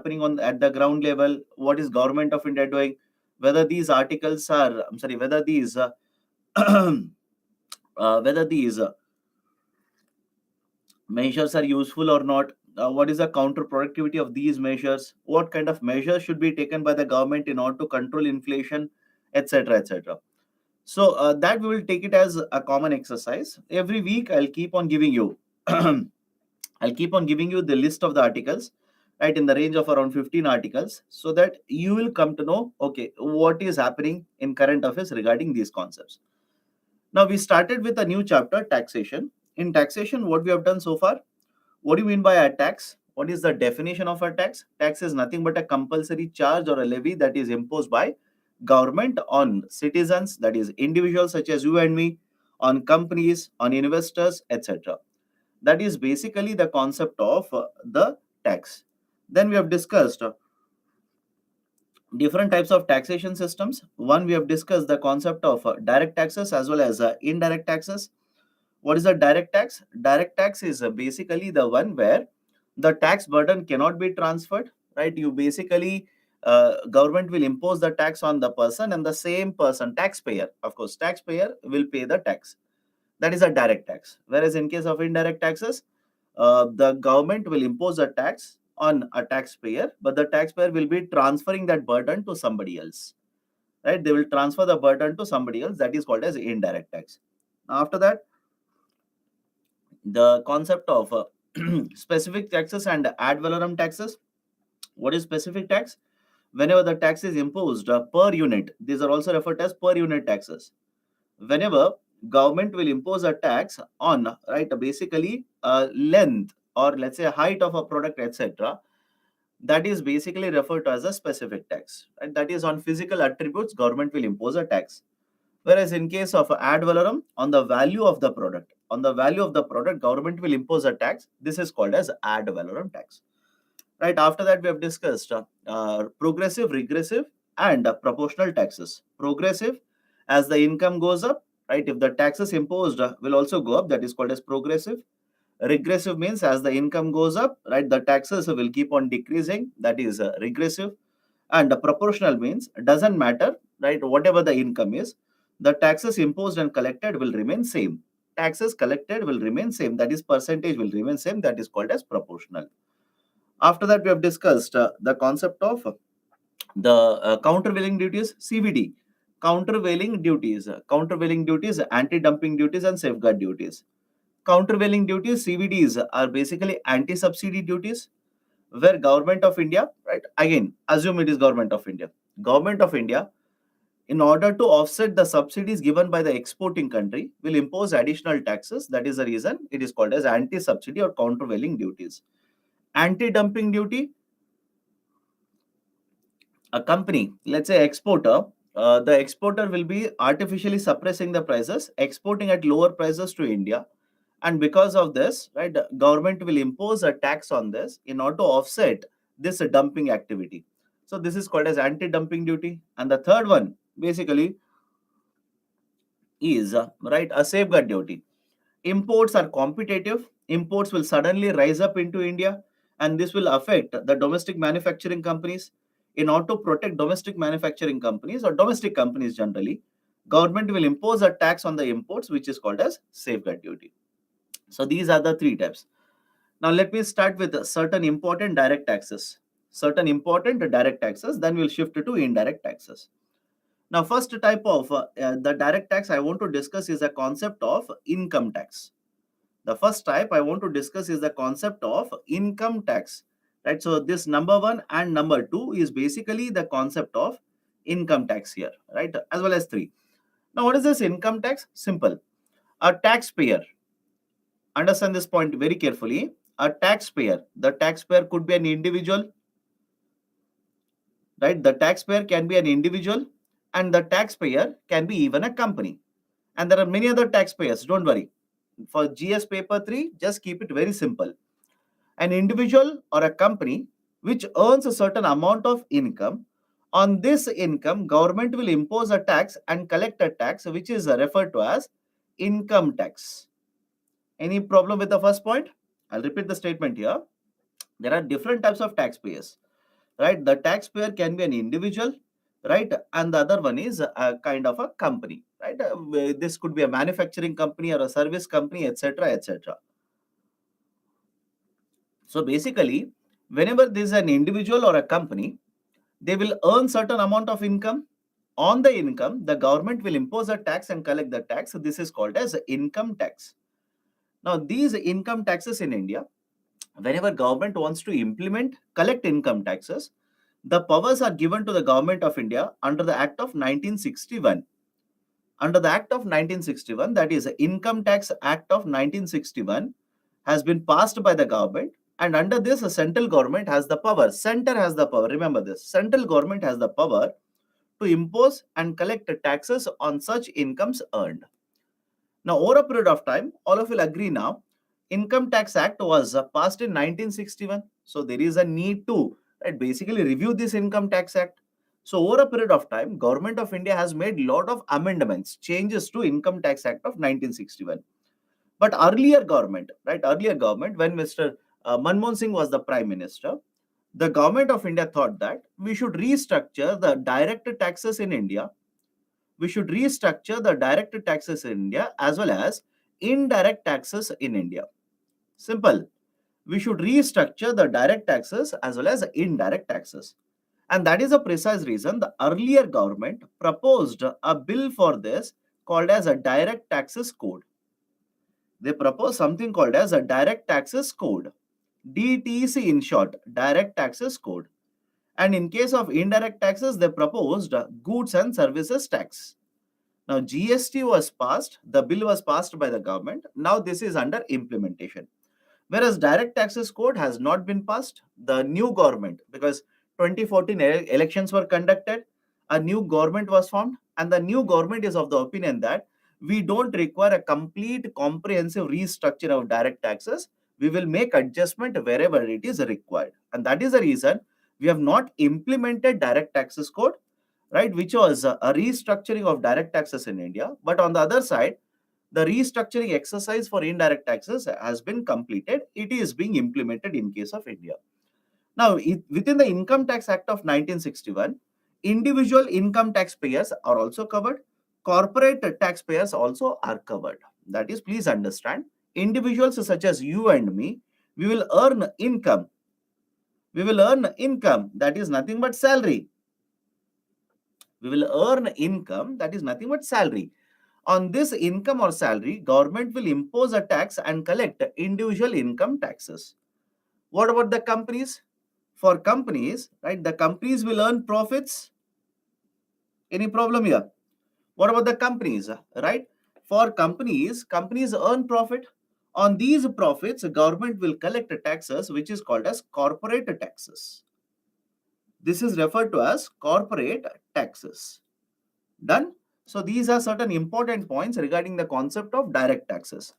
happening on at the ground level, what is government of India doing, whether these articles are, I'm sorry, whether these whether these measures are useful or not, what is the counterproductivity of these measures, what kind of measures should be taken by the government in order to control inflation, etc., etc. So that we will take it as a common exercise. Every week I'll keep on giving you I'll keep on giving you the list of the articles, right, in the range of around 15 articles, so that you will come to know, okay, what is happening in current affairs regarding these concepts. Now, we started with a new chapter, taxation. In taxation, what we have done so far, what do you mean by a tax? What is the definition of a tax? Tax is nothing but a compulsory charge or a levy that is imposed by government on citizens, that is individuals such as you and me, on companies, on investors, etc. That is basically the concept of the tax. Then we have discussed different types of taxation systems. One, we have discussed the concept of direct taxes as well as indirect taxes. What is a direct tax? Direct tax is basically the one where the tax burden cannot be transferred, right? You basically, government will impose the tax on the person, and the same person, taxpayer, of course, taxpayer will pay the tax. That is a direct tax. Whereas in case of indirect taxes, the government will impose a tax on a taxpayer, but the taxpayer will be transferring that burden to somebody else, right? They will transfer the burden to somebody else. That is called as indirect tax. After that, the concept of specific taxes and ad valorem taxes. What is specific tax? Whenever the tax is imposed per unit, these are also referred as per unit taxes. Whenever government will impose a tax on, right, basically length or let's say height of a product, etc., that is basically referred to as a specific tax, right? That is on physical attributes, government will impose a tax. Whereas in case of ad valorem, on the value of the product, on the value of the product, government will impose a tax. This is called as ad valorem tax. Right. After that, we have discussed progressive, regressive, and proportional taxes. Progressive, as the income goes up, right? If the taxes imposed will also go up, that is called as progressive. Regressive means as the income goes up, right, the taxes will keep on decreasing. That is regressive. And proportional means doesn't matter, right? Whatever the income is, the taxes imposed and collected will remain same. Taxes collected will remain same. That is percentage will remain same. That is called as proportional. After that, we have discussed the concept of the countervailing duties, CVD. Countervailing duties, anti-dumping duties, and safeguard duties. Countervailing duties, CVDs, are basically anti-subsidy duties, where government of India, right? Again, assume it is government of India. Government of India, in order to offset the subsidies given by the exporting country, will impose additional taxes. That is the reason it is called as anti-subsidy or countervailing duties. Anti-dumping duty, a company, let's say exporter, the exporter will be artificially suppressing the prices, exporting at lower prices to India. And because of this, right, the government will impose a tax on this in order to offset this dumping activity. So this is called as anti-dumping duty. And the third one basically is right, a safeguard duty. Imports are competitive. Imports will suddenly rise up into India, and this will affect the domestic manufacturing companies. In order to protect domestic manufacturing companies or domestic companies generally, government will impose a tax on the imports, which is called as safeguard duty. So these are the three types. Now let me start with certain important direct taxes. Certain important direct taxes, then we'll shift to indirect taxes. Now, first type of the direct tax I want to discuss is the concept of income tax. The first type I want to discuss is the concept of income tax, right? So this number one and number two is basically the concept of income tax here, right? As well as three. Now, what is this income tax? Simple. A taxpayer, understand this point very carefully. A taxpayer, the taxpayer could be an individual, right? The taxpayer can be an individual, and the taxpayer can be even a company. And there are many other taxpayers, don't worry. For GS paper 3, just keep it very simple. An individual or a company which earns a certain amount of income, on this income, government will impose a tax and collect a tax which is referred to as income tax. Any problem with the first point? I'll repeat the statement here. There are different types of taxpayers. right? The taxpayer can be an individual, right? And the other one is a kind of a company, right? This could be a manufacturing company or a service company, etc., etc. So basically, whenever there is an individual or a company, they will earn certain amount of income. On the income, the government will impose a tax and collect the tax. So this is called as income tax. Now, these income taxes in India, whenever government wants to implement, collect income taxes, the powers are given to the government of India under the Act of 1961. Under the Act of 1961, that is Income Tax Act of 1961, has been passed by the government, and under this, the central government has the power. Center has the power. Remember this. Central government has the power to impose and collect taxes on such incomes earned. Now, over a period of time, all of you will agree now, Income Tax Act was passed in 1961. So there is a need to basically review this Income Tax Act. So over a period of time, Government of India has made lot of amendments, changes to Income Tax Act of 1961. But earlier government, when Mr. Manmohan Singh was the Prime Minister, the Government of India thought that we should restructure the direct taxes in India. We should restructure the direct taxes in India as well as indirect taxes in India. Simple. We should restructure the direct taxes as well as indirect taxes. And that is a precise reason the earlier government proposed a bill for this called as a direct taxes code. They proposed something called as a direct taxes code. DTC in short, direct taxes code. And in case of indirect taxes, they proposed goods and services tax. Now, GST was passed, the bill was passed by the government. Now, this is under implementation. Whereas direct taxes code has not been passed, the new government, because 2014 elections were conducted, a new government was formed, and the new government is of the opinion that we don't require a complete comprehensive restructure of direct taxes. We will make adjustment wherever it is required. And that is the reason we have not implemented direct taxes code, right, which was a restructuring of direct taxes in India. But on the other side, the restructuring exercise for indirect taxes has been completed. It is being implemented in case of India. Now, within the Income Tax Act of 1961, individual income taxpayers are also covered. Corporate taxpayers also are covered. That is, please understand, individuals such as you and me, we will earn income. We will earn income, that is nothing but salary. We will earn income, that is nothing but salary. On this income or salary, government will impose a tax and collect individual income taxes. What about the companies? For companies, right, the companies will earn profits. Any problem here? What about the companies, right? For companies, companies earn profit. On these profits, government will collect taxes, which is called as corporate taxes. This is referred to as corporate taxes. Done? So these are certain important points regarding the concept of direct taxes.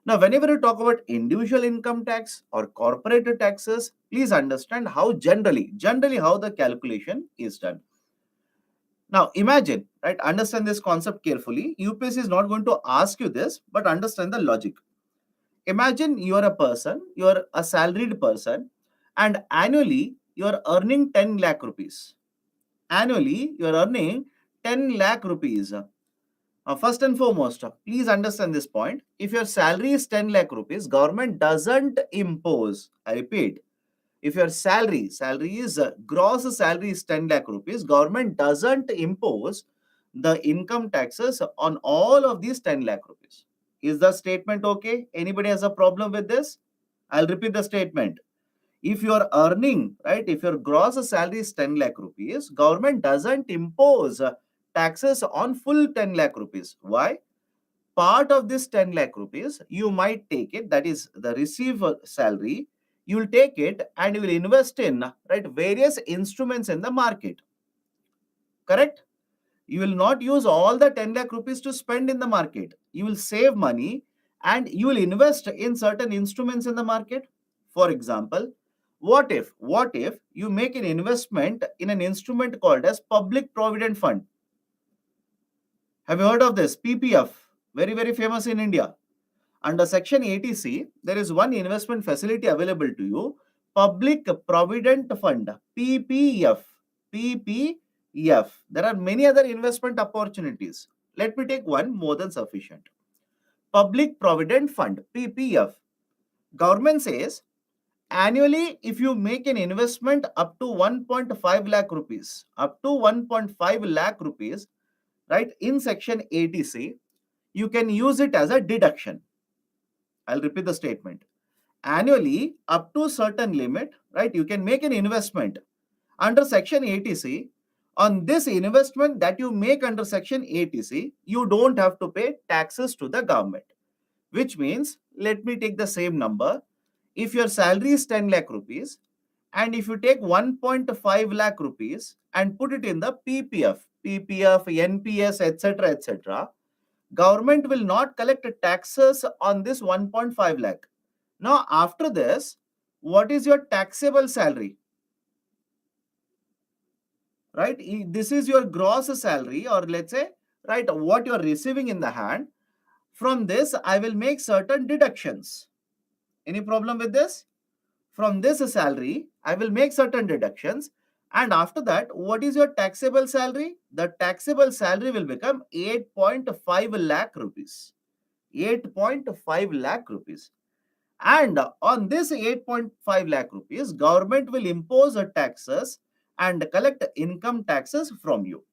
Now, whenever you talk about individual income tax or corporate taxes, please understand how generally how the calculation is done. Now, imagine, right, understand this concept carefully. UPSC is not going to ask you this, but understand the logic. Imagine you are a person, you are a salaried person, and annually you are earning 10 lakh rupees. Annually, you are earning 10 lakh rupees. First and foremost, please understand this point. If your salary is 10 lakh rupees, government doesn't impose, I repeat, if your salary is gross salary is 10 lakh rupees, government doesn't impose the income taxes on all of these 10 lakh rupees. Is the statement okay? Anybody has a problem with this? I'll repeat the statement. If you are earning, right, if your gross salary is 10 lakh rupees, government doesn't impose taxes on full 10 lakh rupees. Why? Part of this 10 lakh rupees, you might take it, that is the receive salary, you will take it and you will invest in, right, various instruments in the market. Correct? You will not use all the 10 lakh rupees to spend in the market. You will save money and you will invest in certain instruments in the market. For example, what if you make an investment in an instrument called as Public Provident Fund? Have you heard of this? PPF, very, very famous in India. Under Section 80C, there is one investment facility available to you, Public Provident Fund, PPF. PPF. There are many other investment opportunities. Let me take one, more than sufficient. Public Provident Fund, PPF. Government says annually, if you make an investment up to 1.5 lakh rupees, right, in section 80C, you can use it as a deduction. I'll repeat the statement. Annually, up to certain limit, right, you can make an investment under section 80C. On this investment that you make under section 80C, you don't have to pay taxes to the government. Which means, let me take the same number. If your salary is 10 lakh rupees, and if you take 1.5 lakh rupees and put it in the PPF, NPS, etc., government will not collect taxes on this 1.5 lakh. Now, after this, what is your taxable salary? Right? This is your gross salary, or let's say, right, what you are receiving in the hand. From this, I will make certain deductions. Any problem with this? From this salary, I will make certain deductions. And after that, what is your taxable salary? The taxable salary will become 8.5 lakh rupees. 8.5 lakh rupees. And on this 8.5 lakh rupees, government will impose taxes and collect income taxes from you.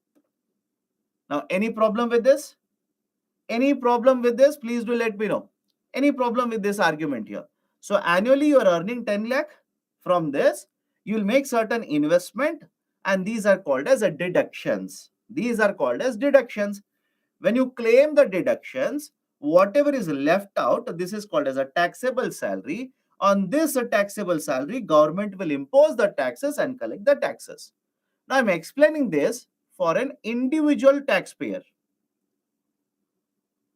Now, any problem with this? Any problem with this? Please do let me know. Any problem with this argument here? So annually you are earning 10 lakh. From this, you will make certain investment, and these are called as deductions. These are called as deductions. When you claim the deductions, whatever is left out, this is called as a taxable salary. On this taxable salary, government will impose the taxes and collect the taxes. Now I'm explaining this for an individual taxpayer.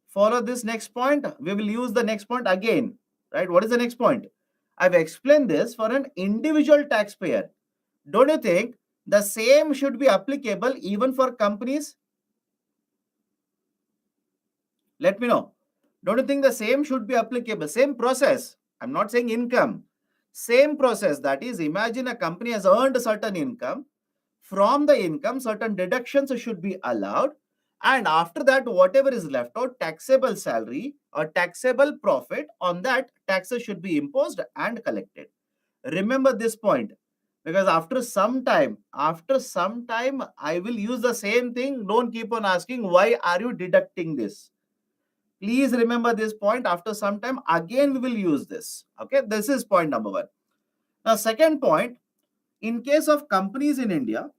Follow this next point. We will use the next point again. Right? What is the next point? I've explained this for an individual taxpayer. Don't you think the same should be applicable even for companies? Let me know. Don't you think the same should be applicable? Same process. I'm not saying income. Same process. That is, imagine a company has earned a certain income. From the income, certain deductions should be allowed. And after that, whatever is left out, taxable salary or taxable profit, on that taxes should be imposed and collected. Remember this point, because after some time, I will use the same thing. Don't keep on asking, why are you deducting this? Please remember this point. After some time, again we will use this. Okay, this is point number one. Now, second point, in case of companies in India,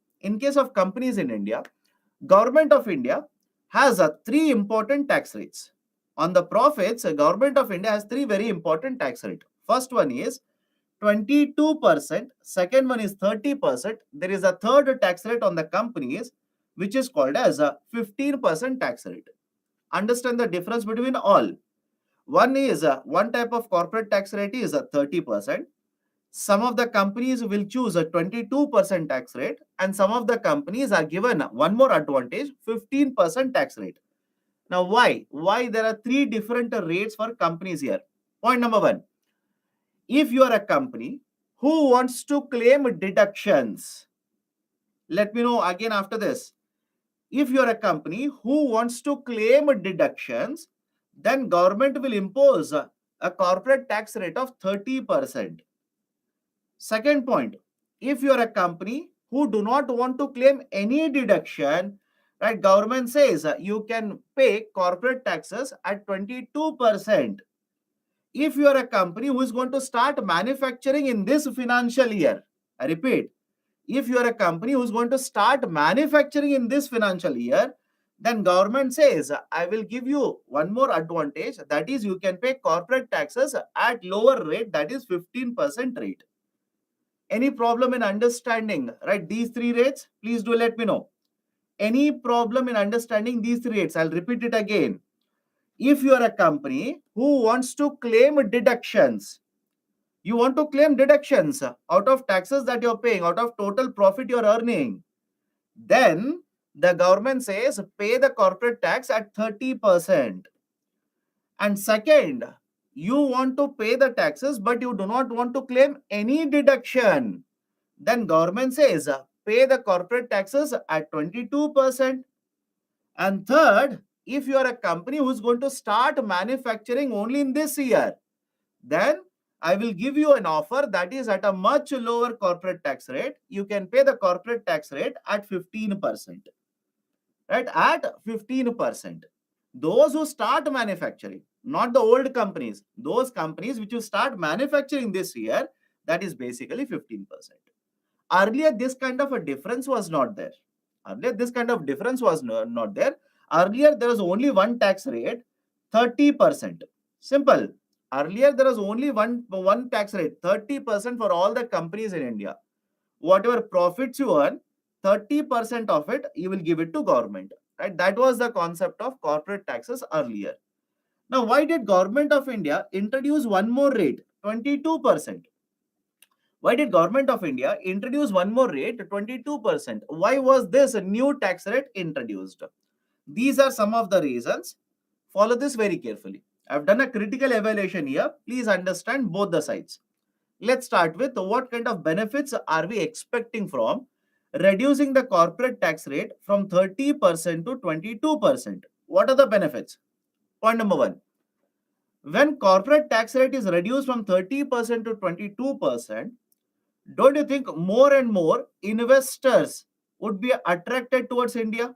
Government of India has three important tax rates. On the profits, Government of India has three very important tax rates. First one is 22%, second one is 30%. There is a third tax rate on the companies, which is called as a 15% tax rate. Understand the difference between all. One is one type of corporate tax rate is 30%. Some of the companies will choose a 22% tax rate, and some of the companies are given one more advantage, 15% tax rate. Now, why? Why there are three different rates for companies here? Point number one, if you are a company who wants to claim deductions, let me know again after this. If you are a company who wants to claim deductions, then government will impose a corporate tax rate of 30%. Second point, if you are a company who do not want to claim any deduction, right, government says you can pay corporate taxes at 22%. If you are a company who is going to start manufacturing in this financial year, I repeat, if you are a company who is going to start manufacturing in this financial year, then government says, I will give you one more advantage, that is you can pay corporate taxes at lower rate, that is 15% rate. Any problem in understanding, right, these three rates? Please do let me know. Any problem in understanding these three rates? I'll repeat it again. If you are a company who wants to claim deductions, you want to claim deductions out of taxes that you're paying, out of total profit you're earning, then the government says pay the corporate tax at 30%. And second, you want to pay the taxes, but you do not want to claim any deduction. Then government says, pay the corporate taxes at 22%. And third, if you are a company who's going to start manufacturing only in this year, then I will give you an offer that is at a much lower corporate tax rate. You can pay the corporate tax rate at 15%. Right? At 15%. Those who start manufacturing, not the old companies, those companies which you start manufacturing this year, that is basically 15%. Earlier, this kind of a difference was not there. Earlier, this kind of difference was not there. Earlier, there was only one tax rate, 30%. Simple. Earlier, there was only one tax rate, 30% for all the companies in India. Whatever profits you earn, 30% of it, you will give it to government. Right? That was the concept of corporate taxes earlier. Now, why did Government of India introduce one more rate, 22%? Why did Government of India introduce one more rate, 22%? Why was this a new tax rate introduced? These are some of the reasons. Follow this very carefully. I've done a critical evaluation here. Please understand both the sides. Let's start with what kind of benefits are we expecting from reducing the corporate tax rate from 30% to 22%. What are the benefits? Point number one. When corporate tax rate is reduced from 30% to 22%, don't you think more and more investors would be attracted towards India?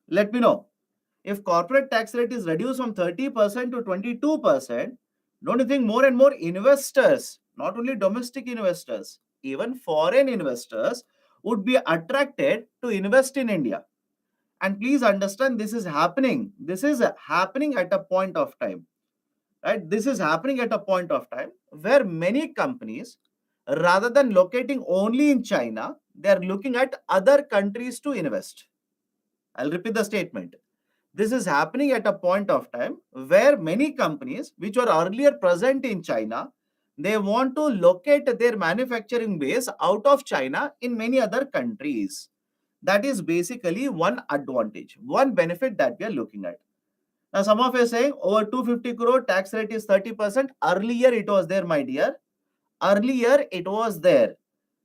Let me know. If corporate tax rate is reduced from 30% to 22%, don't you think more and more investors, not only domestic investors, even foreign investors would be attracted to invest in India? And please understand, this is happening. This is happening at a point of time. Right? This is happening at a point of time where many companies, rather than locating only in China, they are looking at other countries to invest. I'll repeat the statement. This is happening at a point of time where many companies which were earlier present in China, they want to locate their manufacturing base out of China in many other countries. That is basically one advantage, one benefit that we are looking at. Now, some of you are saying over 250 crore tax rate is 30%. Earlier it was there, my dear. Earlier it was there,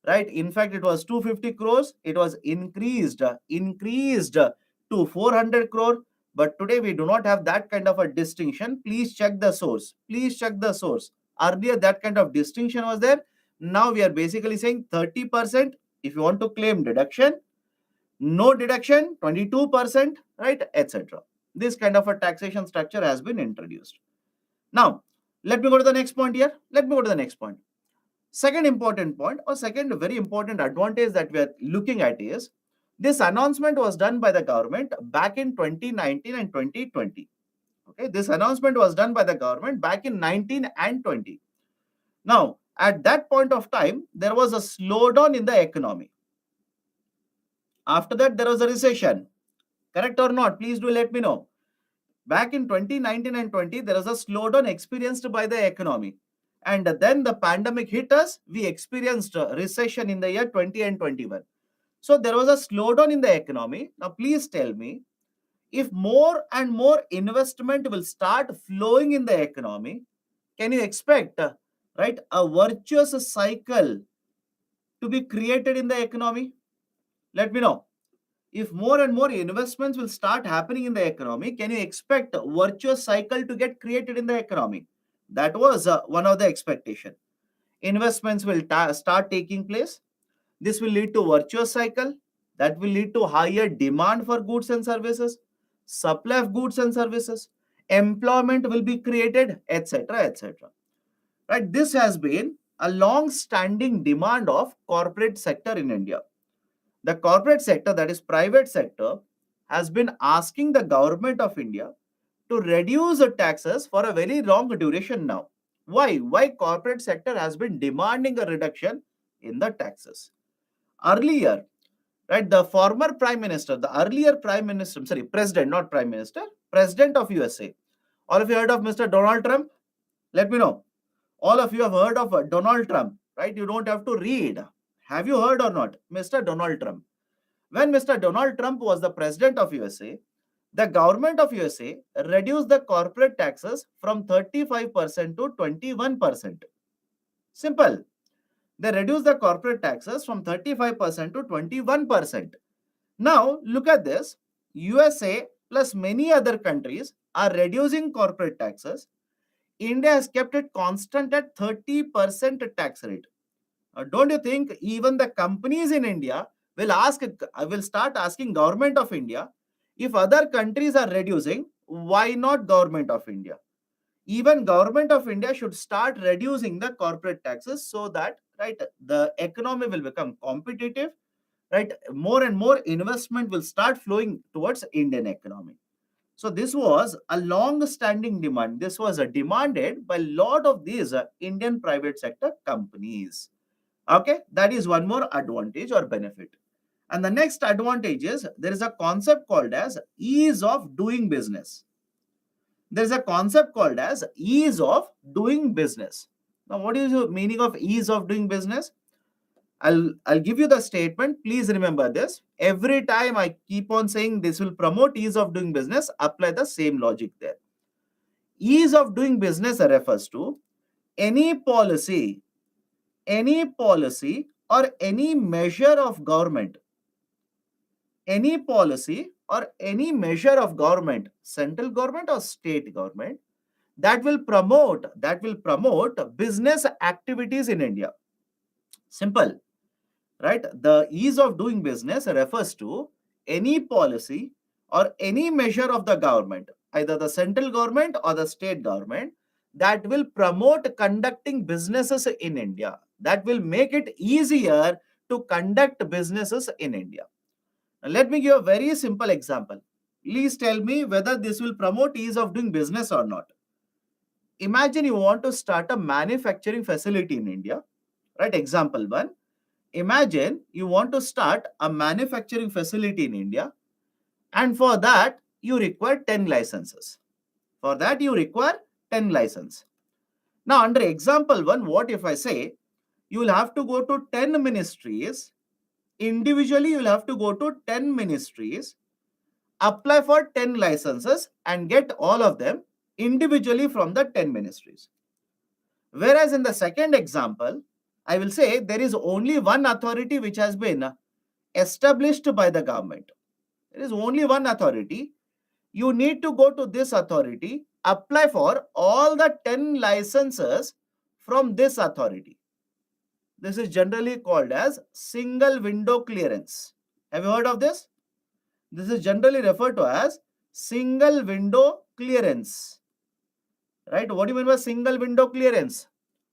right? In fact, it was 250 crores. It was increased to 400 crore. But today we do not have that kind of a distinction. Please check the source. Please check the source. Earlier that kind of distinction was there. Now we are basically saying 30%. If you want to claim deduction, no deduction, 22%, right, etc. This kind of a taxation structure has been introduced. Now, let me go to the next point here. Let me go to the next point. Second important point, or second very important advantage that we are looking at is this announcement was done by the government back in 2019 and 2020. Okay, this announcement was done by the government back in 19 and 20. Now, at that point of time, there was a slowdown in the economy. After that, there was a recession. Correct or not? Please do let me know. Back in 2019 and 20, there was a slowdown experienced by the economy. And then the pandemic hit us. We experienced a recession in the year 20 and 21. So there was a slowdown in the economy. Now, please tell me, if more and more investment will start flowing in the economy, can you expect, right, a virtuous cycle to be created in the economy? Let me know. If more and more investments will start happening in the economy, can you expect a virtuous cycle to get created in the economy? That was one of the expectation. Investments will start taking place. This will lead to virtuous cycle. That will lead to higher demand for goods and services, supply of goods and services, employment will be created, etc., etc. Right? This has been a long-standing demand of corporate sector in India. The corporate sector, that is private sector, has been asking the government of India to reduce the taxes for a very long duration now. Why? Why corporate sector has been demanding a reduction in the taxes? Earlier, right, the former prime minister, the earlier prime minister, sorry, president, not prime minister, president of USA. All of you heard of Mr. Donald Trump? Let me know. All of you have heard of Donald Trump, right? You don't have to read. Have you heard or not? Mr. Donald Trump. When Mr. Donald Trump was the president of USA, The government of USA reduced the corporate taxes from 35% to 21%. Simple. They reduced the corporate taxes from 35% to 21%. Now, look at this. USA plus many other countries are reducing corporate taxes. India has kept it constant at 30% tax rate. Don't you think even the companies in India will start asking government of India, if other countries are reducing, why not government of India? Even government of India should start reducing the corporate taxes so that, right, the economy will become competitive, right? More and more investment will start flowing towards Indian economy. So this was a long-standing demand. This was demanded by a lot of these Indian private sector companies. Okay, that is one more advantage or benefit. And the next advantage is there is a concept called as ease of doing business. There is a concept called as ease of doing business. Now, what is the meaning of ease of doing business? I'll give you the statement. Please remember this. Every time I keep on saying this will promote ease of doing business, apply the same logic there. Ease of doing business refers to any policy or any measure of government, central government or state government, that will promote business activities in India. Simple, right? The ease of doing business refers to any policy or any measure of the government, either the central government or the state government, that will promote conducting businesses in India, that will make it easier to conduct businesses in India. Now, let me give a very simple example. Please tell me whether this will promote ease of doing business or not. Imagine you want to start a manufacturing facility in India, right? Example one. Imagine you want to start a manufacturing facility in India, and for that you require 10 licenses. For that you require 10 licenses. Now, under example one, what if I say you will have to go to 10 ministries, individually you will have to go to 10 ministries, apply for 10 licenses and get all of them individually from the 10 ministries. Whereas in the second example, I will say there is only one authority which has been established by the government. There is only one authority. You need to go to this authority, apply for all the 10 licenses from this authority. This is generally called as single window clearance. Have you heard of this? This is generally referred to as single window clearance. Right? What do you mean by single window clearance?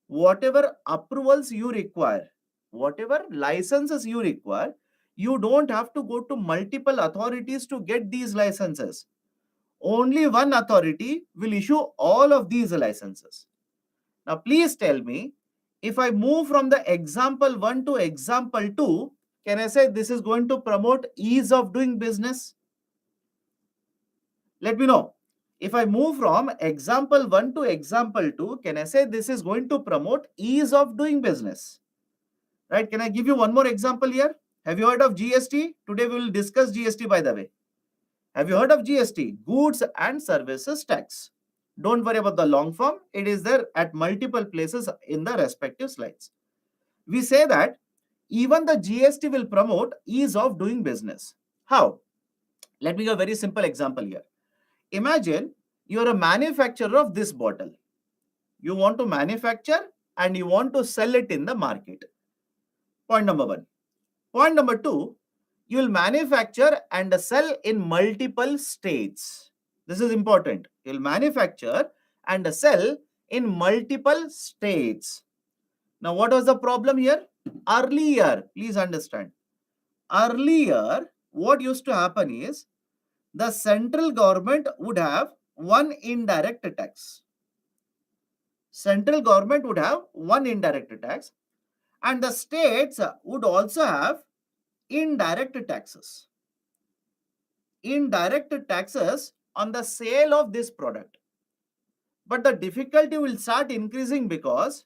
Whatever approvals you require, whatever licenses you require, you don't have to go to multiple authorities to get these licenses. Only one authority will issue all of these licenses. Now, please tell me, if I move from the example 1 to example 2, can I say this is going to promote ease of doing business? Let me know. If I move from example 1 to example 2, can I say this is going to promote ease of doing business? Right? Can I give you one more example here? Have you heard of GST? Today we will discuss GST, by the way. Have you heard of GST? Goods and Services Tax. Don't worry about the long form. It is there at multiple places in the respective slides. We say that even the GST will promote ease of doing business. How? Let me give a very simple example here. Imagine you are a manufacturer of this bottle. You want to manufacture and you want to sell it in the market. Point number one. Point number two, you will manufacture and sell in multiple states. This is important. You will manufacture and sell in multiple states. Now, what was the problem here? Earlier, please understand. Earlier, what used to happen is the central government would have one indirect tax. Central government would have one indirect tax, and the states would also have indirect taxes. Indirect taxes on the sale of this product. But the difficulty will start increasing because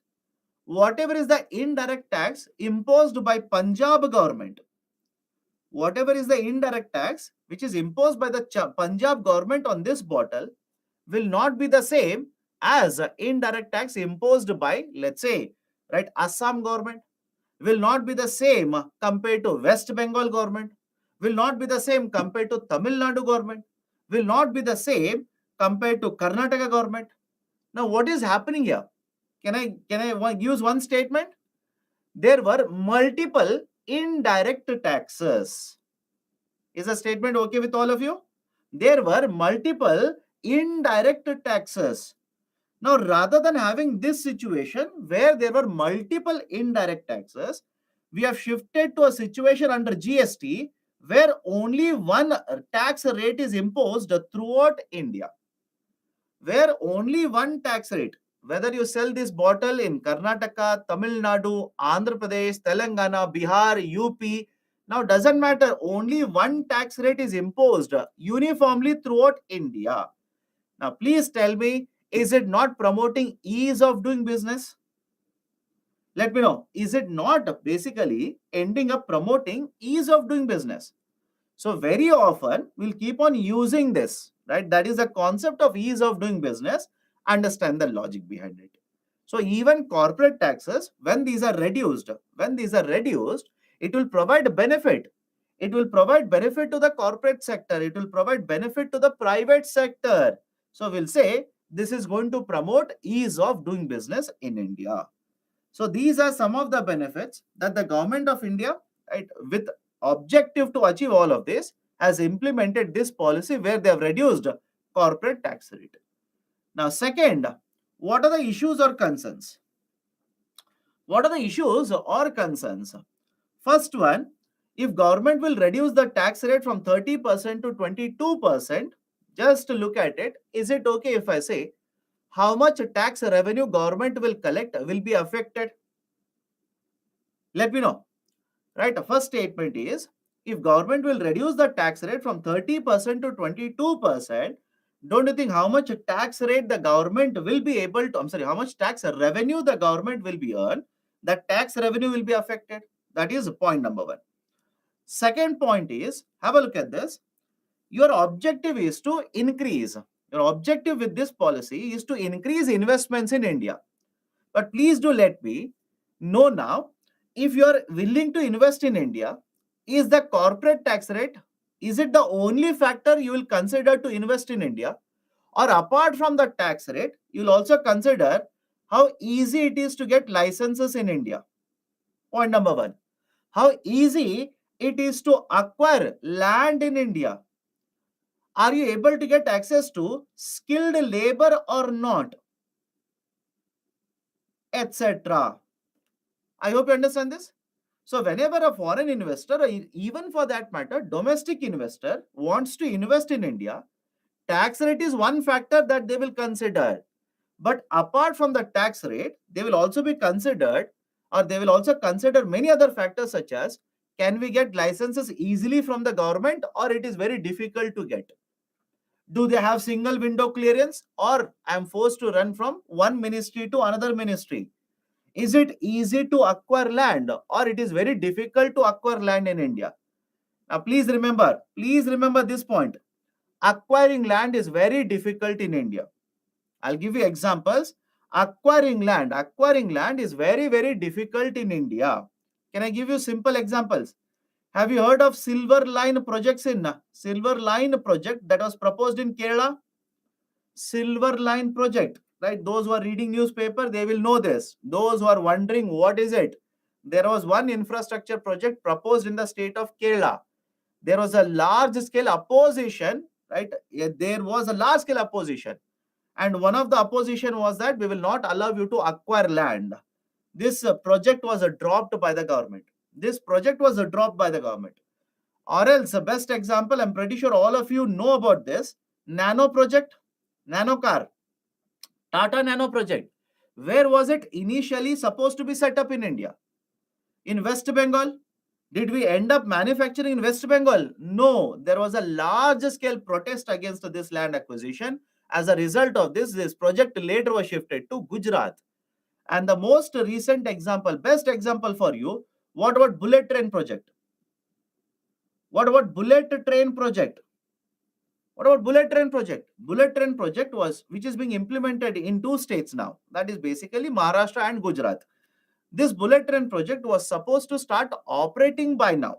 whatever is the indirect tax imposed by Punjab government, whatever is the indirect tax which is imposed by the Punjab government on this bottle will not be the same as indirect tax imposed by, let's say, right, Assam government, will not be the same compared to West Bengal government, will not be the same compared to Tamil Nadu government, will not be the same compared to Karnataka government. Now, what is happening here? Can I use one statement? There were multiple indirect taxes. Is the statement okay with all of you? There were multiple indirect taxes. Now, rather than having this situation where there were multiple indirect taxes, we have shifted to a situation under GST where only one tax rate is imposed throughout India. Where only one tax rate, whether you sell this bottle in Karnataka, Tamil Nadu, Andhra Pradesh, Telangana, Bihar, UP, now doesn't matter, only one tax rate is imposed uniformly throughout India. Now, please tell me, is it not promoting ease of doing business? Let me know. Is it not basically ending up promoting ease of doing business? So very often we'll keep on using this, right? That is the concept of ease of doing business. Understand the logic behind it. So even corporate taxes, when these are reduced, it will provide benefit. It will provide benefit to the corporate sector. It will provide benefit to the private sector. So we'll say this is going to promote ease of doing business in India. So these are some of the benefits that the government of India, right, with objective to achieve all of this, has implemented this policy where they have reduced corporate tax rate. Now, second, what are the issues or concerns? What are the issues or concerns? First one, if government will reduce the tax rate from 30% to 22%, just look at it. Is it okay if I say how much tax revenue government will collect will be affected? Let me know. Right, the first statement is, if government will reduce the tax rate from 30% to 22%, don't you think how much tax rate the government will be able to, how much tax revenue the government will be earned, that tax revenue will be affected? That is point number one. Second point is, have a look at this. Your objective is to increase, your objective with this policy is to increase investments in India. But please do let me know now, if you are willing to invest in India, is the corporate tax rate, is it the only factor you will consider to invest in India? Or apart from the tax rate, you will also consider how easy it is to get licenses in India. Point number one, how easy it is to acquire land in India. Are you able to get access to skilled labor or not? Etc. I hope you understand this. So whenever a foreign investor, or even for that matter, domestic investor wants to invest in India, tax rate is one factor that they will consider. But apart from the tax rate, they will also be considered, or they will also consider many other factors such as, can we get licenses easily from the government or it is very difficult to get? Do they have single window clearance, or I am forced to run from one ministry to another ministry? Is it easy to acquire land or it is very difficult to acquire land in India? Now, please remember this point. Acquiring land is very difficult in India. I'll give you examples. Acquiring land is very, very difficult in India. Can I give you simple examples? Have you heard of Silver Line project that was proposed in Kerala? Silver Line project, right? Those who are reading newspaper, they will know this. Those who are wondering what is it, there was one infrastructure project proposed in the state of Kerala. There was a large scale opposition, right? There was a large scale opposition, and one of the opposition was that we will not allow you to acquire land. This project was dropped by the government. Or else, best example, I'm pretty sure all of you know about this Nano project, Nano car, Tata Nano project. Where was it initially supposed to be set up in India? In West Bengal. Did we end up manufacturing in West Bengal? No, there was a large scale protest against this land acquisition. As a result of this project later was shifted to Gujarat. And the most recent example, best example for you, what about bullet train project? What about bullet train project? What about bullet train project? Bullet train project was which is being implemented in two states now. That is basically Maharashtra and Gujarat. This bullet train project was supposed to start operating by now.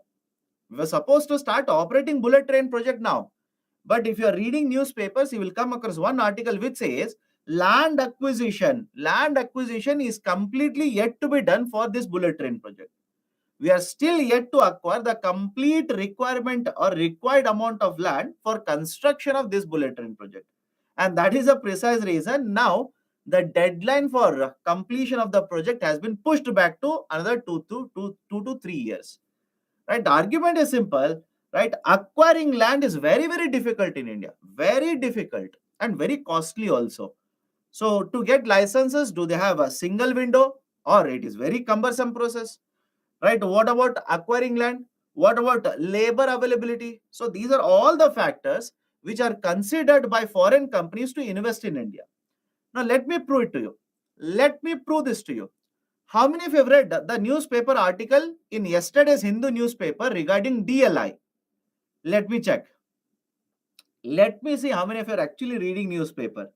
We were supposed to start operating bullet train project now. But if you are reading newspapers, you will come across one article which says land acquisition. Land acquisition is completely yet to be done for this bullet train project. We are still yet to acquire the complete requirement or required amount of land for construction of this bullet train project. And that is a precise reason now the deadline for completion of the project has been pushed back to another 2 to 3 years. Right? The argument is simple, right? Acquiring land is very, very difficult in India, very difficult and very costly also. So to get licenses, do they have a single window or it is very cumbersome process? Right? What about acquiring land? What about labor availability? So these are all the factors which are considered by foreign companies to invest in India. Now let me prove it to you. Let me prove this to you. How many of you have read the newspaper article in yesterday's Hindu newspaper regarding DLI? Let me check. Let me see how many of you are actually reading newspaper.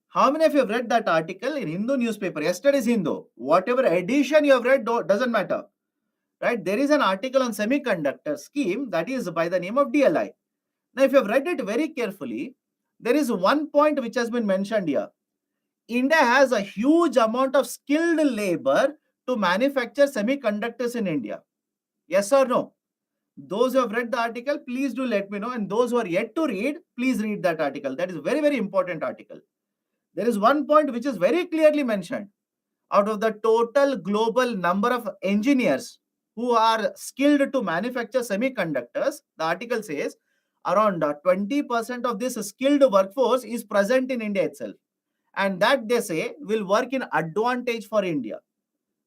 How many of you have read that article in Hindu newspaper? Yesterday's Hindu. Whatever edition you have read doesn't matter. Right? There is an article on semiconductor scheme that is by the name of DLI. Now, if you have read it very carefully, there is one point which has been mentioned here. India has a huge amount of skilled labor to manufacture semiconductors in India. Yes or no? Those who have read the article, please do let me know. And those who are yet to read, please read that article. That is a very, very important article. There is one point which is very clearly mentioned. Out of the total global number of engineers who are skilled to manufacture semiconductors, the article says around 20% of this skilled workforce is present in India itself. And that they say will work in advantage for India.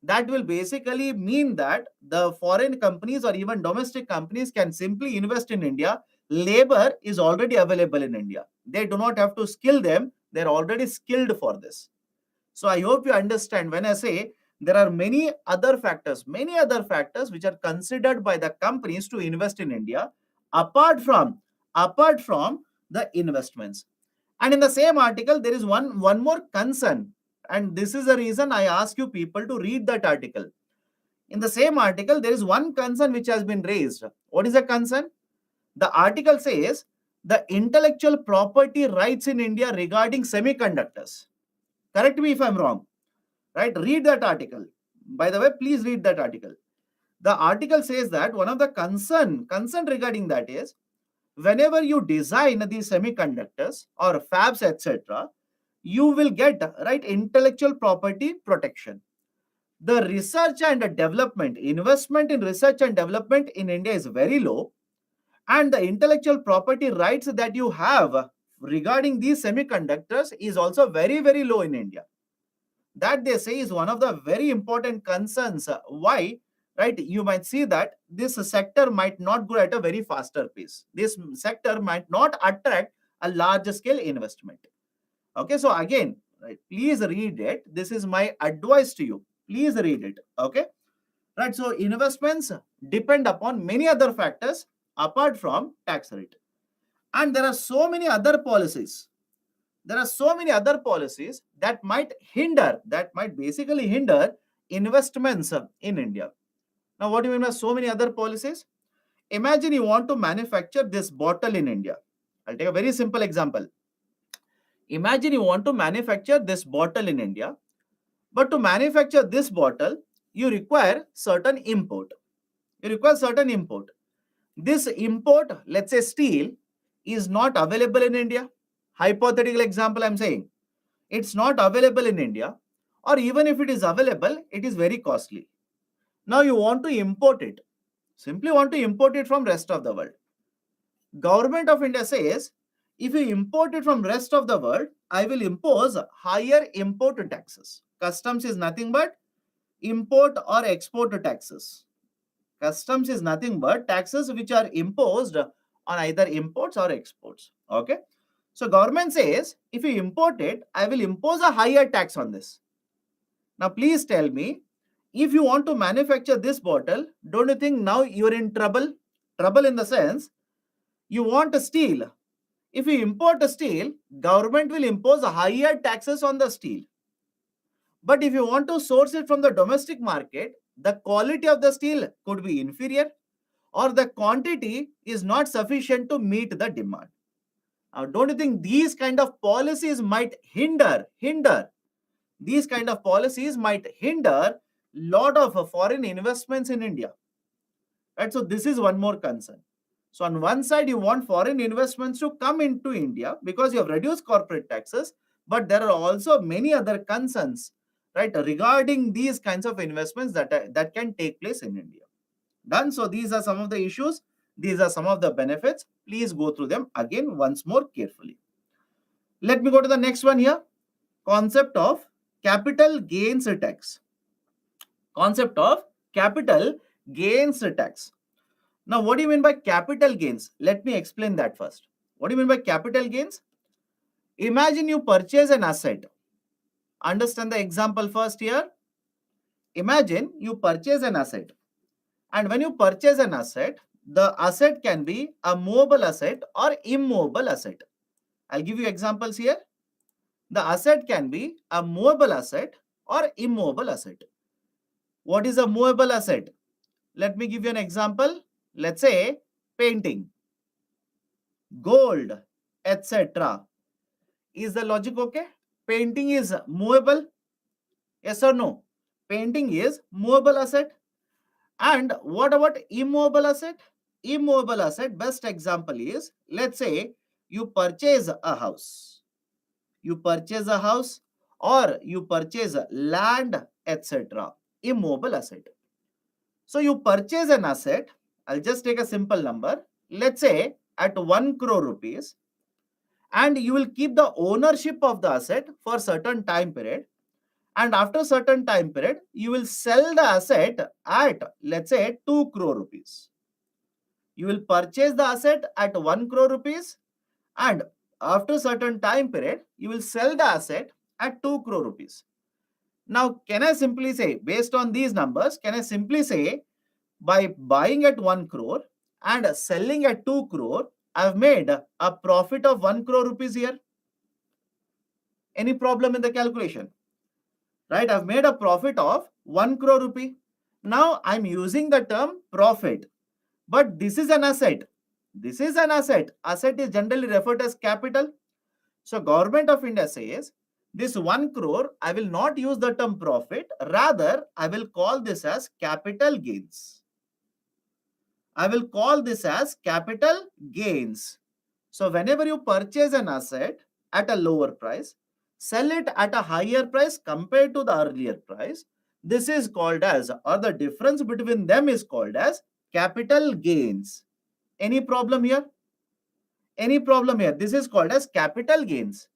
That will basically mean that the foreign companies or even domestic companies can simply invest in India. Labor is already available in India. They do not have to skill them. They're already skilled for this. So I hope you understand when I say there are many other factors which are considered by the companies to invest in India apart from the investments. And in the same article, there is one more concern. And this is the reason I ask you people to read that article. In the same article, there is one concern which has been raised. What is the concern? The article says the intellectual property rights in India regarding semiconductors. Correct me if I'm wrong. Right? Read that article. By the way, please read that article. The article says that one of the concern regarding that is whenever you design these semiconductors or fabs, etc., you will get right intellectual property protection. The research and development, investment in research and development in India is very low, and the intellectual property rights that you have regarding these semiconductors is also very, very low in India. That they say is one of the very important concerns. Why? Right? You might see that this sector might not grow at a very faster pace. This sector might not attract a large scale investment. Okay, so again, right, please read it. This is my advice to you. Please read it. Okay, right. So investments depend upon many other factors apart from tax rate, and there are so many other policies. There are so many other policies that might basically hinder investments in India. Now, what do you mean by so many other policies? Imagine you want to manufacture this bottle in India. I'll take a very simple example. Imagine you want to manufacture this bottle in India, but to manufacture this bottle, you require certain import. This import, let's say steel, is not available in India. Hypothetical example I'm saying. It's not available in India, or even if it is available, it is very costly. Now you want to import it. Simply want to import it from rest of the world. Government of India says, if you import it from rest of the world, I will impose higher import taxes. Customs is nothing but import or export taxes. Customs is nothing but taxes which are imposed on either imports or exports. Okay. So government says, if you import it, I will impose a higher tax on this. Now please tell me, if you want to manufacture this bottle, don't you think now you're in trouble? Trouble in the sense, you want steel. If you import a steel, government will impose higher taxes on the steel. But if you want to source it from the domestic market, the quality of the steel could be inferior or the quantity is not sufficient to meet the demand. Now, don't you think these kind of policies might these kind of policies might hinder lot of foreign investments in India? Right? So this is one more concern. So on one side, you want foreign investments to come into India because you have reduced corporate taxes, but there are also many other concerns, right, regarding these kinds of investments that can take place in India. Done. So these are some of the issues. These are some of the benefits. Please go through them again once more carefully. Let me go to the next one here. Concept of capital gains tax. Concept of capital gains tax. Now, what do you mean by capital gains? Let me explain that first. What do you mean by capital gains? Imagine you purchase an asset. Understand the example first here. Imagine you purchase an asset. And when you purchase an asset, the asset can be a movable asset or immobile asset. I'll give you examples here. The asset can be a movable asset or immobile asset. What is a movable asset? Let me give you an example. Let's say painting, gold, etc. Is the logic okay? Painting is movable? Yes or no? Painting is movable asset. And what about immobile asset? Immobile asset, best example is, let's say you purchase a house. You purchase a house or you purchase land, etc. Immobile asset. So you purchase an asset. I'll just take a simple number. Let's say at 1 crore rupees, and you will keep the ownership of the asset for certain time period. And after certain time period, you will sell the asset at, let's say, 2 crore rupees. You will purchase the asset at 1 crore rupees, and after certain time period, you will sell the asset at 2 crore rupees. Now, can I simply say, based on these numbers, can I simply say, by buying at 1 crore and selling at 2 crore, I've made a profit of 1 crore rupees here? Any problem in the calculation? Right? I've made a profit of 1 crore rupee. Now I'm using the term profit, but this is an asset. This is an asset. Asset is generally referred as capital. So Government of India says, this 1 crore, I will not use the term profit. Rather, I will call this as capital gains. I will call this as capital gains. So whenever you purchase an asset at a lower price, sell it at a higher price compared to the earlier price, this is called as, or the difference between them is called as capital gains. Any problem here? Any problem here? This is called as capital gains.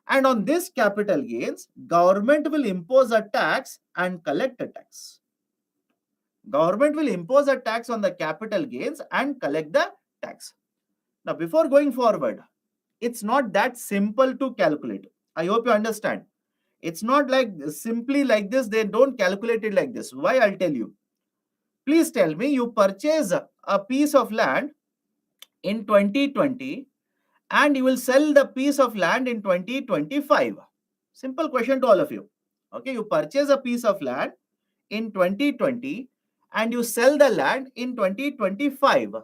And on this capital gains, government will impose a tax and collect a tax. Government will impose a tax on the capital gains and collect the tax. Now, before going forward, it's not that simple to calculate. I hope you understand. It's not like simply like this. They don't calculate it like this. Why? I'll tell you. Please tell me, you purchase a piece of land in 2020 and you will sell the piece of land in 2025. Simple question to all of you. Okay, you purchase a piece of land in 2020 and you sell the land in 2025.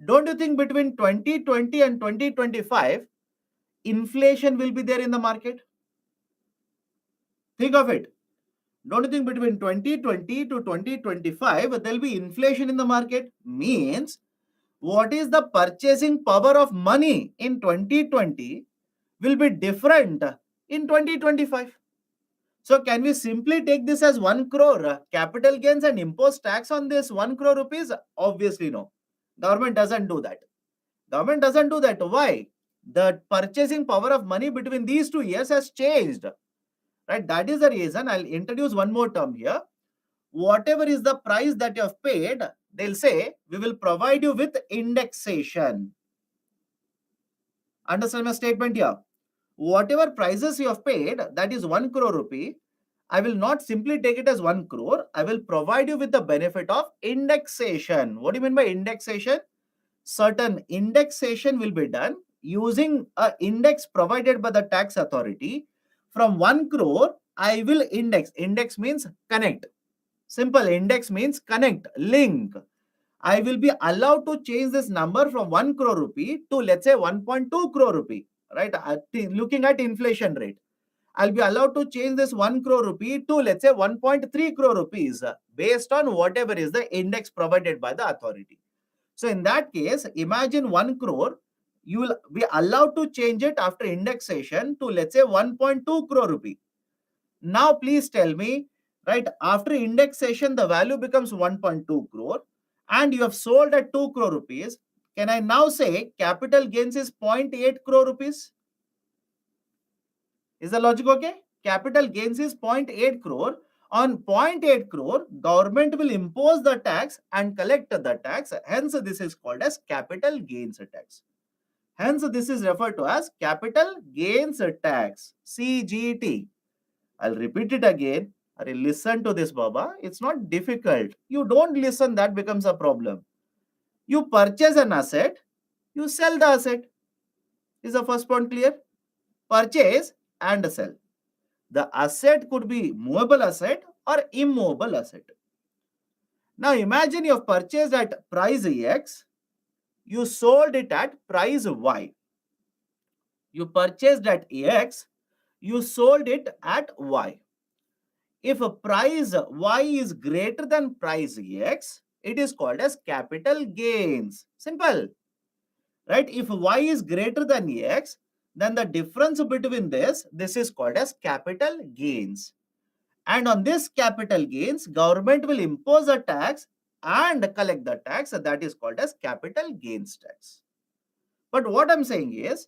Don't you think between 2020 and 2025, inflation will be there in the market? Think of it. Don't you think between 2020 to 2025, there will be inflation in the market? Means, what is the purchasing power of money in 2020 will be different in 2025. So can we simply take this as 1 crore capital gains and impose tax on this 1 crore rupees? Obviously no. Government doesn't do that. Government doesn't do that. Why? The purchasing power of money between these 2 years has changed. Right? That is the reason. I'll introduce one more term here. Whatever is the price that you have paid, they'll say, we will provide you with indexation. Understand my statement here? Whatever prices you have paid, that is 1 crore rupee, I will not simply take it as 1 crore. I will provide you with the benefit of indexation. What do you mean by indexation? Certain indexation will be done using a index provided by the tax authority, from 1 crore, I will index. Index means connect. Simple. Index means connect, link. I will be allowed to change this number from 1 crore rupee to, let's say, 1.2 crore rupee, right? Looking at inflation rate, I'll be allowed to change this 1 crore rupee to, let's say, 1.3 crore rupees based on whatever is the index provided by the authority. So in that case, imagine 1 crore, you will be allowed to change it after indexation to, let's say, 1.2 crore rupee. Now please tell me, right, after indexation, the value becomes 1.2 crore and you have sold at 2 crore rupees. Can I now say capital gains is 0.8 crore rupees? Is the logic okay? Capital gains is 0.8 crore. On 0.8 crore, government will impose the tax and collect the tax. Hence, this is called as capital gains tax. Hence, this is referred to as capital gains tax, CGT. I'll repeat it again. Listen to this, Baba. It's not difficult. You don't listen, that becomes a problem. You purchase an asset, you sell the asset. Is the first point clear? Purchase and sell. The asset could be movable asset or immovable asset. Now imagine you have purchased at price X, you sold it at price Y. You purchased at X, you sold it at Y. If a price Y is greater than price X, it is called as capital gains. Simple. Right? If Y is greater than X, then the difference between this is called as capital gains. And on this capital gains, government will impose a tax and collect the tax, that is called as capital gains tax. But what I'm saying is,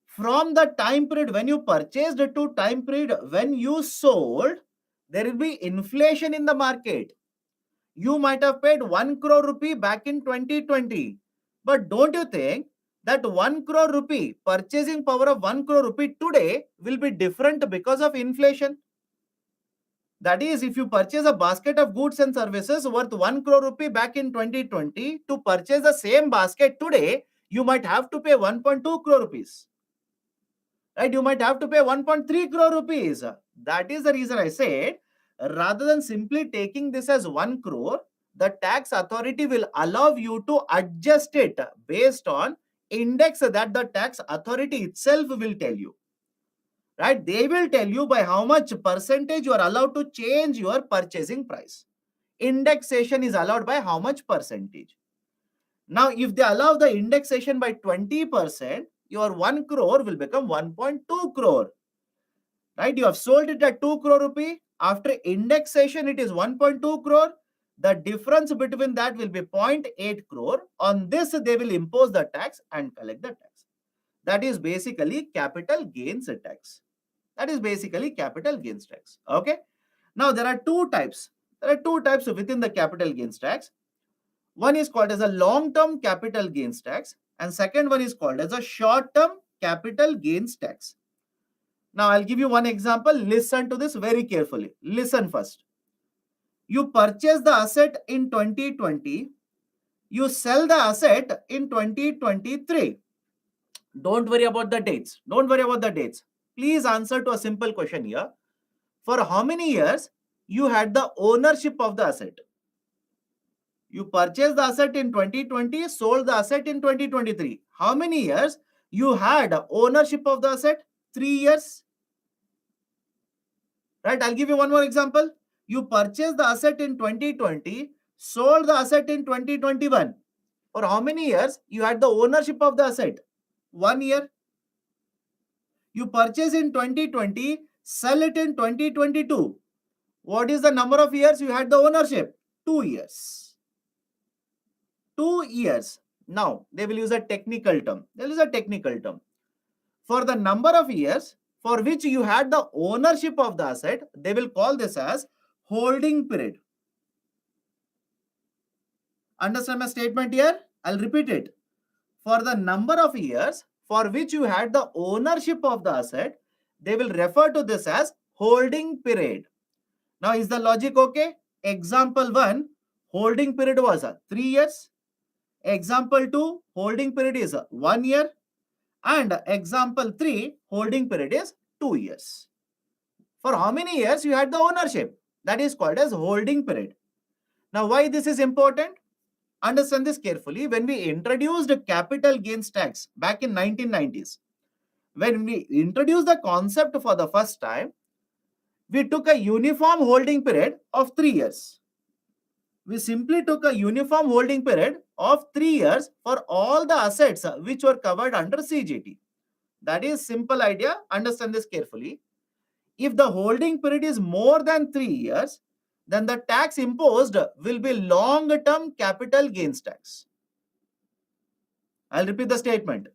from the time period when you purchased to time period when you sold, there will be inflation in the market. You might have paid 1 crore rupee back in 2020. But don't you think that 1 crore rupee, purchasing power of 1 crore rupee today will be different because of inflation? That is, if you purchase a basket of goods and services worth 1 crore rupee back in 2020, to purchase the same basket today, you might have to pay 1.2 crore rupees. Right? You might have to pay 1.3 crore rupees. That is the reason I said, rather than simply taking this as 1 crore, the tax authority will allow you to adjust it based on index that the tax authority itself will tell you. Right? They will tell you by how much percentage you are allowed to change your purchasing price. Indexation is allowed by how much percentage. Now, if they allow the indexation by 20%, your 1 crore will become 1.2 crore. Right? You have sold it at 2 crore rupee. After indexation, it is 1.2 crore. The difference between that will be 0.8 crore. On this, they will impose the tax and collect the tax. That is basically capital gains tax. That is basically capital gains tax. Okay. Now, there are two types. There are two types within the capital gains tax. One is called as a long-term capital gains tax, and second one is called as a short-term capital gains tax. Now, I'll give you one example. Listen to this very carefully. Listen first. You purchase the asset in 2020. You sell the asset in 2023. Don't worry about the dates. Don't worry about the dates. Please answer to a simple question here. For how many years you had the ownership of the asset? You purchased the asset in 2020, sold the asset in 2023. How many years you had ownership of the asset? 3 years. Right? I'll give you one more example. You purchased the asset in 2020, sold the asset in 2021. For how many years you had the ownership of the asset? 1 year. You purchase in 2020, sell it in 2022. What is the number of years you had the ownership? 2 years. 2 years. Now, they will use a technical term. They will use a technical term. For the number of years for which you had the ownership of the asset, they will call this as holding period. Understand my statement here? I'll repeat it. For the number of years for which you had the ownership of the asset, they will refer to this as holding period. Now, is the logic okay? Example 1, holding period was 3 years. Example 2, holding period is 1 year. And example 3, holding period is 2 years. For how many years you had the ownership? That is called as holding period. Now, why this is important? Understand this carefully. When we introduced capital gains tax back in 1990s, when we introduced the concept for the first time, we took a uniform holding period of 3 years. We simply took a uniform holding period of 3 years for all the assets which were covered under CGT. That is simple idea. Understand this carefully. If the holding period is more than 3 years, then the tax imposed will be long-term capital gains tax. I'll repeat the statement.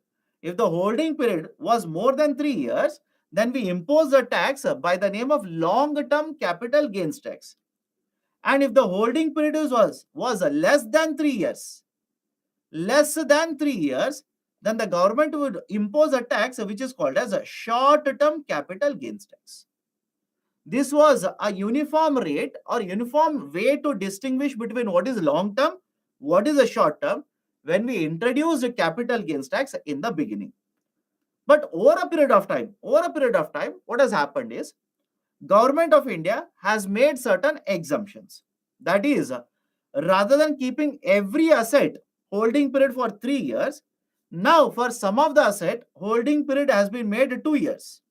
If the holding period was more than 3 years, then we impose the tax by the name of long-term capital gains tax. And if the holding period was less than 3 years, then the government would impose a tax which is called as a short-term capital gains tax. This was a uniform rate or uniform way to distinguish between what is long term, what is a short term, when we introduced capital gains tax in the beginning. But over a period of time, what has happened is Government of India has made certain exemptions. That is, rather than keeping every asset holding period for 3 years, now for some of the asset holding period has been made 2 years.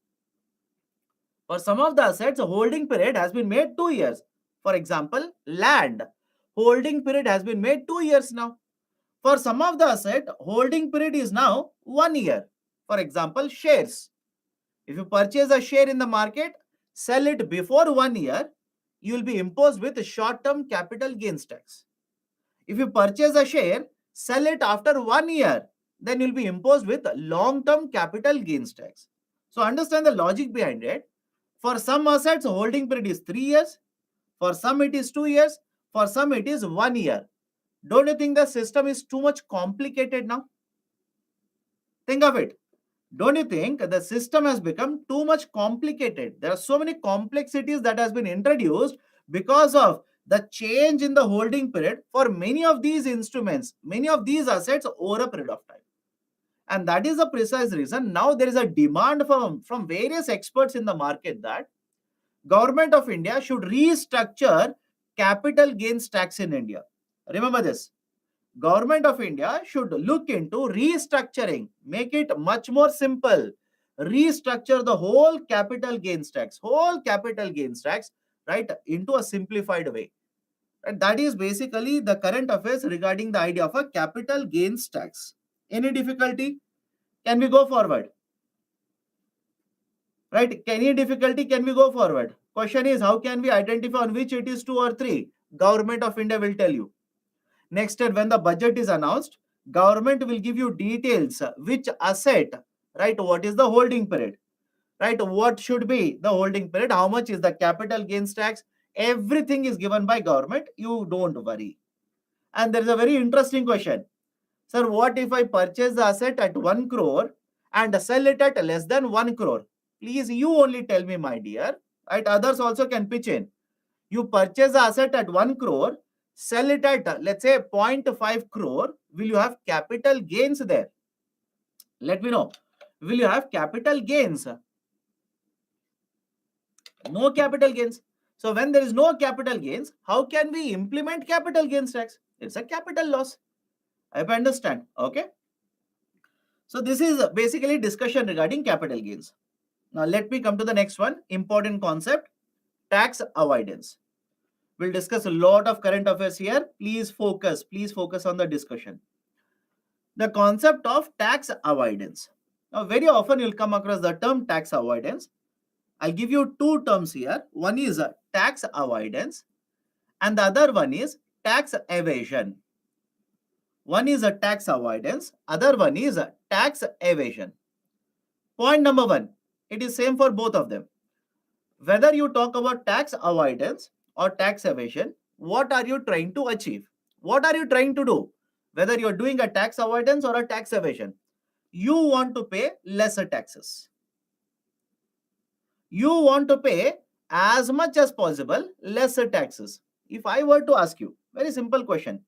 For some of the assets, a holding period has been made 2 years. For example, land holding period has been made 2 years now. For some of the asset, holding period is now 1 year. For example, shares. If you purchase a share in the market, sell it before 1 year, you will be imposed with short-term capital gains tax. If you purchase a share, sell it after 1 year, then you will be imposed with long-term capital gains tax. So understand the logic behind it. For some assets, holding period is 3 years. For some, it is 2 years. For some, it is 1 year. Don't you think the system is too much complicated now? Think of it. Don't you think the system has become too much complicated? There are so many complexities that has been introduced because of the change in the holding period for many of these instruments, many of these assets over a period of time. And that is the precise reason now there is a demand from various experts in the market that Government of India should restructure capital gains tax in India. Remember this. Government of India should look into restructuring, make it much more simple. Restructure the whole capital gains tax, right, into a simplified way. And that is basically the current affairs regarding the idea of a capital gains tax. Any difficulty? Can we go forward? Right? Any difficulty? Can we go forward? Question is, how can we identify on which it is 2 or 3? Government of India will tell you. Next step, when the budget is announced, government will give you details, which asset, right? What is the holding period, right? What should be the holding period? How much is the capital gains tax? Everything is given by government. You don't worry. And there is a very interesting question. Sir, what if I purchase the asset at 1 crore and sell it at less than 1 crore? Please, you only tell me, my dear. Right? Others also can pitch in. You purchase the asset at 1 crore, sell it at, let's say, 0.5 crore. Will you have capital gains there? Let me know. Will you have capital gains? No capital gains. So when there is no capital gains, how can we implement capital gains tax? It's a capital loss. I understand. Okay. So this is basically discussion regarding capital gains. Now let me come to the next one. Important concept, tax avoidance. We'll discuss a lot of current affairs here. Please focus on the discussion. The concept of tax avoidance. Now very often you'll come across the term tax avoidance. I'll give you two terms here. One is tax avoidance and the other one is tax evasion. One is a tax avoidance, other one is a tax evasion. Point number one, it is same for both of them. Whether you talk about tax avoidance or tax evasion, what are you trying to achieve? What are you trying to do? Whether you're doing a tax avoidance or a tax evasion, you want to pay lesser taxes. You want to pay as much as possible lesser taxes. If I were to ask you, very simple question.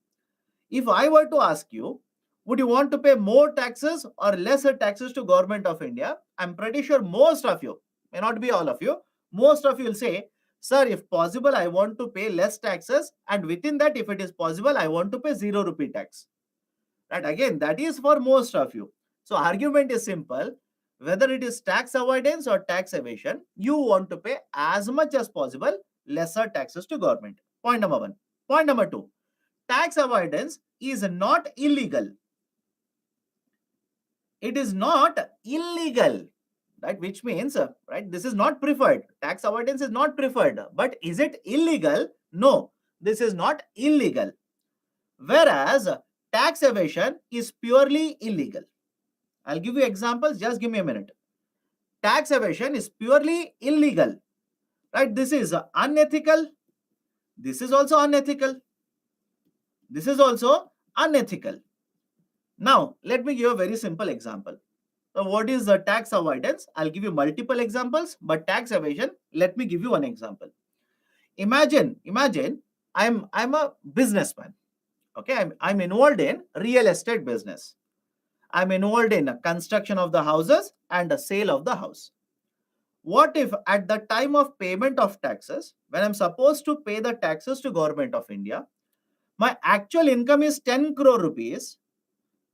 If I were to ask you, Would you want to pay more taxes or lesser taxes to government of India? I'm pretty sure most of you, may not be all of you, most of you will say, sir, if possible, I want to pay less taxes, and within that, if it is possible, I want to pay 0 rupee tax. Right? Again, that is for most of you. So argument is simple. Whether it is tax avoidance or tax evasion, you want to pay as much as possible lesser taxes to government. Point number one. Point number two. Tax avoidance is not illegal. It is not illegal, right? Which means, right, this is not preferred. Tax avoidance is not preferred. But is it illegal? No, this is not illegal. Whereas tax evasion is purely illegal. I'll give you examples. Just give me a minute. Tax evasion is purely illegal, right? This is unethical. This is also unethical. This is also unethical. Now, let me give a very simple example. So what is the tax avoidance? I'll give you multiple examples, but tax evasion, let me give you one example. Imagine I'm a businessman. Okay, I'm involved in real estate business. I'm involved in construction of the houses and the sale of the house. What if at the time of payment of taxes, when I'm supposed to pay the taxes to government of India, my actual income is 10 crore rupees.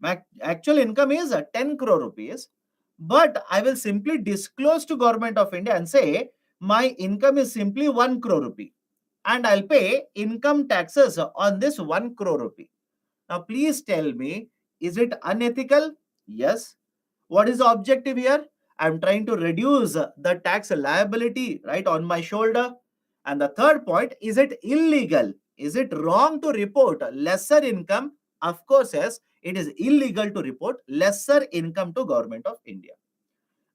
My actual income is 10 crore rupees, but I will simply disclose to government of India and say my income is simply 1 crore rupee and I'll pay income taxes on this 1 crore rupee. Now please tell me, is it unethical? Yes. What is the objective here? I'm trying to reduce the tax liability, right, on my shoulder. And the third point, is it illegal? Is it wrong to report lesser income? Of course, yes, it is illegal to report lesser income to government of India.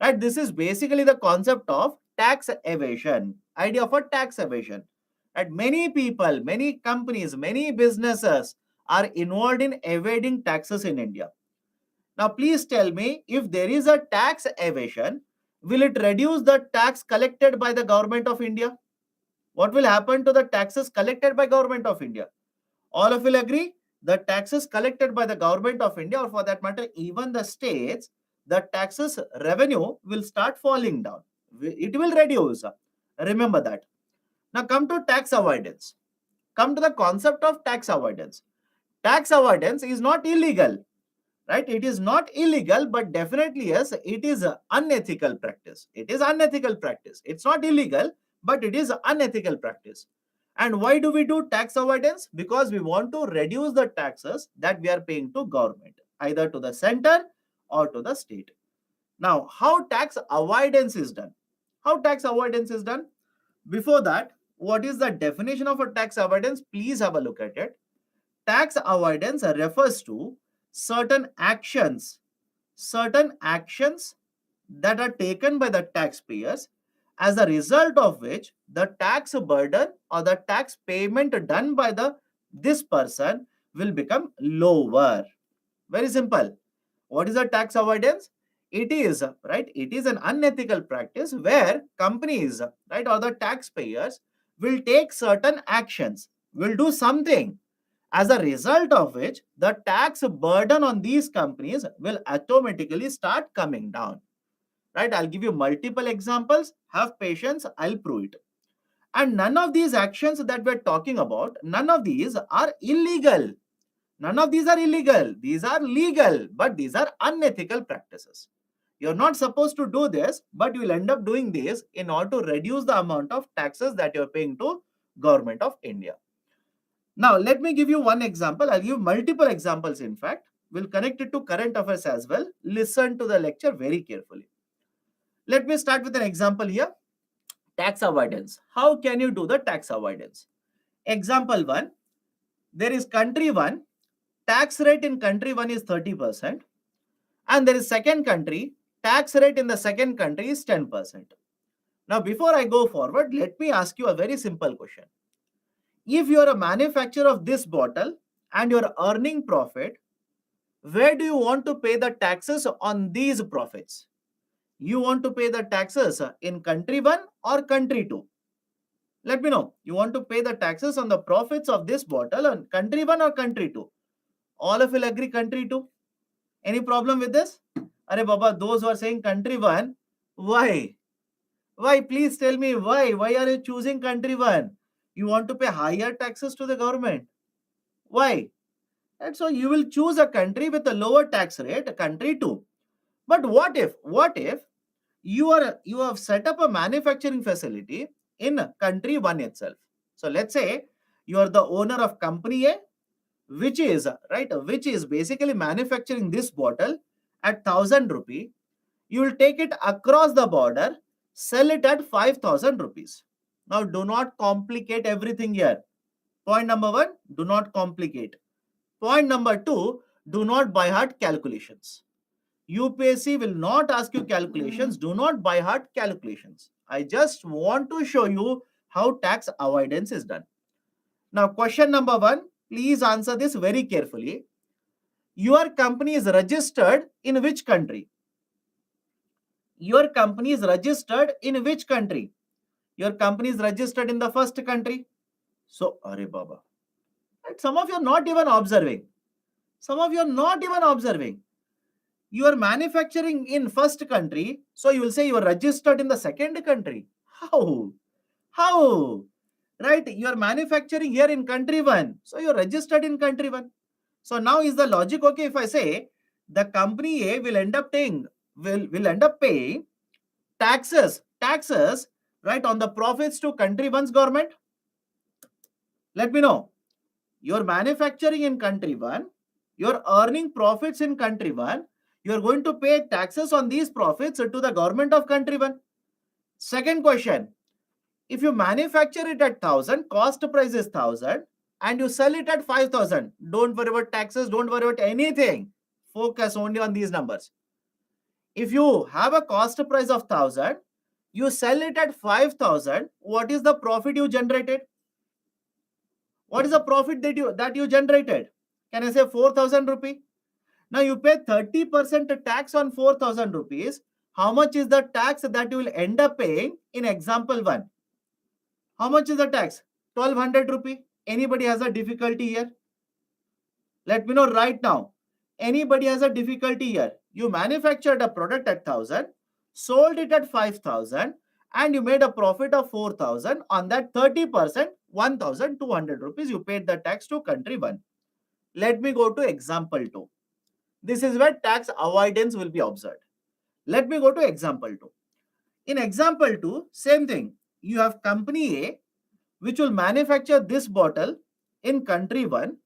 Right? This is basically the concept of tax evasion, idea of a tax evasion. And many people, many companies, many businesses are involved in evading taxes in India. Now, please tell me, if there is a tax evasion, will it reduce the tax collected by the government of India? What will happen to the taxes collected by government of India? All of you will agree, the taxes collected by the government of India, or for that matter, even the states, the taxes revenue will start falling down. It will reduce. Remember that. Now come to tax avoidance. Come to the concept of tax avoidance. Tax avoidance is not illegal, right? It is not illegal, but definitely, yes, it is an unethical practice. It is unethical practice. It's not illegal, but it is unethical practice. And why do we do tax avoidance? Because we want to reduce the taxes that we are paying to government, either to the center or to the state. Now, how tax avoidance is done? How tax avoidance is done? Before that, what is the definition of a tax avoidance? Please have a look at it. Tax avoidance refers to certain actions that are taken by the taxpayers, as a result of which the tax burden or the tax payment done by this person will become lower. Very simple. What is a tax avoidance? It is, right, it is an unethical practice where companies, right, or the taxpayers will take certain actions, will do something, as a result of which the tax burden on these companies will automatically start coming down. Right? I'll give you multiple examples. Have patience, I'll prove it. And none of these actions that we're talking about, none of these are illegal. None of these are illegal. These are legal, but these are unethical practices. You're not supposed to do this, but you'll end up doing this in order to reduce the amount of taxes that you're paying to government of India. Now, let me give you one example. I'll give multiple examples, in fact. We'll connect it to current affairs as well. Listen to the lecture very carefully. Let me start with an example here. Tax avoidance. How can you do the tax avoidance? Example 1. There is country 1. Tax rate in country 1 is 30%. And there is second country. Tax rate in the second country is 10%. Now, before I go forward, let me ask you a very simple question. If you are a manufacturer of this bottle and you are earning profit, where do you want to pay the taxes on these profits? You want to pay the taxes in country 1 or country 2? Let me know. You want to pay the taxes on the profits of this bottle on country 1 or country 2? All of you will agree country 2. Any problem with this? Are Baba, those who are saying country one, why? Why? Please tell me why. Why are you choosing country one? You want to pay higher taxes to the government. Why? And so you will choose a country with a lower tax rate, a country two. But what if you have set up a manufacturing facility in country one itself? So let's say you are the owner of company A, which is which is basically manufacturing this bottle at 1,000 rupee. You will take it across the border, sell it at 5,000 rupees. Now do not complicate everything here. Point number one, do not complicate. Point number two, do not by heart calculations. UPSC will not ask you calculations. Do not by heart calculations. I just want to show you how tax avoidance is done. Now, question number one, please answer this very carefully. Your company is registered in which country? Your company is registered in which country? Your company is registered in the first country. So, Are Baba. Right? Some of you are not even observing. Some of you are not even observing. You are manufacturing in first country, so you will say you are registered in the second country. How? Right? You are manufacturing here in country one, so you are registered in country one. So now is the logic okay if I say the company A will end up paying taxes right on the profits to country one's government? Let me know. You're manufacturing in country one, you're earning profits in country one, you're going to pay taxes on these profits to the government of country one. Second question, if you manufacture it at 1,000, cost price is 1,000, and you sell it at 5,000, don't worry about taxes, don't worry about anything. Focus only on these numbers. If you have a cost price of 1,000, you sell it at 5,000, what is the profit you generated? What is the profit that you generated? Can I say 4,000 rupee? Now you pay 30% tax on 4,000 rupees. How much is the tax that you will end up paying in example 1? How much is the tax? 1,200 rupee. Anybody has a difficulty here? Let me know right now. Anybody has a difficulty here? You manufactured a product at 1,000, sold it at 5,000, and you made a profit of 4,000. On that 30%, 1,200 rupees, you paid the tax to country 1. Let me go to example 2. This is where tax avoidance will be observed. Let me go to example 2. In example 2, same thing. You have company A, which will manufacture this bottle in country 1.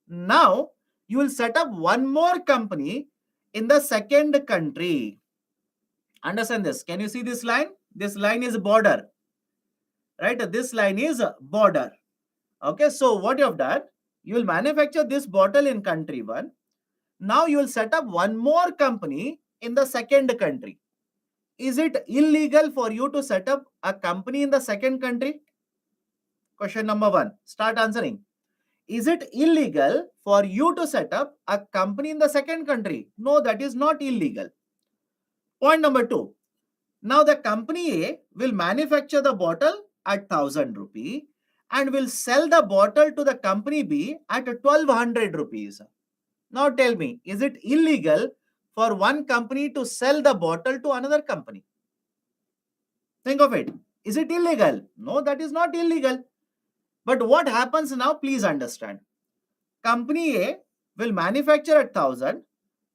Now, you will set up one more company in the second country. Understand this? Can you see this line? This line is border. Right? This line is border. Okay, so what you have done? You will manufacture this bottle in country 1. Now you will set up one more company in the second country. Is it illegal for you to set up a company in the second country? Question number 1. Start answering. Is it illegal for you to set up a company in the second country? No, that is not illegal. Point number 2. Now the company A will manufacture the bottle at 1,000 rupee and will sell the bottle to the company B at 1,200 rupees. Now tell me, is it illegal for one company to sell the bottle to another company? Think of it. Is it illegal? No, that is not illegal. But what happens now? Please understand. Company A will manufacture at 1,000,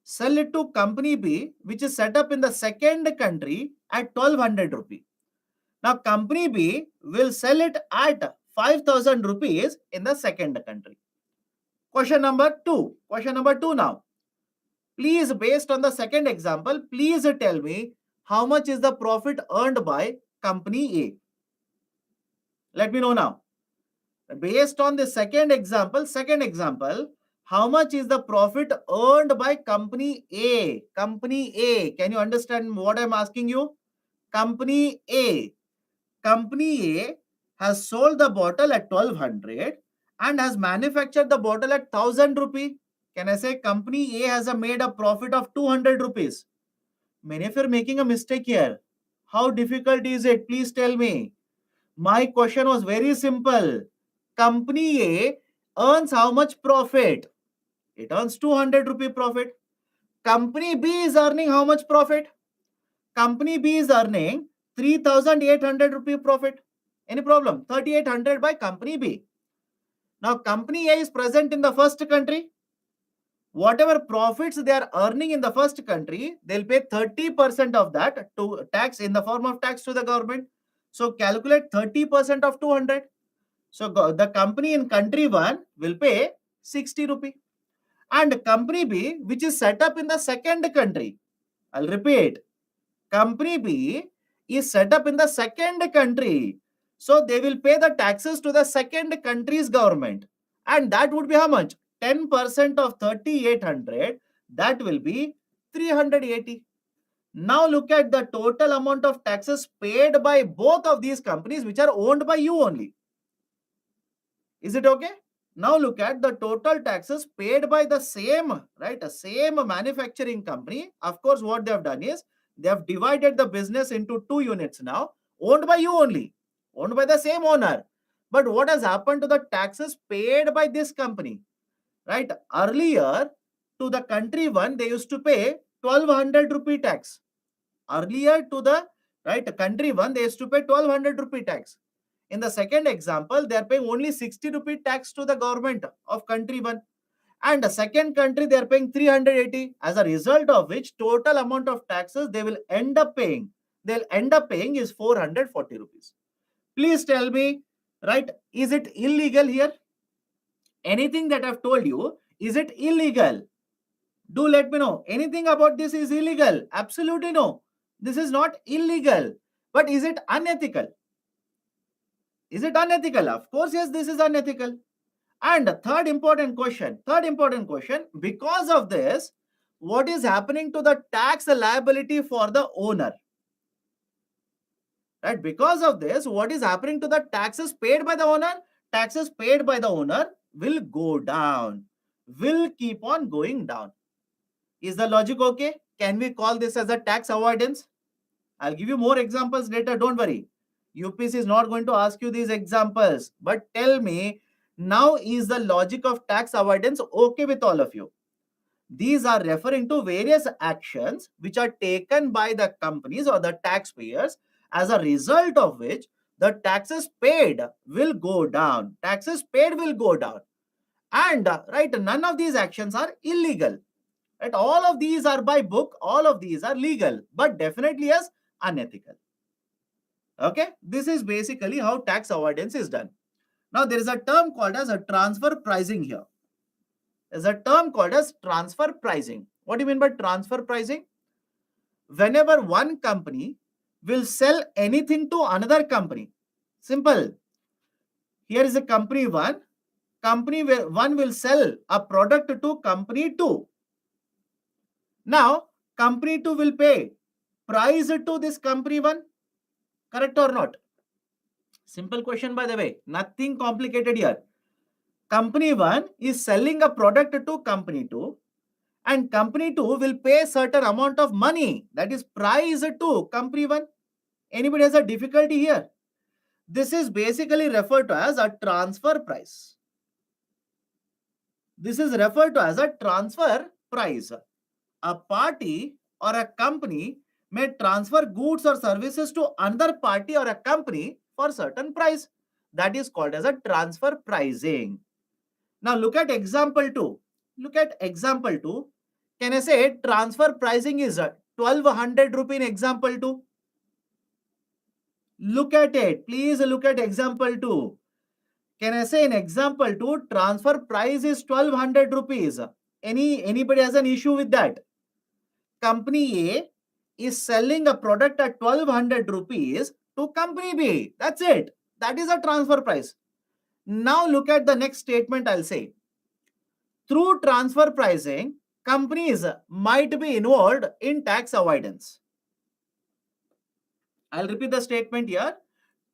sell it to company B, which is set up in the second country at 1,200 rupee. Now, company B will sell it at 5,000 rupees in the second country. Question number 2. Question number 2 now. Please, based on the second example, please tell me how much is the profit earned by company A. Let me know now. Based on the second example, how much is the profit earned by company A? Company A. Can you understand what I'm asking you? Company A. Company A has sold the bottle at 1,200 and has manufactured the bottle at 1,000 rupee. Can I say company A has made a profit of 200 rupees? Many of you are making a mistake here. How difficult is it? Please tell me. My question was very simple. Company A earns how much profit? It earns 200 rupee profit. Company B is earning how much profit? Company B is earning 3,800 rupee profit. Any problem? 3,800 by company B. Now company A is present in the first country. Whatever profits they are earning in the first country, they'll pay 30% of that to tax in the form of tax to the government. So calculate 30% of 200. So the company in country 1 will pay 60 rupee. And company B, which is set up in the second country, I'll repeat, company B is set up in the second country. So they will pay the taxes to the second country's government. And that would be how much? 10% of 3,800, that will be 380. Now look at the total amount of taxes paid by both of these companies which are owned by you only. Is it okay? Now look at the total taxes paid by the same, right? A same manufacturing company. Of course, what they have done is they have divided the business into two units now, owned by you only, owned by the same owner. But what has happened to the taxes paid by this company? Right? Earlier, to the country one, they used to pay 1,200 rupee tax. Earlier to the country one, they used to pay 1,200 rupee tax. In the second example, they are paying only 60 rupee tax to the government of country one. And the second country, they are paying 380. As a result of which, total amount of taxes they will end up paying. They'll end up paying is 440 rupees. Please tell me, right? Is it illegal here? Anything that I've told you, is it illegal? Do let me know. Anything about this is illegal? Absolutely no. This is not illegal. But is it unethical? Is it unethical? Of course, yes, this is unethical. And third important question, because of this, what is happening to the tax liability for the owner? Right? Because of this, what is happening to the taxes paid by the owner? Taxes paid by the owner will go down, will keep on going down. Is the logic okay? Can we call this as a tax avoidance? I'll give you more examples later, don't worry. UPSC is not going to ask you these examples. But tell me, now is the logic of tax avoidance okay with all of you? These are referring to various actions which are taken by the companies or the taxpayers, as a result of which the taxes paid will go down. Taxes paid will go down. And none of these actions are illegal. Right? All of these are by book, all of these are legal, but definitely yes, unethical. Okay, this is basically how tax avoidance is done. Now there is a term called as a transfer pricing here. There's a term called as transfer pricing. What do you mean by transfer pricing? Whenever one company will sell anything to another company, simple. Here is a company one. Company one will sell a product to company two. Now, company 2 will pay price to this company 1. Correct or not? Simple question, by the way. Nothing complicated here. Company 1 is selling a product to company 2, and company 2 will pay certain amount of money, that is price to company 1. Anybody has a difficulty here? This is basically referred to as a transfer price. This is referred to as a transfer price. A party or a company may transfer goods or services to another party or a company for certain price. That is called as a transfer pricing. Now look at example 2. Look at example 2. Can I say transfer pricing is 1,200 rupee in example 2? Look at it. Please look at example 2. Can I say in example 2, transfer price is 1,200 rupees? Anybody has an issue with that? Company A is selling a product at 1,200 rupees to company B. That's it. That is a transfer price. Now look at the next statement I'll say. Through transfer pricing, companies might be involved in tax avoidance. I'll repeat the statement here.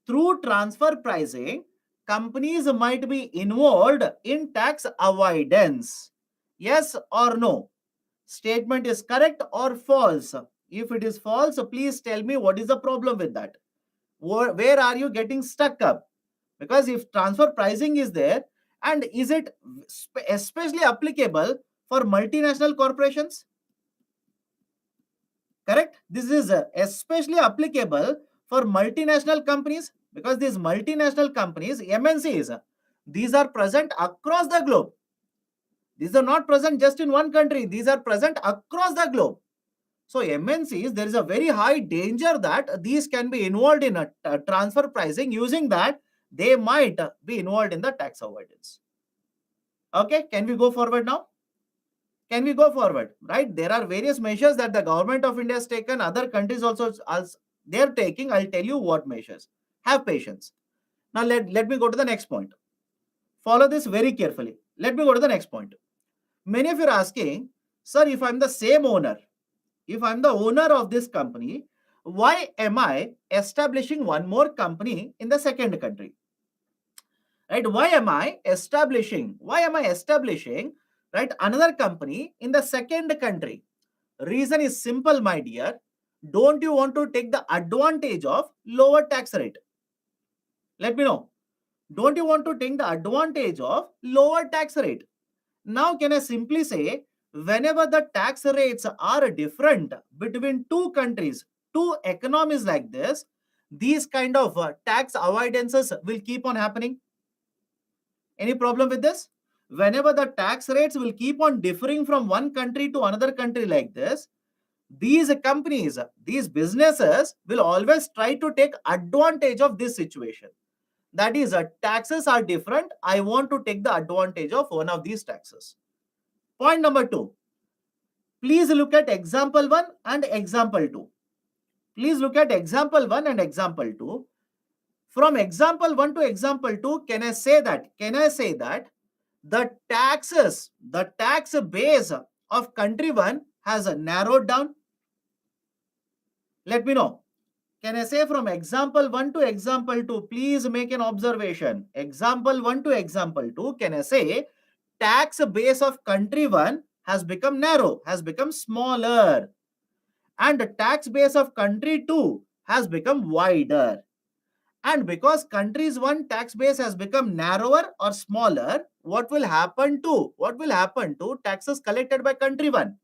Through transfer pricing, companies might be involved in tax avoidance. Yes or no? Statement is correct or false? If it is false, please tell me what is the problem with that. Where are you getting stuck up? Because if transfer pricing is there, and is it especially applicable for multinational corporations? Correct? This is especially applicable for multinational companies, because these multinational companies, MNCs, these are present across the globe. These are not present just in one country. These are present across the globe. So MNCs, there is a very high danger that these can be involved in a transfer pricing. Using that, they might be involved in the tax avoidance. Okay, can we go forward now? Can we go forward? Right? There are various measures that the government of India has taken. Other countries also as they're taking. I'll tell you what measures. Have patience. Now let me go to the next point. Follow this very carefully. Let me go to the next point. Many of you are asking, sir, if I'm the same owner, if I'm the owner of this company, why am I establishing one more company in the second country? Right? Why am I establishing right, another company in the second country? Reason is simple, my dear. Don't you want to take the advantage of lower tax rate? Let me know. Don't you want to take the advantage of lower tax rate? Now, can I simply say, whenever the tax rates are different between two countries, two economies like this, these kind of tax avoidances will keep on happening. Any problem with this? Whenever the tax rates will keep on differing from one country to another country like this, these companies, these businesses will always try to take advantage of this situation. That is, taxes are different. I want to take the advantage of one of these taxes. Point number 2. Please look at example 1 and example 2. Please look at example 1 and example 2. From example 1 to example 2, can I say that the tax base of country 1 has narrowed down? Let me know. Can I say from example 1 to example 2, please make an observation. Example 1 to example 2, can I say tax base of country 1 has become narrow, has become smaller, and the tax base of country 2 has become wider. And because countries 1 tax base has become narrower or smaller, what will happen to taxes collected by country 1?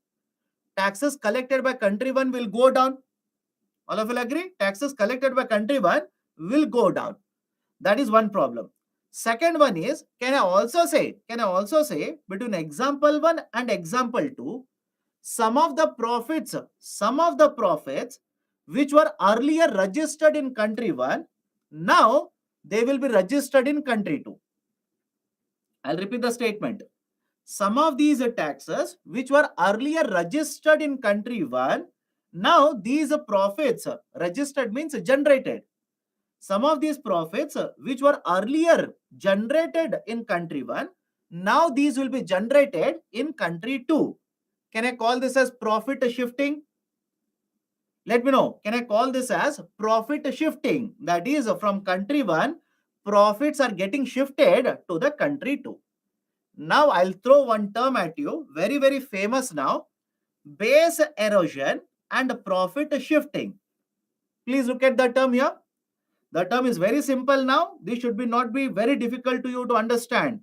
Taxes collected by country 1 will go down. All of you agree? Taxes collected by country 1 will go down. That is one problem. Second one is, can I also say between example 1 and example 2, some of the profits which were earlier registered in country 1, now they will be registered in country 2. I'll repeat the statement. Some of these taxes which were earlier registered in country 1, now these profits registered means generated. Some of these profits which were earlier generated in country 1, now these will be generated in country 2. Can I call this as profit shifting? Let me know. Can I call this as profit shifting? That is, from country 1, profits are getting shifted to the country 2. Now I'll throw one term at you, very, very famous now. Base erosion and profit shifting. Please look at the term here. The term is very simple now. This should not be very difficult to you to understand.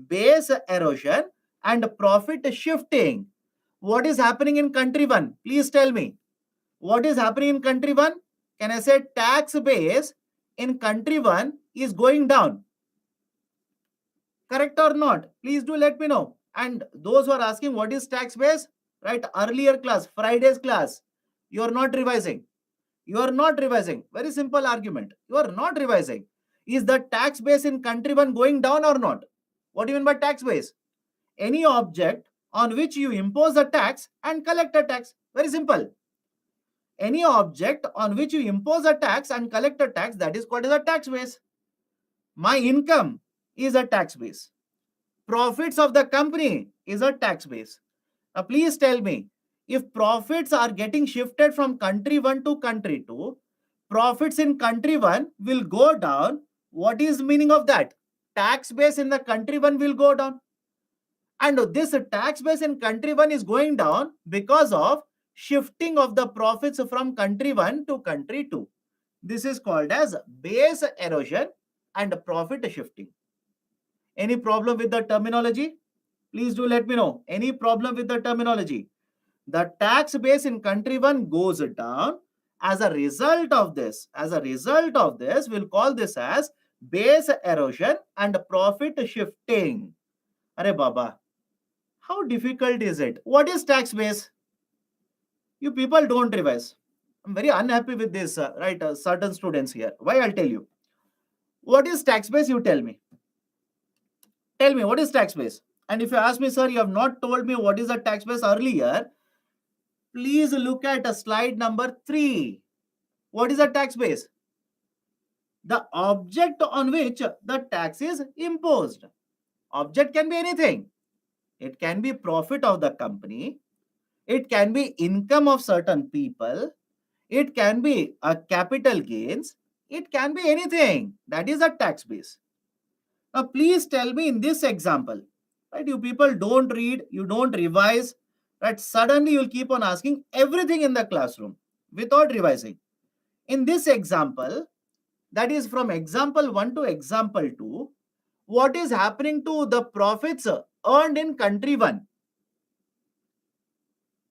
Base erosion and profit shifting. What is happening in country 1? Please tell me. What is happening in country 1? Can I say tax base in country 1 is going down? Correct or not? Please do let me know. And those who are asking what is tax base, right? Earlier class, Friday's class, you are not revising. You are not revising. Very simple argument. You are not revising. Is the tax base in country 1 going down or not? What do you mean by tax base? Any object on which you impose a tax and collect a tax. Very simple. Any object on which you impose a tax and collect a tax, that is called as a tax base. My income is a tax base. Profits of the company is a tax base. Now please tell me, if profits are getting shifted from country 1 to country 2, profits in country 1 will go down. What is meaning of that? Tax base in the country 1 will go down. And this tax base in country 1 is going down because of shifting of the profits from country 1 to country 2. This is called as base erosion and profit shifting. Any problem with the terminology? Please do let me know. Any problem with the terminology? The tax base in country one goes down. As a result of this, we'll call this as base erosion and profit shifting. Are Baba, how difficult is it? What is tax base? You people don't revise. I'm very unhappy with this, right? Certain students here. Why? I'll tell you. What is tax base? You tell me. Tell me, what is tax base? And if you ask me, sir, you have not told me what is the tax base earlier, please look at slide number 3. What is a tax base? The object on which the tax is imposed. Object can be anything. It can be profit of the company. It can be income of certain people. It can be a capital gains. It can be anything. That is a tax base. Now, please tell me in this example, right? You people don't read, you don't revise, right? Suddenly you'll keep on asking everything in the classroom without revising. In this example, that is from example 1 to example 2, what is happening to the profits earned in country 1?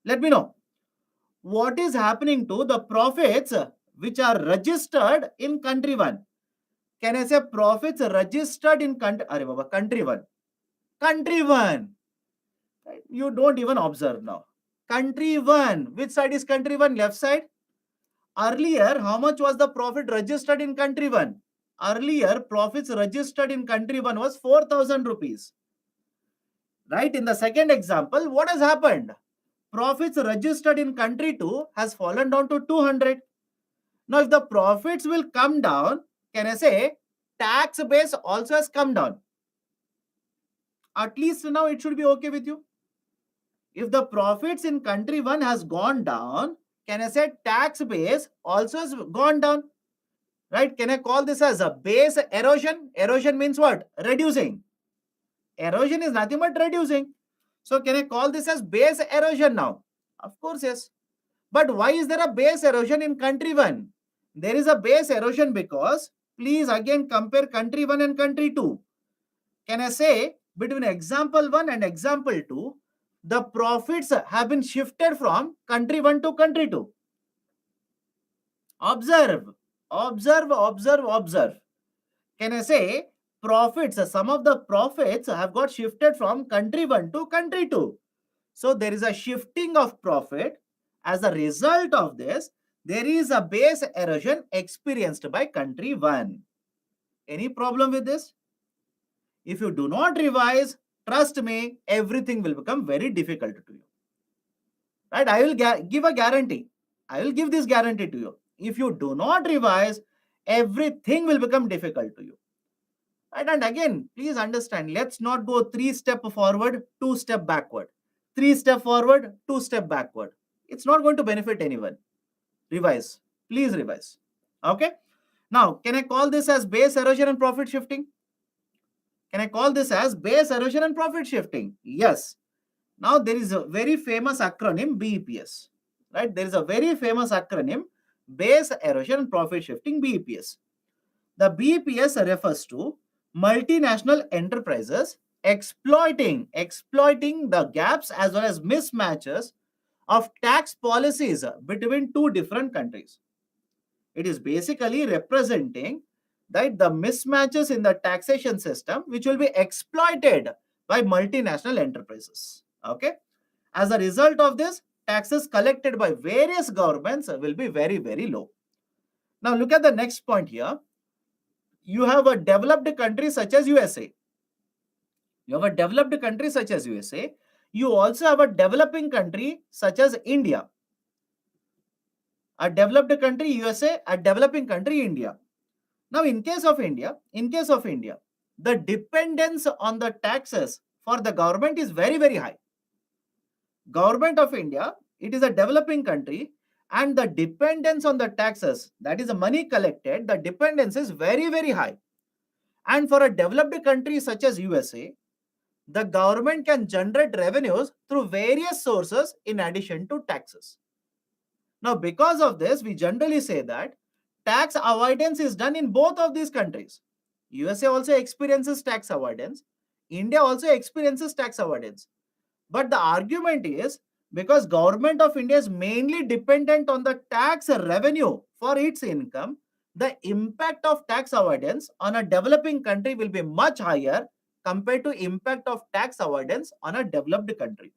Let me know. What is happening to the profits which are registered in country 1? Can I say profits registered in country 1? Country 1. Right? You don't even observe now. Country 1. Which side is country 1? Left side. Earlier, how much was the profit registered in country 1? Earlier, profits registered in country 1 was 4,000 rupees. Right? In the second example, what has happened? Profits registered in country 2 has fallen down to 200. Now, if the profits will come down, can I say tax base also has come down? At least now it should be okay with you. If the profits in country 1 has gone down, can I say tax base also has gone down? Right? Can I call this as a base erosion? Erosion means what? Reducing. Erosion is nothing but reducing. So can I call this as base erosion now? Of course, yes. But why is there a base erosion in country 1? There is a base erosion because, please again compare country 1 and country 2. Can I say between example 1 and example 2, the profits have been shifted from country 1 to country 2. Observe. Can I say profits, some of the profits have got shifted from country 1 to country 2. So there is a shifting of profit. As a result of this, there is a base erosion experienced by country 1. Any problem with this? If you do not revise, trust me, everything will become very difficult to you. Right? I will give a guarantee. I will give this guarantee to you. If you do not revise, everything will become difficult to you. Right? And again, please understand, let's not go 3 step forward, 2 step backward. 3 step forward, 2 step backward. It's not going to benefit anyone. Revise. Please revise. Okay? Now, can I call this as base erosion and profit shifting? Can I call this as base erosion and profit shifting? Yes. Now, there is a very famous acronym BEPS. Right? There is a very famous acronym base erosion and profit shifting BEPS. The BEPS refers to multinational enterprises exploiting the gaps as well as mismatches of tax policies between two different countries. It is basically representing that the mismatches in the taxation system which will be exploited by multinational enterprises. Okay. As a result of this, taxes collected by various governments will be very, very low. Now look at the next point here. You have a developed country such as USA. You have a developed country such as USA. You also have a developing country such as India. A developed country USA, a developing country India. Now in case of India, the dependence on the taxes for the government is very, very high. Government of India, it is a developing country, and the dependence on the taxes, that is the money collected, the dependence is very, very high. And for a developed country such as USA, the government can generate revenues through various sources in addition to taxes. Now, because of this, we generally say that tax avoidance is done in both of these countries. USA also experiences tax avoidance. India also experiences tax avoidance. But the argument is, because government of India is mainly dependent on the tax revenue for its income, the impact of tax avoidance on a developing country will be much higher compared to impact of tax avoidance on a developed country.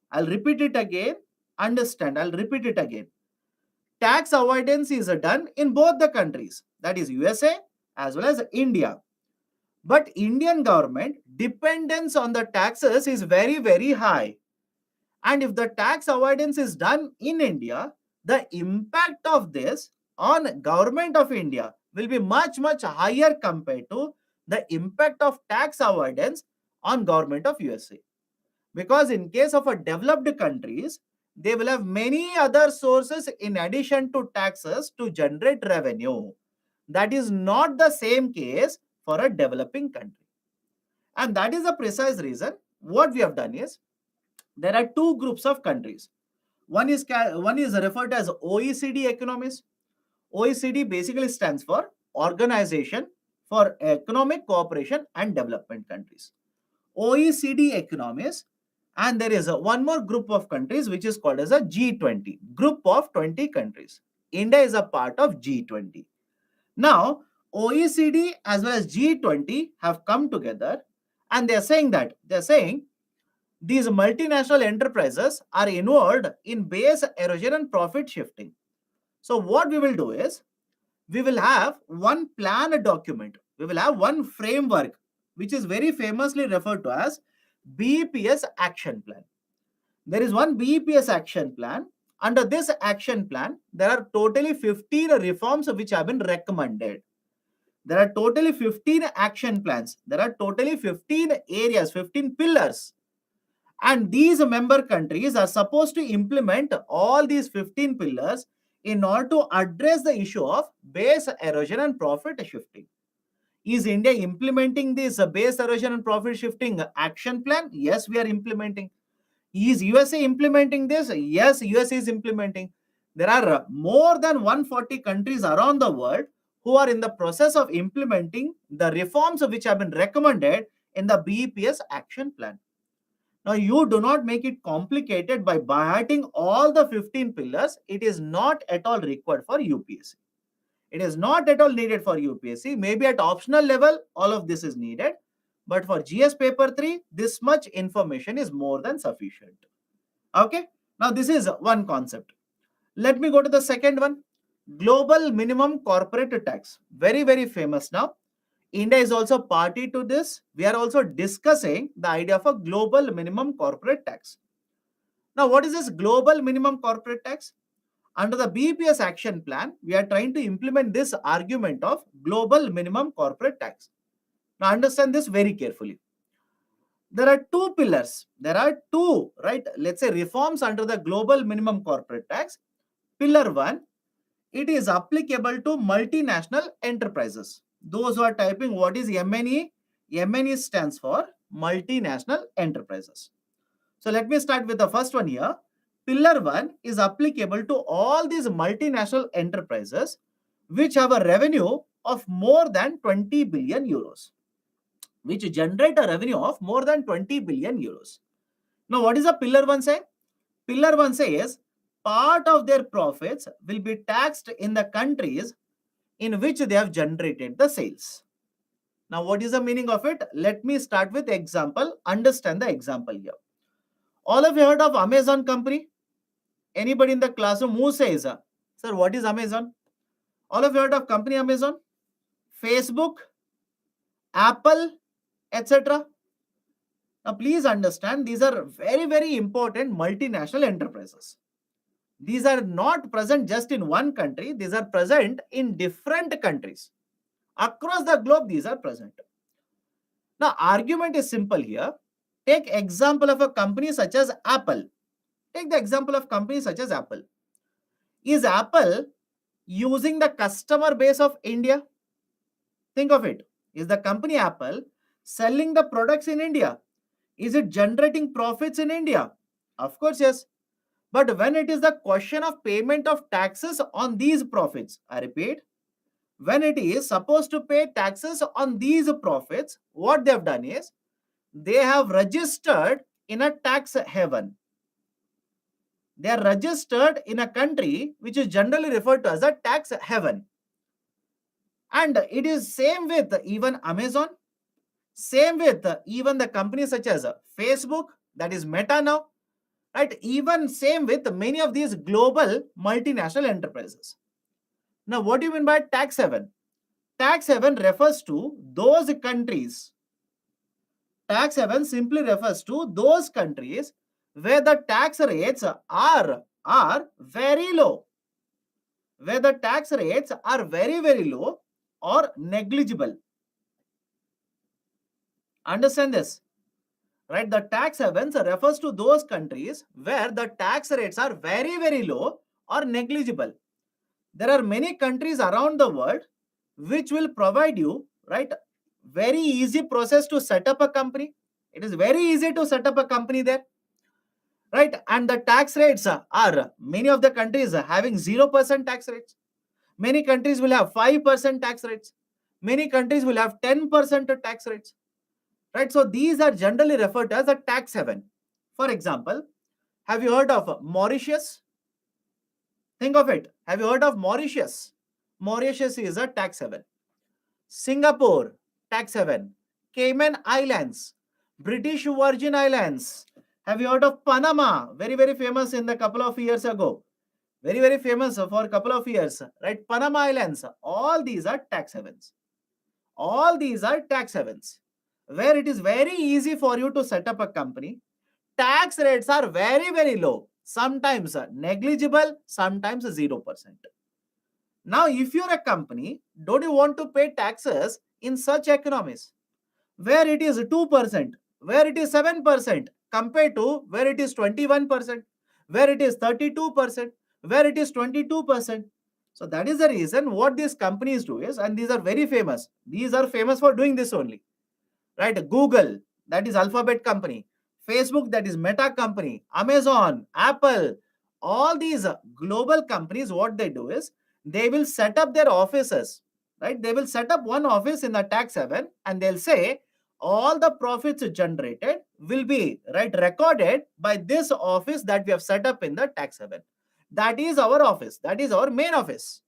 I'll repeat it again. Understand, I'll repeat it again. Tax avoidance is done in both the countries, that is USA as well as India. But Indian government dependence on the taxes is very, very high. And if the tax avoidance is done in India, the impact of this on government of India will be much, much higher compared to the impact of tax avoidance on government of USA. Because in case of a developed countries, they will have many other sources in addition to taxes to generate revenue. That is not the same case for a developing country. And that is the precise reason what we have done is there are two groups of countries. One is referred as OECD economies. OECD basically stands for Organization for Economic Cooperation and Development Countries. OECD economies, and there is one more group of countries which is called as a G20, group of 20 countries. India is a part of G20. Now, OECD as well as G20 have come together and they're saying these multinational enterprises are involved in base erosion and profit shifting. So what we will do is we will have one plan document. We will have one framework which is very famously referred to as BEPS action plan. There is one BEPS action plan. Under this action plan, there are totally 15 reforms which have been recommended. There are totally 15 action plans. There are totally 15 areas, 15 pillars. And these member countries are supposed to implement all these 15 pillars in order to address the issue of base erosion and profit shifting. Is India implementing this base erosion and profit shifting action plan? Yes, we are implementing. Is USA implementing this? Yes, USA is implementing. There are more than 140 countries around the world who are in the process of implementing the reforms which have been recommended in the BEPS action plan. Now, you do not make it complicated by highlighting all the 15 pillars. It is not at all required for UPSC. It is not at all needed for UPSC. Maybe at optional level, all of this is needed. But for GS paper 3, this much information is more than sufficient. Okay. Now, this is one concept. Let me go to the second one. Global minimum corporate tax. Very, very famous now. India is also party to this. We are also discussing the idea of a global minimum corporate tax. Now, what is this global minimum corporate tax? Under the BEPS action plan, we are trying to implement this argument of global minimum corporate tax. Now, understand this very carefully. There are two pillars. There are two, right? Let's say reforms under the global minimum corporate tax. Pillar 1, it is applicable to multinational enterprises. Those who are typing what is MNE, MNE stands for multinational enterprises. So let me start with the first one here. Pillar 1 is applicable to all these multinational enterprises which have a revenue of more than 20 billion euros, which generate a revenue of more than 20 billion euros. Now, what is a Pillar 1 say? Pillar 1 says part of their profits will be taxed in the countries in which they have generated the sales. Now, what is the meaning of it? Let me start with example. Understand the example here. All of you heard of Amazon company? Anybody in the classroom who says, sir, what is Amazon? All of you heard of company Amazon? Facebook, Apple, etc. Now, please understand, these are very, very important multinational enterprises. These are not present just in one country. These are present in different countries. Across the globe, these are present. Now, argument is simple here. Take example of a company such as Apple. Take the example of company such as Apple. Is Apple using the customer base of India? Think of it. Is the company Apple selling the products in India? Is it generating profits in India? Of course, yes. But when it is the question of payment of taxes on these profits, I repeat, when it is supposed to pay taxes on these profits, what they have done is they have registered in a tax haven. They are registered in a country which is generally referred to as a tax haven. And it is same with even Amazon, same with even the companies such as Facebook, that is Meta now, right? Even same with many of these global multinational enterprises. Now, what do you mean by tax haven? Tax haven refers to those countries. Tax haven simply refers to those countries where the tax rates are very low, where the tax rates are very, very low or negligible. Understand this, right? The tax havens refers to those countries where the tax rates are very, very low or negligible. There are many countries around the world which will provide you, right, very easy process to set up a company. It is very easy to set up a company there, right? And the tax rates are many of the countries are having 0% tax rates. Many countries will have 5% tax rates. Many countries will have 10% tax rates, right? So these are generally referred to as a tax haven. For example, have you heard of Mauritius? Think of it. Have you heard of Mauritius? Mauritius is a tax haven. Singapore, tax haven. Cayman Islands, British Virgin Islands. Have you heard of Panama? Very, very famous in the couple of years ago. Very, very famous for a couple of years, right? Panama Islands. All these are tax havens. All these are tax havens where it is very easy for you to set up a company. Tax rates are very, very low. Sometimes negligible, sometimes 0%. Now, if you're a company, don't you want to pay taxes in such economies where it is 2%, where it is 7%, compared to where it is 21%, where it is 32%, where it is 22%? So that is the reason what these companies do is, and these are very famous. These are famous for doing this only, right? Google, that is Alphabet company. Facebook, that is Meta company. Amazon, Apple, all these global companies, what they do is they will set up their offices, right? They will set up one office in the tax haven and they'll say all the profits generated will be, right, recorded by this office that we have set up in the tax haven. That is our office. That is our main office.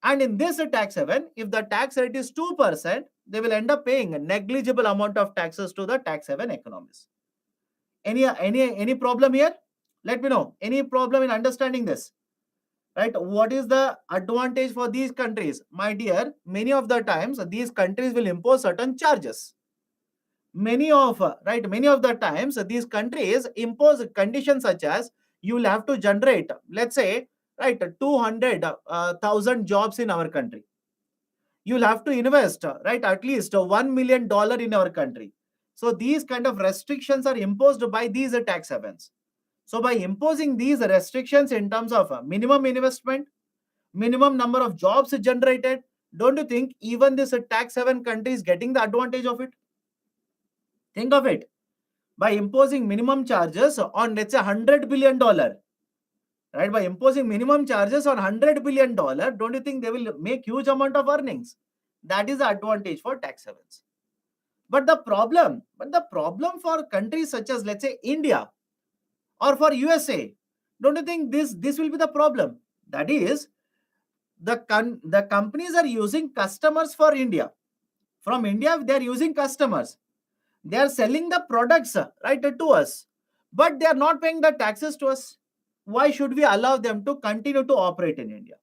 And in this tax haven, if the tax rate is 2%, they will end up paying a negligible amount of taxes to the tax haven economies. Any problem here? Let me know. Any problem in understanding this? Right? What is the advantage for these countries? My dear, many of the times these countries will impose certain charges. Many of the times these countries impose conditions such as you will have to generate, let's say, right, 200,000 jobs in our country. You'll have to invest, right, at least $1 million in our country. So these kind of restrictions are imposed by these tax havens. So by imposing these restrictions in terms of minimum investment, minimum number of jobs generated, don't you think even this tax haven country is getting the advantage of it? Think of it. By imposing minimum charges on, let's say, $100 billion, right? By imposing minimum charges on $100 billion, don't you think they will make huge amount of earnings? That is the advantage for tax havens. But the problem for countries such as, let's say, India or for USA, don't you think this will be the problem? That is, the companies are using customers for India. From India, they are using customers. They are selling the products, right, to us, but they are not paying the taxes to us. Why should we allow them to continue to operate in India?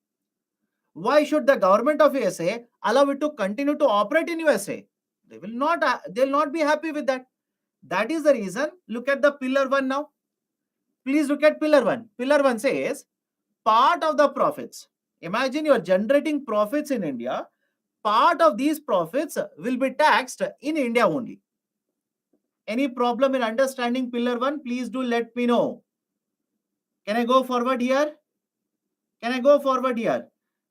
Why should the government of USA allow it to continue to operate in USA? They'll not be happy with that. That is the reason. Look at the pillar 1 now. Please look at pillar 1. Pillar 1 says part of the profits. Imagine you are generating profits in India. Part of these profits will be taxed in India only. Any problem in understanding pillar 1? Please do let me know. Can I go forward here? Can I go forward here?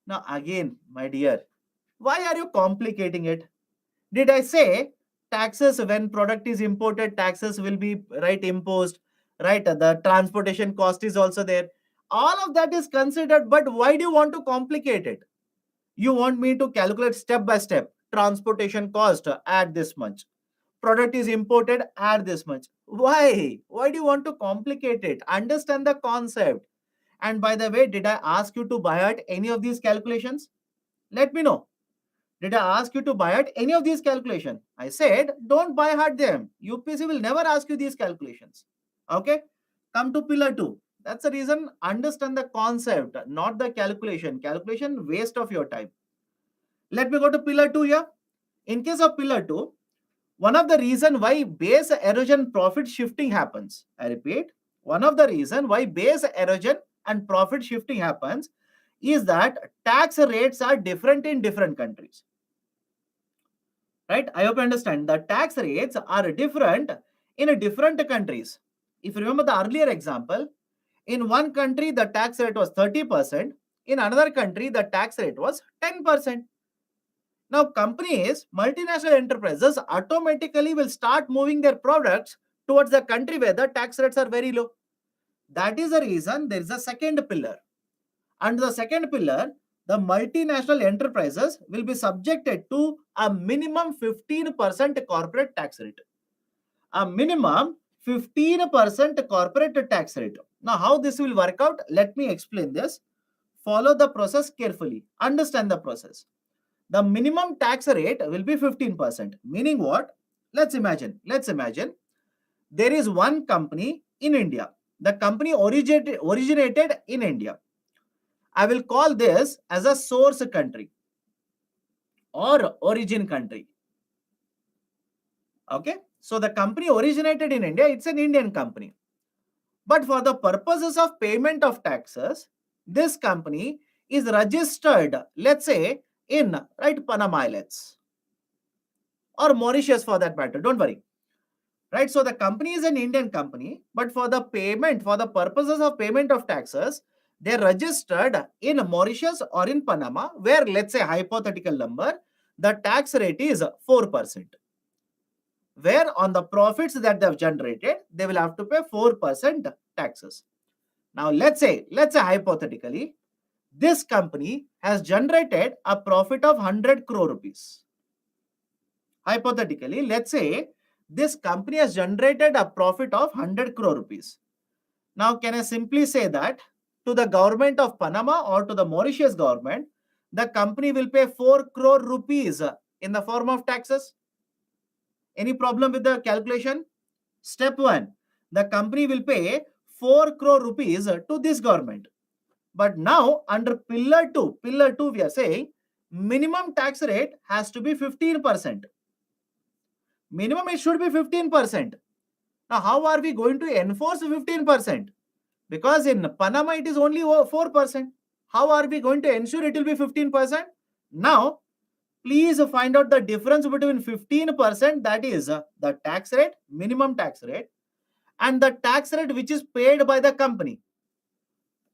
Now again, my dear, why are you complicating it? Did I say taxes when product is imported, taxes will be, right, imposed, right? The transportation cost is also there. All of that is considered, but why do you want to complicate it? You want me to calculate step by step. Transportation cost, add this much. Product is imported, add this much. Why? Why do you want to complicate it? Understand the concept. And by the way, did I ask you to buy at any of these calculations? Let me know. Did I ask you to buy at any of these calculations? I said, don't buy hard them. UPSC will never ask you these calculations. Okay? Come to pillar 2. That's the reason, understand the concept, not the calculation. Calculation, waste of your time. Let me go to pillar 2 here. In case of pillar 2, one of the reason why base erosion profit shifting happens. I repeat, one of the reason why base erosion and profit shifting happens is that tax rates are different in different countries. Right? I hope you understand. The tax rates are different in different countries. If you remember the earlier example, in one country the tax rate was 30%, in another country the tax rate was 10%. Now companies, multinational enterprises automatically will start moving their products towards the country where the tax rates are very low. That is the reason there is a second pillar. Under the second pillar, the multinational enterprises will be subjected to a minimum 15% corporate tax rate. A minimum 15% corporate tax rate. Now, how this will work out? Let me explain this. Follow the process carefully. Understand the process. The minimum tax rate will be 15%. Meaning what? Let's imagine there is one company in India. The company originated in India. I will call this as a source country or origin country. Okay. So the company originated in India, it's an Indian company. But for the purposes of payment of taxes, this company is registered, let's say, in Panama Islands or Mauritius for that matter. Don't worry. Right. So the company is an Indian company, but for the purposes of payment of taxes, they're registered in Mauritius or in Panama, where, let's say, hypothetical number, the tax rate is 4%. Where on the profits that they've generated, they will have to pay 4% taxes. Now, let's say hypothetically, this company has generated a profit of 100 crore rupees. Hypothetically, let's say this company has generated a profit of 100 crore rupees. Now, can I simply say that to the government of Panama or to the Mauritius government, the company will pay 4 crore rupees in the form of taxes? Any problem with the calculation? Step 1, the company will pay 4 crore rupees to this government. But now under pillar 2, we are saying minimum tax rate has to be 15%. Minimum it should be 15%. Now how are we going to enforce 15%? Because in Panama it is only 4%. How are we going to ensure it will be 15%? Now, please find out the difference between 15%, that is the tax rate, minimum tax rate, and the tax rate which is paid by the company.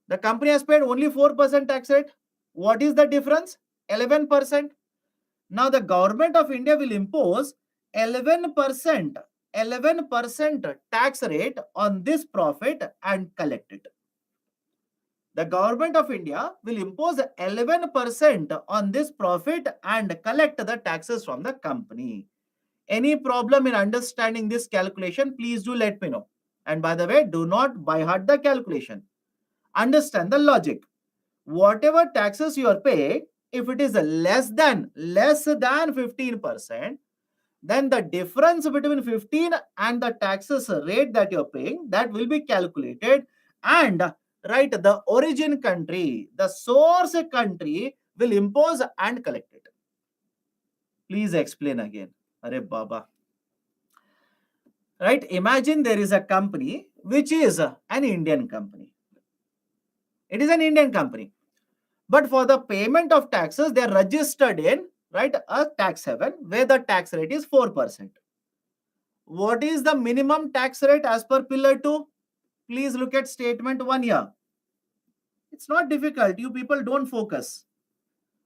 The company has paid only 4% tax rate. What is the difference? 11%. Now the government of India will impose 11% tax rate on this profit and collect it. The government of India will impose 11% on this profit and collect the taxes from the company. Any problem in understanding this calculation, please do let me know. And by the way, do not by heart the calculation. Understand the logic. Whatever taxes you are paying, if it is less than 15%, then the difference between 15 and the taxes rate that you're paying, that will be calculated, and the origin country, the source country will impose and collect it. Please explain again. Arey Baba. Right? Imagine there is a company which is an Indian company. It is an Indian company. But for the payment of taxes, they are registered in a tax haven where the tax rate is 4%. What is the minimum tax rate as per pillar 2? Please look at statement 1 here. It's not difficult. You people don't focus.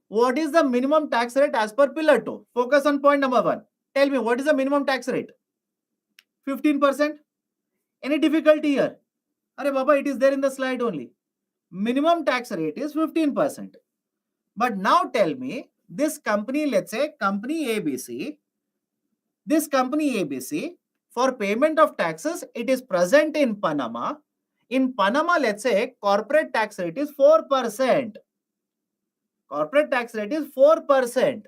What is the minimum tax rate as per pillar 2? Focus on point number 1. Tell me, what is the minimum tax rate? 15%? Any difficulty here? Arey Baba, it is there in the slide only. Minimum tax rate is 15%. But now tell me, this company, let's say company ABC, this company ABC, For payment of taxes, it is present in Panama. In Panama, let's say corporate tax rate is 4%. Corporate tax rate is 4%.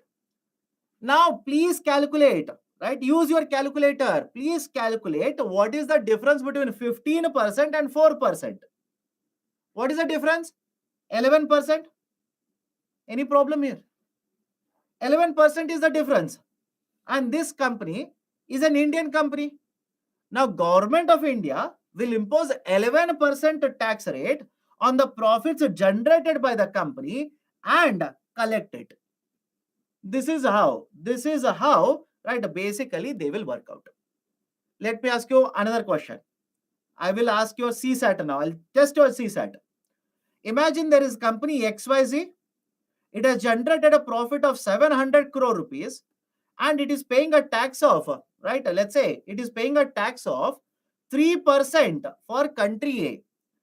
Now, please calculate, right? Use your calculator. Please calculate what is the difference between 15% and 4%. What is the difference? 11%. Any problem here? 11% is the difference. And this company is an Indian company. Now, Government of India will impose 11% tax rate on the profits generated by the company and collect it. This is how, right, basically they will work out. Let me ask you another question. I will ask your CSAT now. I'll test your CSAT. Imagine there is company XYZ. It has generated a profit of 700 crore rupees and it is paying a tax of, right, let's say it is paying a tax of 3% for country A.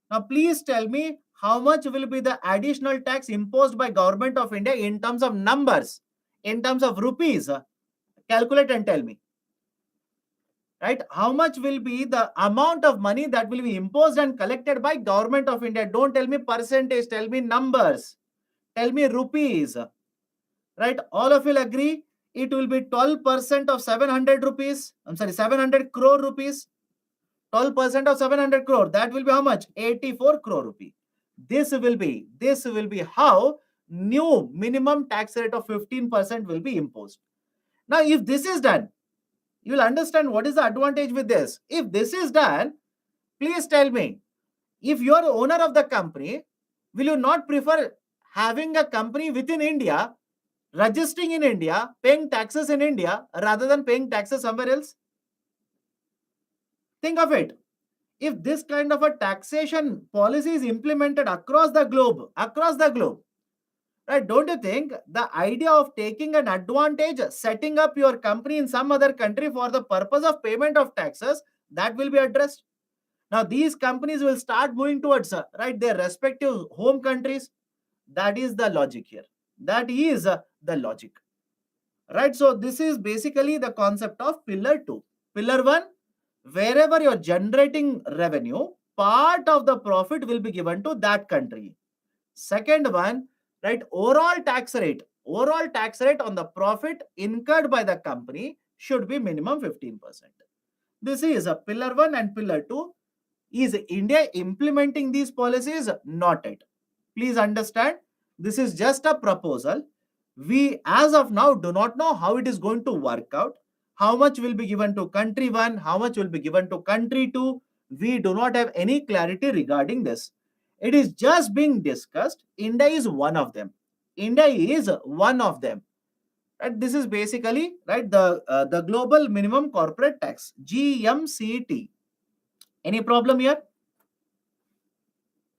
Now, please tell me how much will be the additional tax imposed by Government of India in terms of numbers, in terms of rupees. Calculate and tell me. Right? How much will be the amount of money that will be imposed and collected by Government of India? Don't tell me percentage, tell me numbers. Tell me rupees. Right? All of you will agree it will be 12% of 700 rupees. I'm sorry, 700 crore rupees. 12% of 700 crore. That will be how much? 84 crore rupee. This will be how new minimum tax rate of 15% will be imposed. Now, if this is done, you will understand what is the advantage with this. If this is done, please tell me, if you are owner of the company, will you not prefer having a company within India, registering in India, paying taxes in India, rather than paying taxes somewhere else? Think of it. If this kind of a taxation policy is implemented across the globe, right, don't you think the idea of taking an advantage, setting up your company in some other country for the purpose of payment of taxes, that will be addressed? Now, these companies will start moving towards, right, their respective home countries. That is the logic here. That is the logic. Right, so this is basically the concept of pillar 2. Pillar 1, wherever you're generating revenue, part of the profit will be given to that country. Second one, right, overall tax rate on the profit incurred by the company should be minimum 15%. This is a pillar 1 and pillar 2. Is India implementing these policies? Not yet. Please understand, this is just a proposal. We, as of now, do not know how it is going to work out. How much will be given to country 1, how much will be given to country 2. We do not have any clarity regarding this. It is just being discussed. India is one of them. Right? This is basically, right, the global minimum corporate tax, GMCT. Any problem here?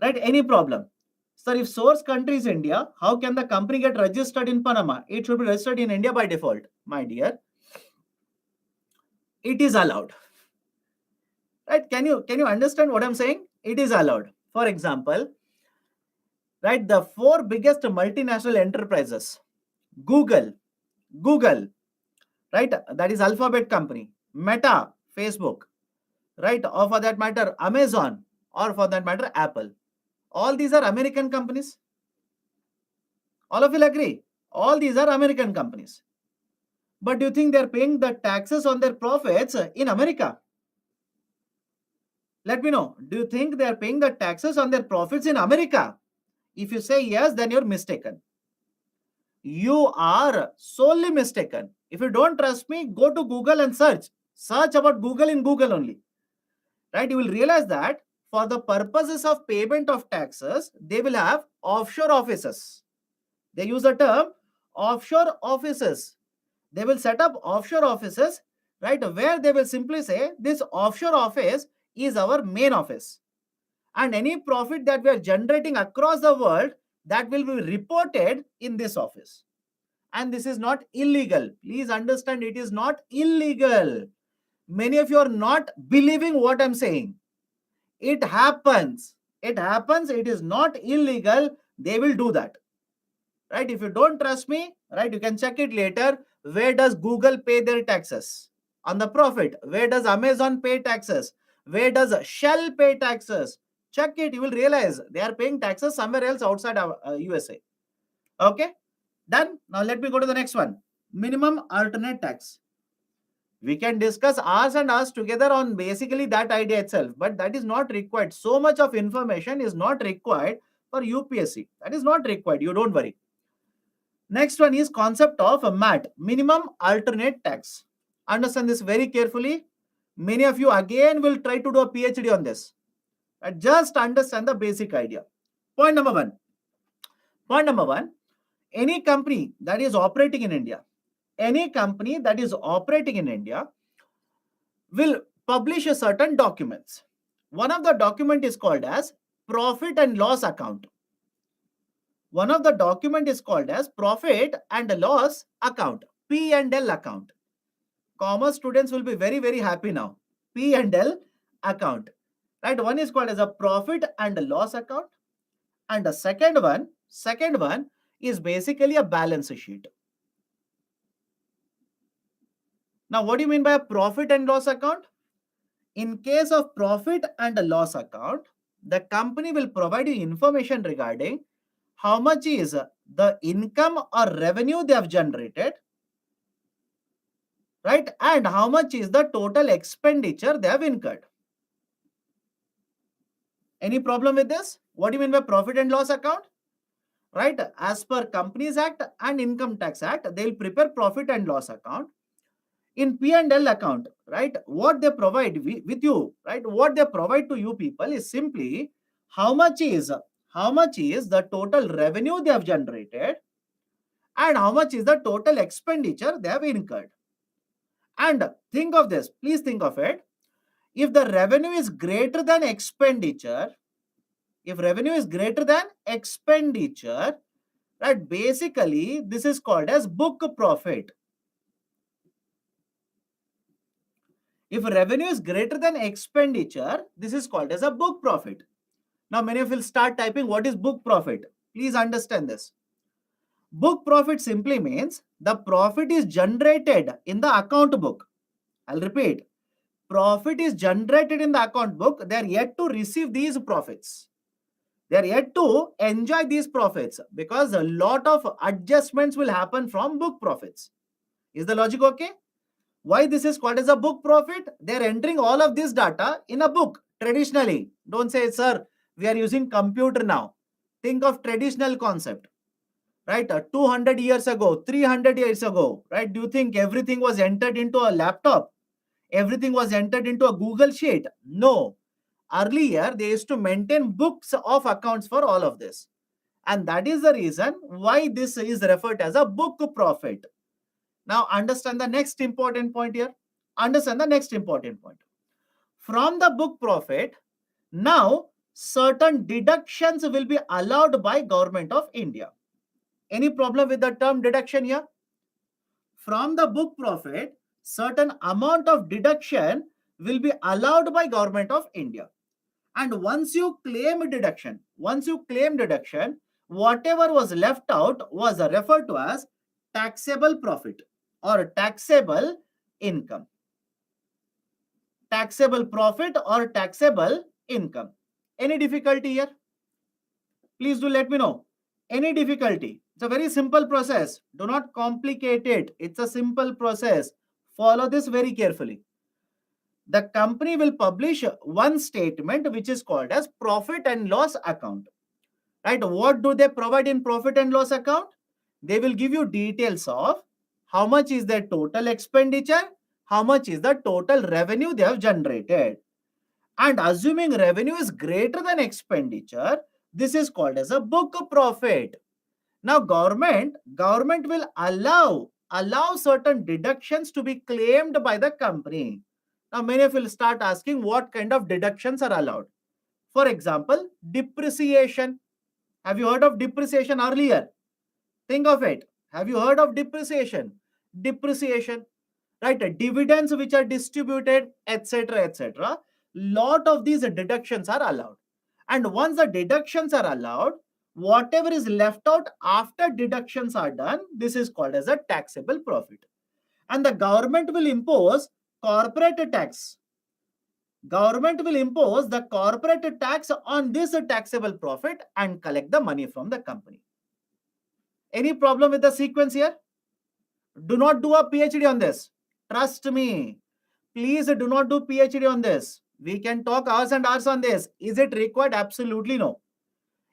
Right? Any problem? Sir, if source country is India, how can the company get registered in Panama? It should be registered in India by default, my dear. It is allowed. Right? Can you understand what I'm saying? It is allowed. For example, right, the 4 biggest multinational enterprises, Google, right, that is Alphabet company, Meta, Facebook, right, or for that matter, Amazon, or for that matter, Apple. All these are American companies. All of you will agree. All these are American companies. But do you think they're paying the taxes on their profits in America? Let me know. Do you think they're paying the taxes on their profits in America? If you say yes, then you're mistaken. You are solely mistaken. If you don't trust me, go to Google and search. Search about Google in Google only. Right? You will realize that for the purposes of payment of taxes, they will have offshore offices. They use the term offshore offices. They will set up offshore offices, right, where they will simply say this offshore office is our main office. And any profit that we are generating across the world, that will be reported in this office. And this is not illegal. Please understand, it is not illegal. Many of you are not believing what I'm saying. It happens. It is not illegal. They will do that. Right? If you don't trust me, right, you can check it later. Where does Google pay their taxes? on the profit. Where does Amazon pay taxes? Where does Shell pay taxes? Check it, you will realize they are paying taxes somewhere else outside USA. Okay, done. Now let me go to the next one. Minimum alternate tax. We can discuss hours and hours together on basically that idea itself, but that is not required. So much of information is not required for UPSC. That is not required. You don't worry. Next one is concept of MAT, minimum alternate tax. Understand this very carefully. Many of you again will try to do a PhD on this. Just understand the basic idea. Point number one. Point number one, any company that is operating in India, will publish a certain documents. One of the document is called as profit and loss account. One of the document is called as profit and loss account, P&L account. Commerce students will be very, very happy now. P&L account. Right? One is called as a profit and loss account. And the second one is basically a balance sheet. Now, what do you mean by a profit and loss account? In case of profit and loss account, the company will provide you information regarding how much is the income or revenue they have generated, right? And how much is the total expenditure they have incurred. Any problem with this? What do you mean by profit and loss account? Right? As per Companies Act and Income Tax Act, they will prepare profit and loss account. In P&L account, right? What they provide with you, right? What they provide to you people is simply how much is the total revenue they have generated and how much is the total expenditure they have incurred. And think of this, please think of it. If the revenue is greater than expenditure, right, basically this is called as book profit. If revenue is greater than expenditure, this is called as a book profit. Now, many of you will start typing, what is book profit? Please understand this. Book profit simply means the profit is generated in the account book. I'll repeat. Profit is generated in the account book. They are yet to receive these profits. They are yet to enjoy these profits because a lot of adjustments will happen from book profits. Is the logic okay? Why this is called as a book profit? They are entering all of this data in a book traditionally. Don't say, sir, we are using computer now. Think of traditional concept, right? 200 years ago, 300 years ago, right? Do you think everything was entered into a laptop? Everything was entered into a Google sheet? No. Earlier, they used to maintain books of accounts for all of this. And that is the reason why this is referred as a book profit. Now, understand the next important point here. From the book profit, now certain deductions will be allowed by Government of India. Any problem with the term deduction here? From the book profit, certain amount of deduction will be allowed by Government of India. And once you claim deduction, whatever was left out was referred to as taxable profit or taxable income. Taxable profit or taxable income. Any difficulty here? Please do let me know. Any difficulty? It's a very simple process. Do not complicate it. It's a simple process. Follow this very carefully. The company will publish one statement which is called as profit and loss account. Right? What do they provide in profit and loss account? They will give you details of how much is their total expenditure, how much is the total revenue they have generated. And assuming revenue is greater than expenditure, this is called as a book profit. Now, government will allow certain deductions to be claimed by the company. Now, many of you will start asking what kind of deductions are allowed. For example, depreciation. Have you heard of depreciation earlier? Think of it. Have you heard of depreciation? Depreciation, right? Dividends which are distributed, etc. Lot of these deductions are allowed. And once the deductions are allowed, whatever is left out after deductions are done, this is called as a taxable profit. And the government will impose corporate tax. Government will impose the corporate tax on this taxable profit and collect the money from the company. Any problem with the sequence here? Do not do a PhD on this. Trust me. Please do not do PhD on this. We can talk hours and hours on this. Is it required? Absolutely no.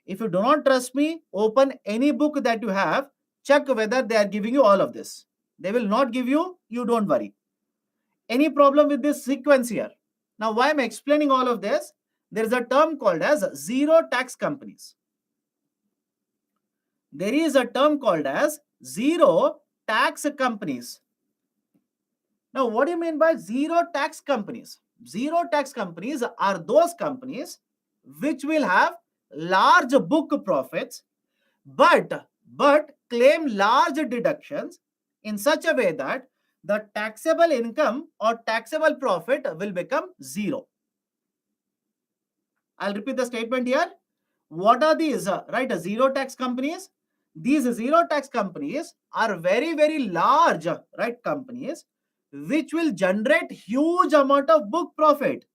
If you do not trust me, open any book that you have, check whether they are giving you all of this. They will not give you, you don't worry. Any problem with this sequence here? Now, why I'm explaining all of this? There is a term called as zero tax companies. There is a term called as zero tax companies. Now, what do you mean by zero tax companies? Zero tax companies are those companies which will have large book profits, but claim large deductions in such a way that the taxable income or taxable profit will become zero. I'll repeat the statement here. What are these? Zero tax companies. These zero tax companies are very, very large, companies which will generate huge amount of book profit,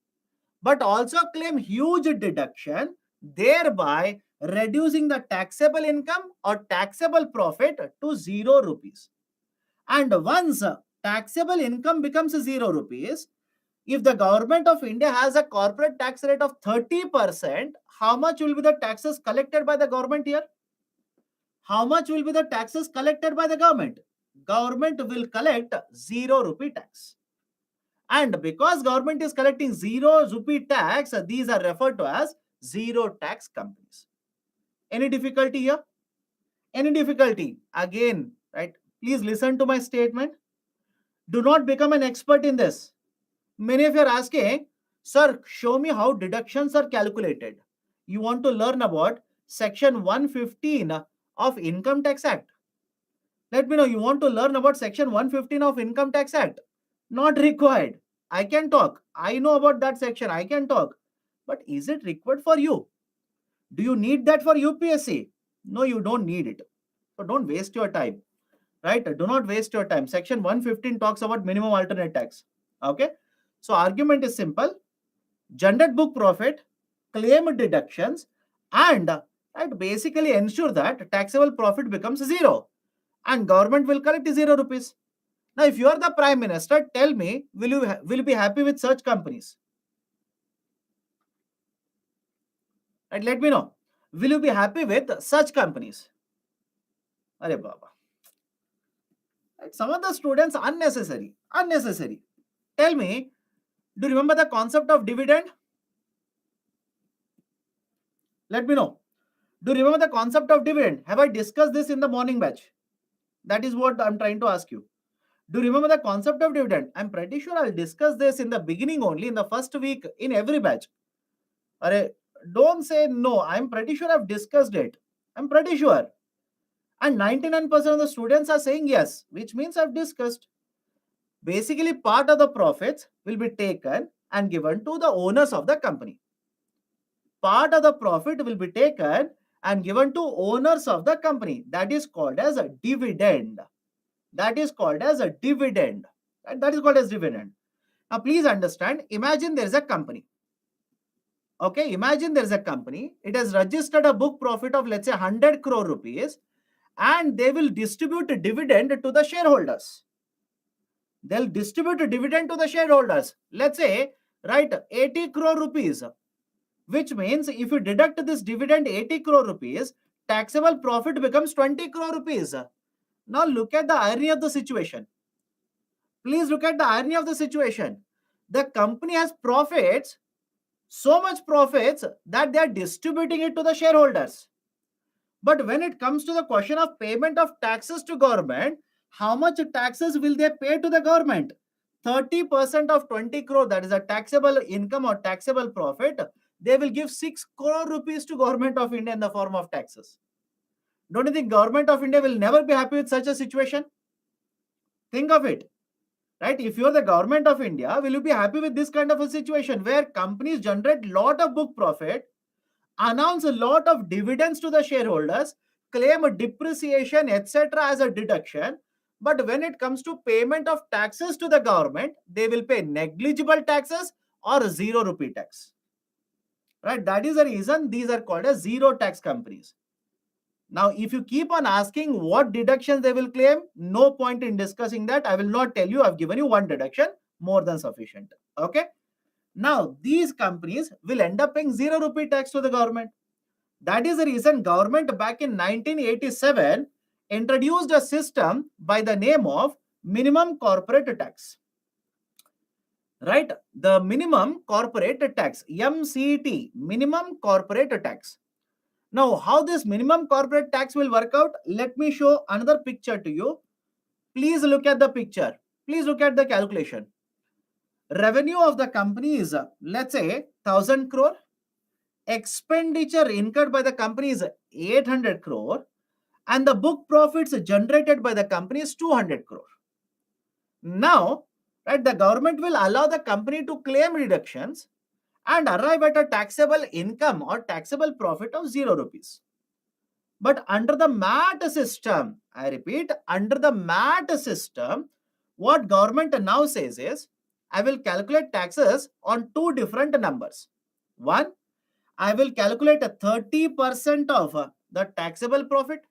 but also claim huge deduction, thereby reducing the taxable income or taxable profit to 0 rupees. And once taxable income becomes 0 rupees, if the government of India has a corporate tax rate of 30%, how much will be the taxes collected by the government here? How much will be the taxes collected by the government? Government will collect 0 rupee tax. And because government is collecting 0 rupee tax, these are referred to as zero tax companies. Any difficulty here? Any difficulty? Again, please listen to my statement. Do not become an expert in this. Many of you are asking, sir, show me how deductions are calculated. You want to learn about section 115 of Income Tax Act. Let me know, you want to learn about section 115 of Income Tax Act. Not required. I can talk. I know about that section. I can talk. But is it required for you? Do you need that for UPSC? No, you don't need it. So don't waste your time. Do not waste your time. Section 115 talks about minimum alternate tax. Okay. So argument is simple. Generate book profit, claim deductions, and basically ensure that taxable profit becomes 0. And government will collect 0 rupees. Now, if you are the Prime Minister, tell me, will you be happy with such companies? Let me know. Will you be happy with such companies? Arey Baba. Some of the students unnecessary. Tell me, do you remember the concept of dividend? Let me know. Do you remember the concept of dividend? Have I discussed this in the morning batch? That is what I'm trying to ask you. Do you remember the concept of dividend? I'm pretty sure I'll discuss this in the beginning only, in the first week, in every batch. Don't say no. I'm pretty sure I've discussed it. I'm pretty sure. And 99% of the students are saying yes, which means I've discussed. Basically, part of the profits will be taken and given to the owners of the company. Part of the profit will be taken and given to owners of the company. That is called as a dividend. That is called as a dividend. That is called as dividend. Now, please understand, imagine there is a company. Okay, imagine there is a company. It has registered a book profit of, let's say, 100 crore rupees, and they will distribute a dividend to the shareholders. They'll distribute a dividend to the shareholders. Let's say, 80 crore rupees. Which means if you deduct this dividend 80 crore rupees, taxable profit becomes 20 crore rupees. Now look at the irony of the situation. Please look at the irony of the situation. The company has profits, so much profits that they are distributing it to the shareholders. But when it comes to the question of payment of taxes to government, how much taxes will they pay to the government? 30% of 20 crore, that is a taxable income or taxable profit, they will give 6 crore rupees to government of India in the form of taxes. Don't you think government of India will never be happy with such a situation? Think of it. If you're the government of India, will you be happy with this kind of a situation where companies generate lot of book profit, announce a lot of dividends to the shareholders, claim a depreciation, etc. as a deduction, But when it comes to payment of taxes to the government, they will pay negligible taxes or 0 rupee tax. Right? That is the reason these are called as zero tax companies. Now, if you keep on asking what deductions they will claim, no point in discussing that. I will not tell you. I've given you one deduction, more than sufficient. Okay. Now, these companies will end up paying 0 rupee tax to the government. That is the reason government back in 1987 introduced a system by the name of minimum corporate tax. Right? The minimum corporate tax, MCT, minimum corporate tax. Now, how this minimum corporate tax will work out? Let me show another picture to you. Please look at the picture. Please look at the calculation. Revenue of the company is, let's say, 1000 crore. Expenditure incurred by the company is 800 crore. And the book profits generated by the company is 200 crore. Now, right, the government will allow the company to claim reductions and arrive at a taxable income or taxable profit of 0 rupees. But under the MAT system, I repeat, under the MAT system, what government now says is, I will calculate taxes on two different numbers. One, I will calculate a 30% of the taxable profit.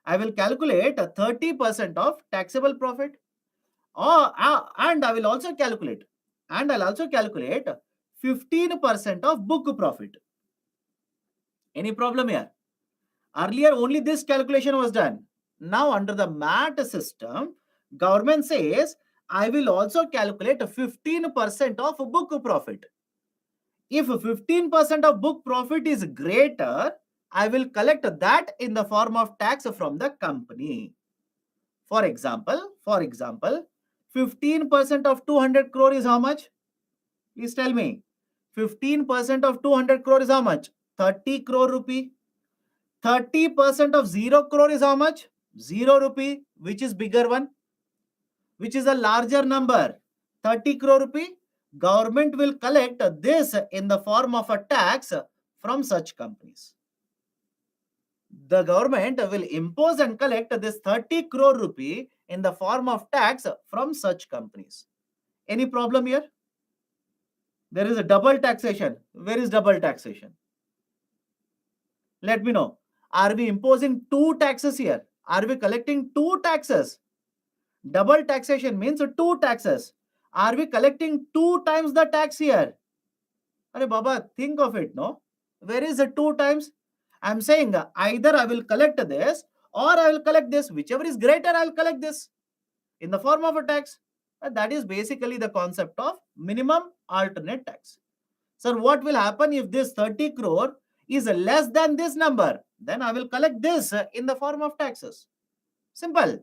I will calculate a 30% of taxable profit. And I will also calculate, and I'll also calculate 15% of book profit. Any problem here? Earlier, only this calculation was done. Now, under the MAT system, government says, I will also calculate 15% of book profit. If 15% of book profit is greater, I will collect that in the form of tax from the company. For example, 15% of 200 crore is how much? Please tell me. 15% of 200 crore is how much? 30 crore rupee. 30% of 0 crore is how much? 0 rupee, which is bigger one, which is a larger number. 30 crore rupee. Government will collect this in the form of a tax from such companies. The government will impose and collect this 30 crore rupee in the form of tax from such companies. Any problem here? There is a double taxation. Where is double taxation? Let me know. Are we imposing two taxes here? Are we collecting two taxes? Double taxation means two taxes. Are we collecting two times the tax here? Arey Baba, think of it, no? Where is the two times? I'm saying either I will collect this or I will collect this. Whichever is greater, I will collect this in the form of a tax. That is basically the concept of minimum alternate tax. Sir, what will happen if this 30 crore is less than this number? Then I will collect this in the form of taxes. Simple.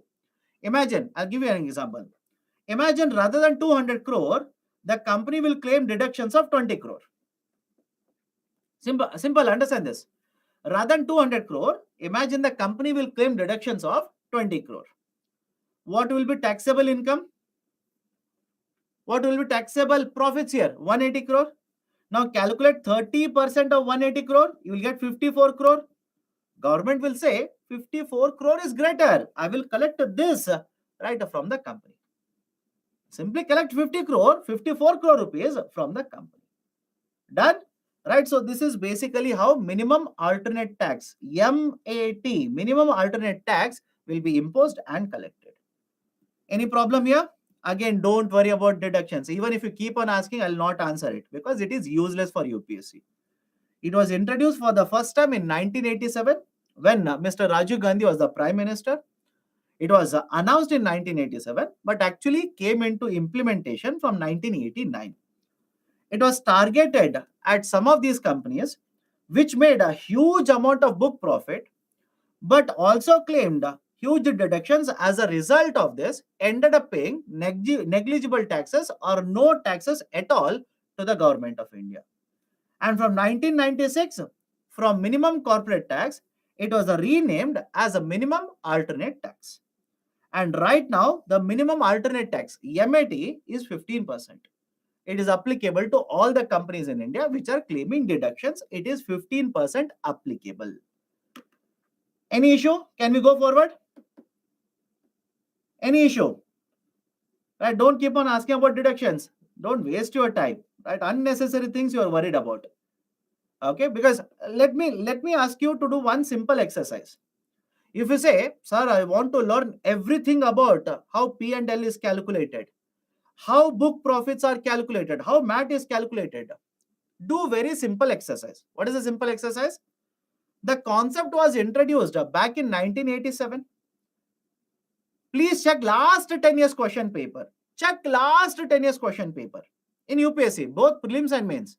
Imagine, I'll give you an example. Imagine rather than 200 crore, the company will claim deductions of 20 crore. Simple, understand this. Rather than 200 crore, imagine the company will claim deductions of 20 crore. What will be taxable income? What will be taxable profits here? 180 crore. Now calculate 30% of 180 crore, you will get 54 crore. Government will say 54 crore is greater. I will collect this right from the company. Simply collect 50 crore, 54 crore rupees from the company. Done? Right, so this is basically how minimum alternate tax, MAT, minimum alternate tax will be imposed and collected. Any problem here? Again, don't worry about deductions. Even if you keep on asking, I'll not answer it because it is useless for UPSC. It was introduced for the first time in 1987 when Mr. Rajiv Gandhi was the Prime Minister. It was announced in 1987, but actually came into implementation from 1989. It was targeted at some of these companies which made a huge amount of book profit, but also claimed huge deductions. As a result of this, ended up paying negligible taxes or no taxes at all to the government of India. And from 1996, from minimum corporate tax, it was renamed as a minimum alternate tax. And right now, the minimum alternate tax, MAT, is 15%. It is applicable to all the companies in India which are claiming deductions. It is 15% applicable. Any issue? Can we go forward? Any issue? Right? Don't keep on asking about deductions. Don't waste your time. Right? Unnecessary things you are worried about. Okay, because let me ask you to do one simple exercise. If you say, sir, I want to learn everything about how P&L is calculated, how book profits are calculated, how MAT is calculated, do very simple exercise. What is a simple exercise? The concept was introduced back in 1987. Please check last 10 years question paper. Check last 10 years question paper in UPSC, both prelims and mains.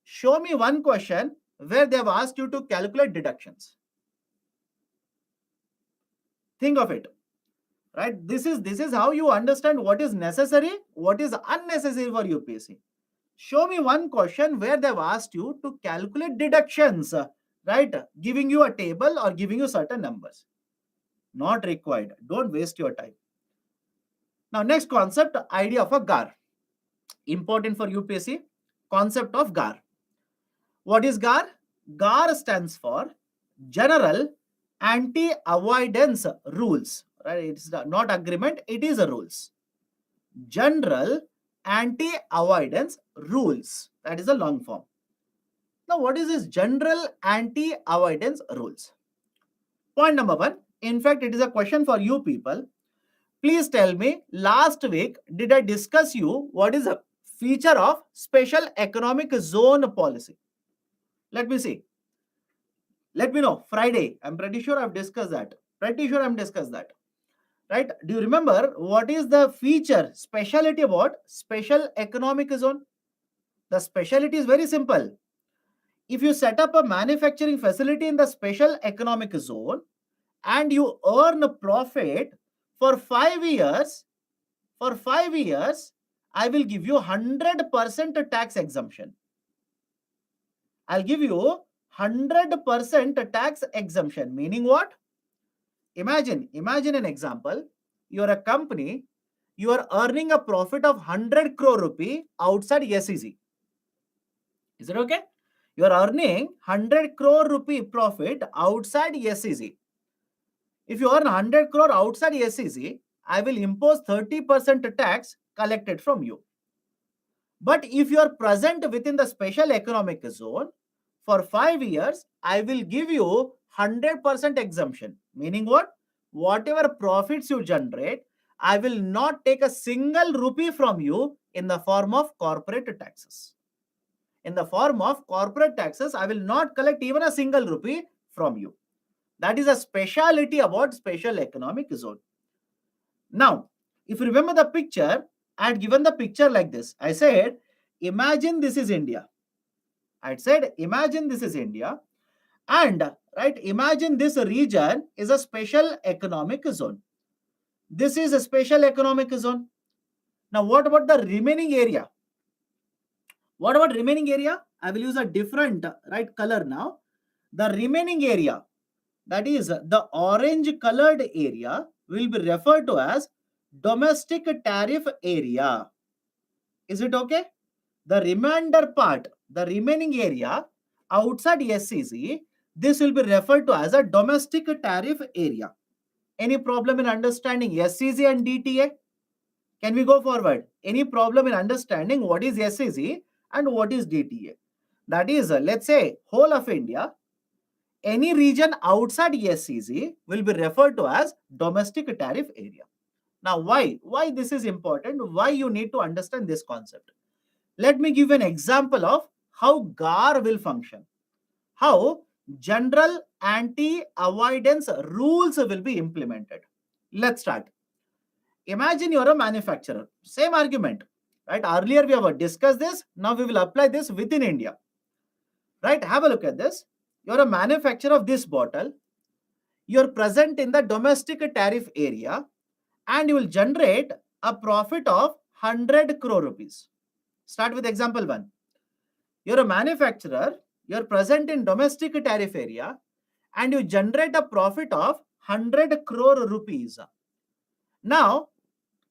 Show me one question where they have asked you to calculate deductions. Think of it. Right? This is how you understand what is necessary, what is unnecessary for UPSC. Show me one question where they've asked you to calculate deductions, right? Giving you a table or giving you certain numbers. Not required. Don't waste your time. Now, next concept, idea of a GAR. Important for UPSC. Concept of GAR. What is GAR? GAR stands for General Anti-Avoidance Rules. Right? It's not agreement, it is a rules. General Anti-Avoidance Rules. That is a long form. Now, what is this General Anti-Avoidance Rules? Point number one. In fact, it is a question for you people. Please tell me, last week, did I discuss you what is a feature of Special Economic Zone policy? Let me see. Let me know. Friday. I'm pretty sure I've discussed that. Right? Do you remember what is the feature, speciality about Special Economic Zone? The speciality is very simple. If you set up a manufacturing facility in the Special Economic Zone and you earn a profit for 5 years, I will give you 100% tax exemption. I'll give you 100% tax exemption. Meaning what? Imagine an example. You're a company, you are earning a profit of 100 crore rupee outside SEZ. Is it okay? You are earning 100 crore rupee profit outside SEZ. If you earn 100 crore outside SEZ, I will impose 30% tax collected from you. But if you are present within the Special Economic Zone for 5 years, I will give you 100% exemption. Meaning what? Whatever profits you generate, I will not take a single rupee from you in the form of corporate taxes. In the form of corporate taxes, I will not collect even a single rupee from you. That is a speciality about Special Economic Zone. Now, if you remember the picture, I had given the picture like this. I said, imagine this is India. I said, imagine this is India. And, right, imagine this region is a Special Economic Zone. This is a Special Economic Zone. Now, what about the remaining area? What about remaining area? I will use a different, right, color now. The remaining area, that is the orange colored area, will be referred to as domestic tariff area. Is it okay? The remainder part, the remaining area outside SEZ, this will be referred to as a domestic tariff area. Any problem in understanding SEZ and DTA? Can we go forward? Any problem in understanding what is SEZ and what is DTA? That is, let's say, whole of India, any region outside SEZ will be referred to as domestic tariff area. Now, why? Why this is important? Why you need to understand this concept? Let me give an example of how GAR will function. How general anti-avoidance rules will be implemented. Let's start. Imagine you're a manufacturer. Same argument. Right? Earlier we have discussed this. Now we will apply this within India. Right? Have a look at this. You're a manufacturer of this bottle. You're present in the domestic tariff area and you will generate a profit of 100 crore rupees. Start with example 1. You're a manufacturer, you're present in domestic tariff area and you generate a profit of 100 crore rupees. Now,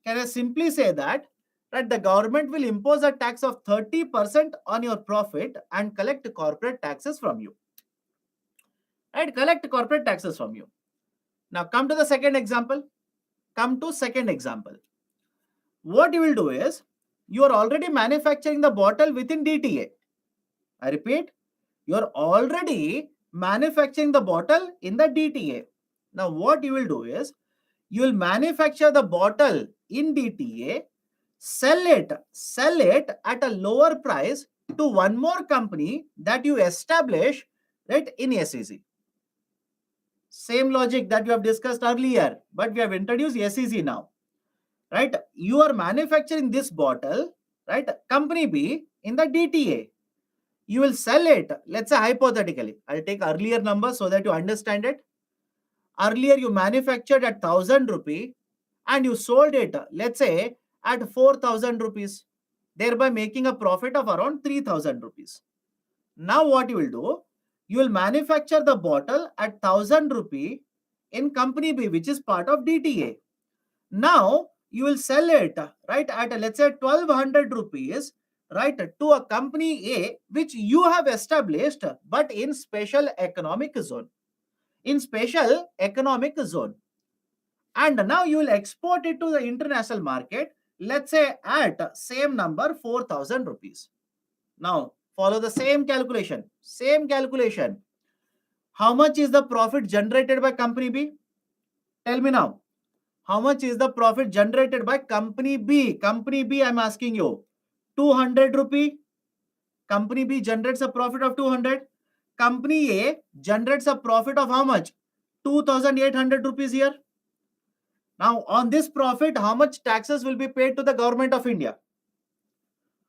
can I simply say that the government will impose a tax of 30% on your profit and collect corporate taxes from you. Right? Collect corporate taxes from you. Now come to the second example. come to second example. What you will do is, you are already manufacturing the bottle within DTA. I repeat, you are already manufacturing the bottle in the DTA. Now what you will do is, you will manufacture the bottle in DTA, sell it at a lower price to one more company that you establish, right, in SEZ. Same logic that we have discussed earlier, but we have introduced SEZ now, right? You are manufacturing this bottle, right, company B in the DTA. You will sell it, let's say hypothetically, I'll take earlier number so that you understand it. Earlier you manufactured at 1000 rupee and you sold it, let's say, at 4000 rupees, thereby making a profit of around 3000 rupees. Now what you will do, you will manufacture the bottle at 1000 rupee in company B, which is part of DTA. Now you will sell it, right, at let's say 1200 rupees, right, to a company A which you have established, but in special economic zone. In special economic zone. And now you will export it to the international market, let's say at same number 4000 rupees. Now follow the same calculation. Same calculation. How much is the profit generated by company B? Tell me now. How much is the profit generated by company B? Company B, I'm asking you. 200 rupee. Company B generates a profit of 200. Company A generates a profit of how much? 2800 rupees here. Now, on this profit, how much taxes will be paid to the government of India?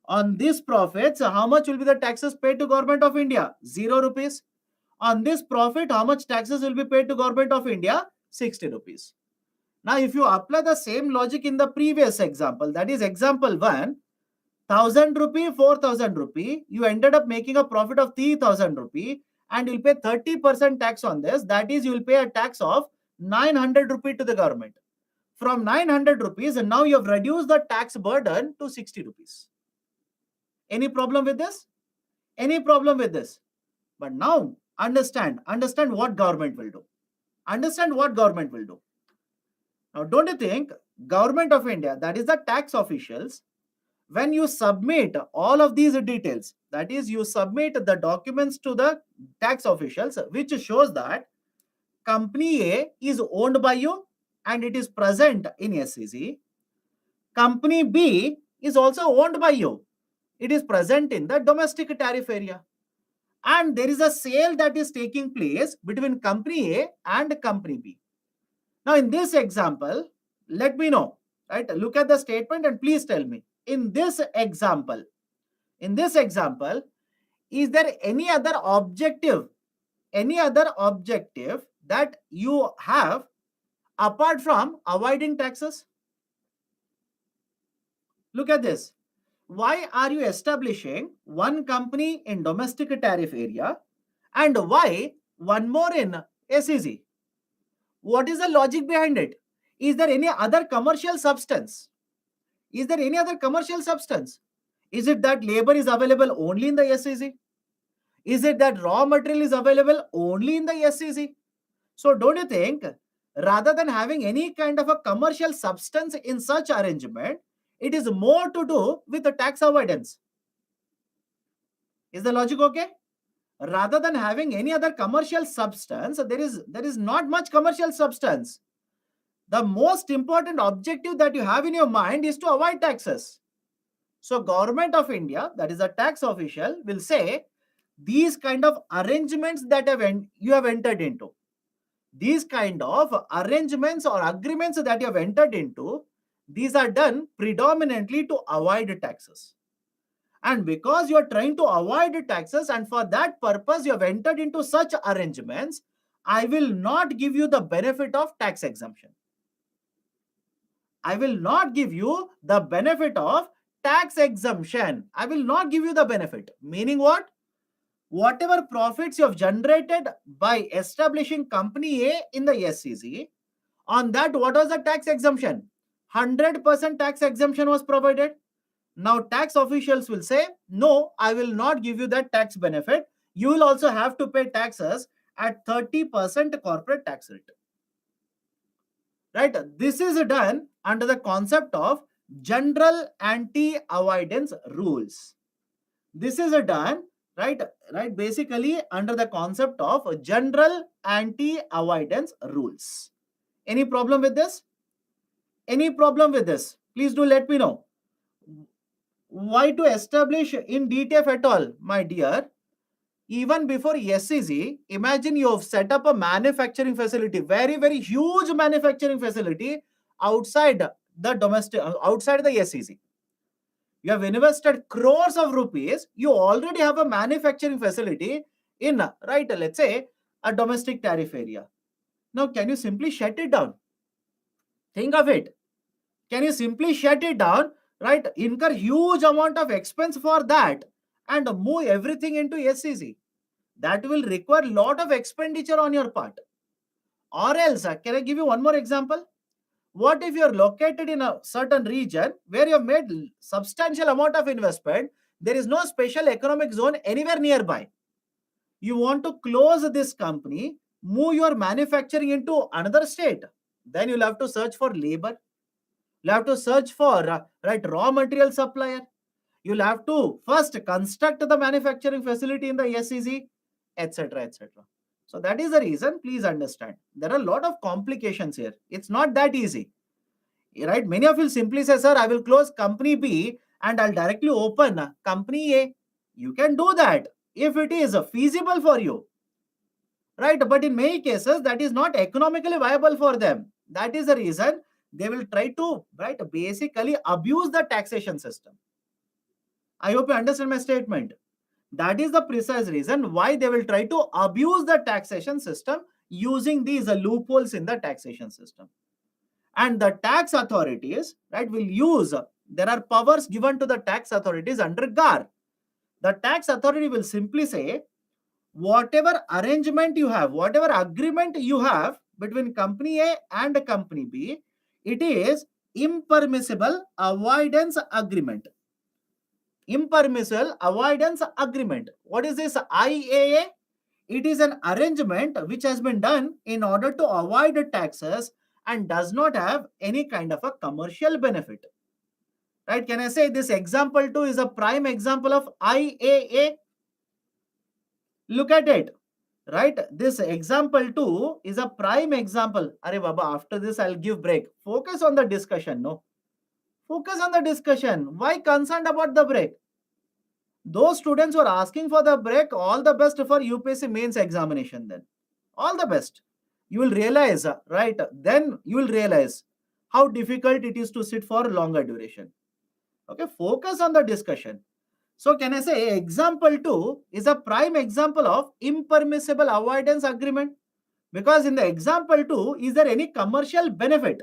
On this profits, how much will be the taxes paid to government of India? 0 rupees. On this profit, how much taxes will be paid to government of India? 60 rupees. Now, if you apply the same logic in the previous example, that is example 1, 1000 rupee, 4000 rupee, you ended up making a profit of 3000 rupee and you'll pay 30% tax on this. That is, you will pay a tax of 900 rupee to the government. From 900 rupees, and now you have reduced the tax burden to 60 rupees. Any problem with this? Any problem with this? But now understand what government will do. Understand what government will do. Now, don't you think government of India, that is the tax officials, when you submit all of these details, that is, you submit the documents to the tax officials, which shows that company A is owned by you and it is present in SEZ. Company B is also owned by you. It is present in the domestic tariff area. And there is a sale that is taking place between company A and company B. Now, in this example, let me know, right? Look at the statement and please tell me, in this example, is there any other objective that you have apart from avoiding taxes? Look at this. Why are you establishing one company in domestic tariff area and why one more in SEZ? What is the logic behind it? Is there any other commercial substance? Is there any other commercial substance? Is it that labor is available only in the SEZ? Is it that raw material is available only in the SEZ? So don't you think, rather than having any kind of a commercial substance in such arrangement, it is more to do with the tax avoidance? Is the logic okay? Rather than having any other commercial substance, there is not much commercial substance. The most important objective that you have in your mind is to avoid taxes. So government of India, that is a tax official, will say these kind of arrangements that you have entered into, these kind of arrangements or agreements that you have entered into, these are done predominantly to avoid taxes. And because you are trying to avoid taxes and for that purpose you have entered into such arrangements, I will not give you the benefit of tax exemption. I will not give you the benefit of tax exemption. I will not give you the benefit. Meaning what? Whatever profits you have generated by establishing company A in the SEZ, on that, what was the tax exemption? 100% tax exemption was provided. Now, tax officials will say, no, I will not give you that tax benefit. You will also have to pay taxes at 30% corporate tax rate. right? This is done under the concept of general anti-avoidance rules. This is done, right, basically under the concept of general anti-avoidance rules. Any problem with this? Any problem with this? Please do let me know. Why to establish in DTF at all, my dear? Even before SEZ, imagine you have set up a manufacturing facility, very, very huge manufacturing facility outside the domestic, outside the SEZ. You have invested crores of rupees. You already have a manufacturing facility in, right, let's say, a domestic tariff area. Now, can you simply shut it down? Think of it. Can you simply shut it down, right? Incur huge amount of expense for that and move everything into SEZ. That will require a lot of expenditure on your part. Or else, can I give you one more example? What if you're located in a certain region where you've made substantial amount of investment? There is no special economic zone anywhere nearby. You want to close this company, move your manufacturing into another state. Then you'll have to search for labor. You'll have to search for right raw material supplier. You'll have to first construct the manufacturing facility in the SEZ, etc., etc. So that is the reason. Please understand. There are a lot of complications here. It's not that easy, right? Many of you simply say, "Sir, I will close company B and I'll directly open company A." You can do that if it is feasible for you, right? But in many cases, that is not economically viable for them. That is the reason they will try to, right, basically abuse the taxation system. I hope you understand my statement. That is the precise reason why they will try to abuse the taxation system using these loopholes in the taxation system. And the tax authorities, right, will use, there are powers given to the tax authorities under GAR. The tax authority will simply say, whatever arrangement you have, whatever agreement you have between company A and company B, it is impermissible avoidance agreement. Impermissible avoidance agreement. What is this IAA? It is an arrangement which has been done in order to avoid taxes and does not have any kind of a commercial benefit. Right? Can I say this example 2 is a prime example of IAA? Look at it. Right? This example 2 is a prime example. Arey Baba, after this I'll give break. Focus on the discussion. No. Focus on the discussion. Why concerned about the break? Those students who are asking for the break, all the best for UPSC mains examination then. All the best. You will realize, right? Then you will realize how difficult it is to sit for longer duration. Okay, focus on the discussion. So can I say example 2 is a prime example of impermissible avoidance agreement? Because in the example 2, is there any commercial benefit?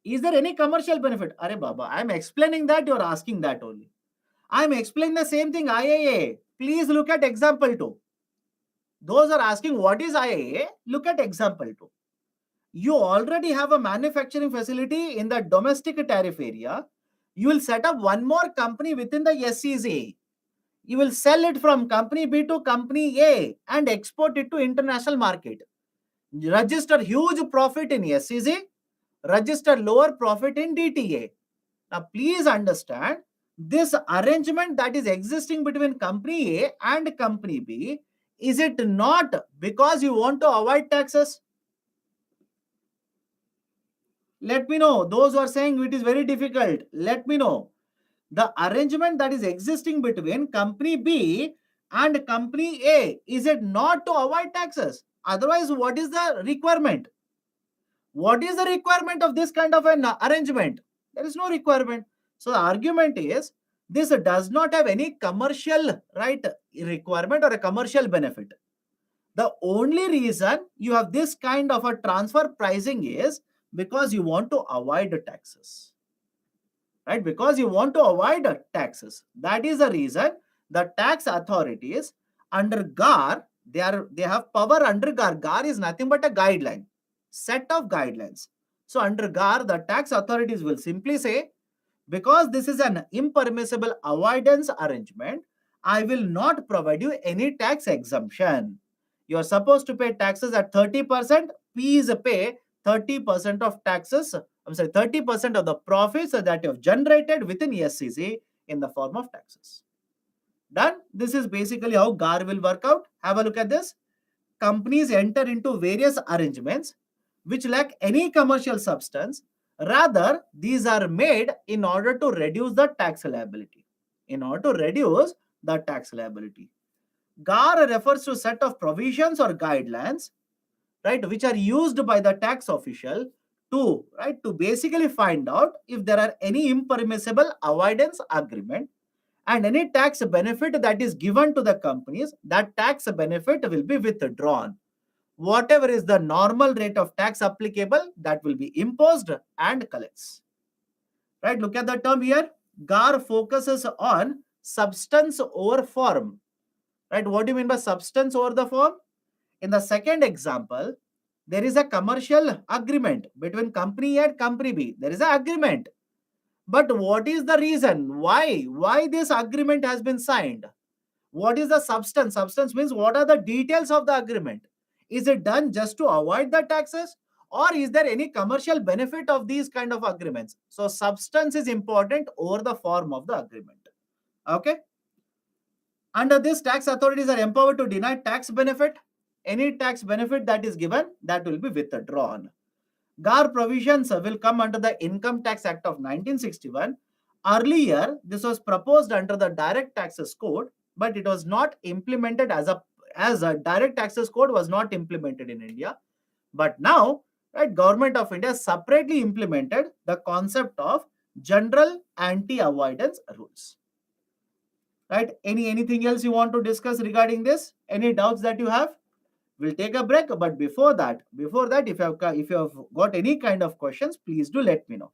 Is there any commercial benefit? Arey Baba, I am explaining that, you are asking that only. I am explaining the same thing, IAA. Please look at example 2. Those are asking what is IAA, look at example 2. You already have a manufacturing facility in the domestic tariff area. You will set up one more company within the SEZ. You will sell it from company B to company A and export it to international market. Register huge profit in SEZ, register lower profit in DTA. Now please understand, this arrangement that is existing between company A and company B, is it not because you want to avoid taxes? Let me know. Those who are saying it is very difficult, let me know. The arrangement that is existing between company B and company A, is it not to avoid taxes? Otherwise, what is the requirement? What is the requirement of this kind of an arrangement? There is no requirement. So the argument is, this does not have any commercial, right, requirement or a commercial benefit. The only reason you have this kind of a transfer pricing is because you want to avoid taxes. Right? Because you want to avoid taxes. That is the reason the tax authorities under GAR, they have power under GAR. GAR is nothing but a guideline, set of guidelines. So under GAR, the tax authorities will simply say, because this is an impermissible avoidance arrangement, I will not provide you any tax exemption. You are supposed to pay taxes at 30%, please pay 30% of taxes, 30% of the profits that you have generated within SEZ in the form of taxes. Done. This is basically how GAR will work out. Have a look at this. Companies enter into various arrangements which lack any commercial substance. Rather, these are made in order to reduce the tax liability. In order to reduce the tax liability. GAR refers to a set of provisions or guidelines, right, which are used by the tax official to basically find out if there are any impermissible avoidance agreement, and any tax benefit that is given to the companies, that tax benefit will be withdrawn. Whatever is the normal rate of tax applicable, that will be imposed and collects. Right, look at the term here. GAR focuses on substance over form. Right, what do you mean by substance over the form? In the second example, there is a commercial agreement between company A and company B. There is an agreement. But what is the reason? Why this agreement has been signed? What is the substance? Substance means what are the details of the agreement? Is it done just to avoid the taxes? Or is there any commercial benefit of these kind of agreements? So substance is important over the form of the agreement. Okay. Under this, tax authorities are empowered to deny tax benefit. Any tax benefit that is given, that will be withdrawn. GAR provisions will come under the Income Tax Act of 1961. Earlier, this was proposed under the Direct Taxes Code, but it was not implemented as a Direct Taxes Code was not implemented in India. But now, right, Government of India separately implemented the concept of general anti-avoidance rules. Right? Anything else you want to discuss regarding this? Any doubts that you have? We'll take a break, but before that, if you have got any kind of questions, please do let me know.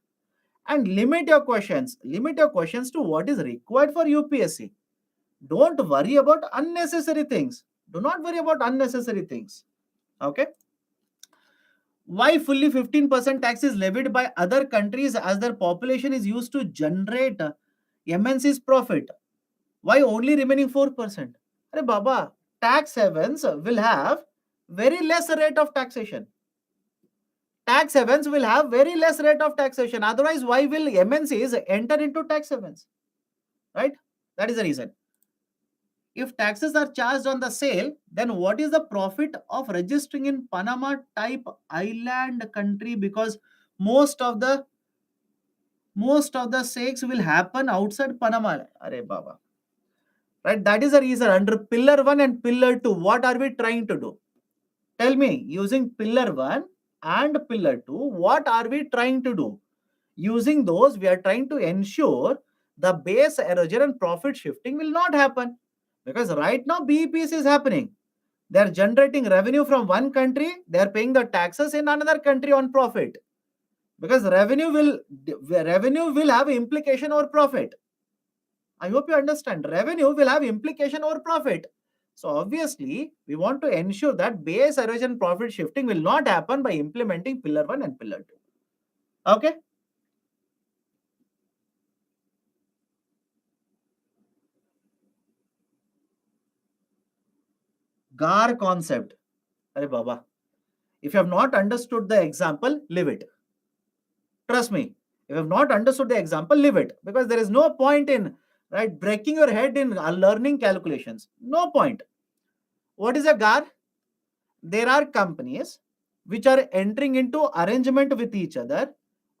And limit your questions to what is required for UPSC. Don't worry about unnecessary things. Do not worry about unnecessary things. Okay. Why fully 15% tax is levied by other countries as their population is used to generate MNC's profit? Why only remaining 4%? Arey Baba, tax havens will have very less rate of taxation. Tax havens will have very less rate of taxation. Otherwise, why will MNCs enter into tax havens? Right? That is the reason. If taxes are charged on the sale, then what is the profit of registering in Panama type island country? Because most of the sales will happen outside Panama. Arey Baba. Right? That is the reason under pillar 1 and pillar 2, what are we trying to do? Tell me, using pillar 1 and pillar 2, what are we trying to do? Using those, we are trying to ensure the base erosion and profit shifting will not happen. Because right now, BEPS is happening. They are generating revenue from one country, they are paying the taxes in another country on profit. Because revenue will have implication over profit. I hope you understand. Revenue will have implication over profit. So obviously, we want to ensure that base erosion profit shifting will not happen by implementing pillar 1 and pillar 2. Okay. GAR concept. Arey Baba. If you have not understood the example, leave it. Trust me. If you have not understood the example, leave it. Because there is no point in breaking your head in learning calculations. No point. What is a GAR? There are companies which are entering into arrangement with each other.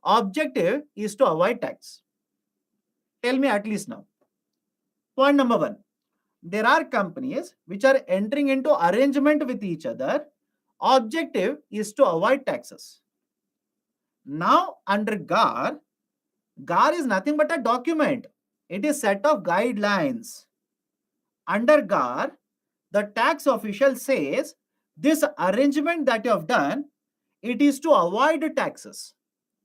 Objective is to avoid tax. Tell me at least now. Point number 1. There are companies which are entering into arrangement with each other. Objective is to avoid taxes. Now under GAR, GAR is nothing but a document. It is set of guidelines. Under GAR, the tax official says this arrangement that you have done, it is to avoid taxes.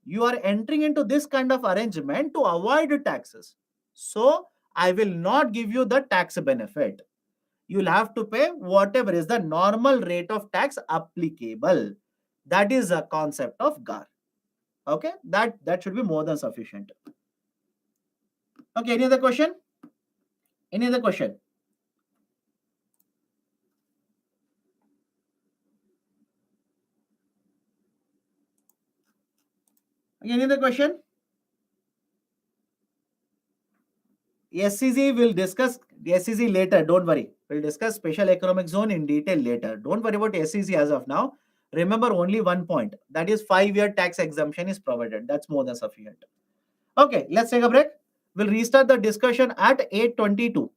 You are entering into this kind of arrangement to avoid taxes. So I will not give you the tax benefit. You'll have to pay whatever is the normal rate of tax applicable. That is a concept of GAR. Okay, that should be more than sufficient. Okay, any other question? Any other question? Any other question? SEZ will discuss the SEZ later. Don't worry. We'll discuss special economic zone in detail later. Don't worry about SEZ as of now. Remember only one point. That is 5-year tax exemption is provided. That's more than sufficient. Okay, let's take a break. We'll restart the discussion at 8:22.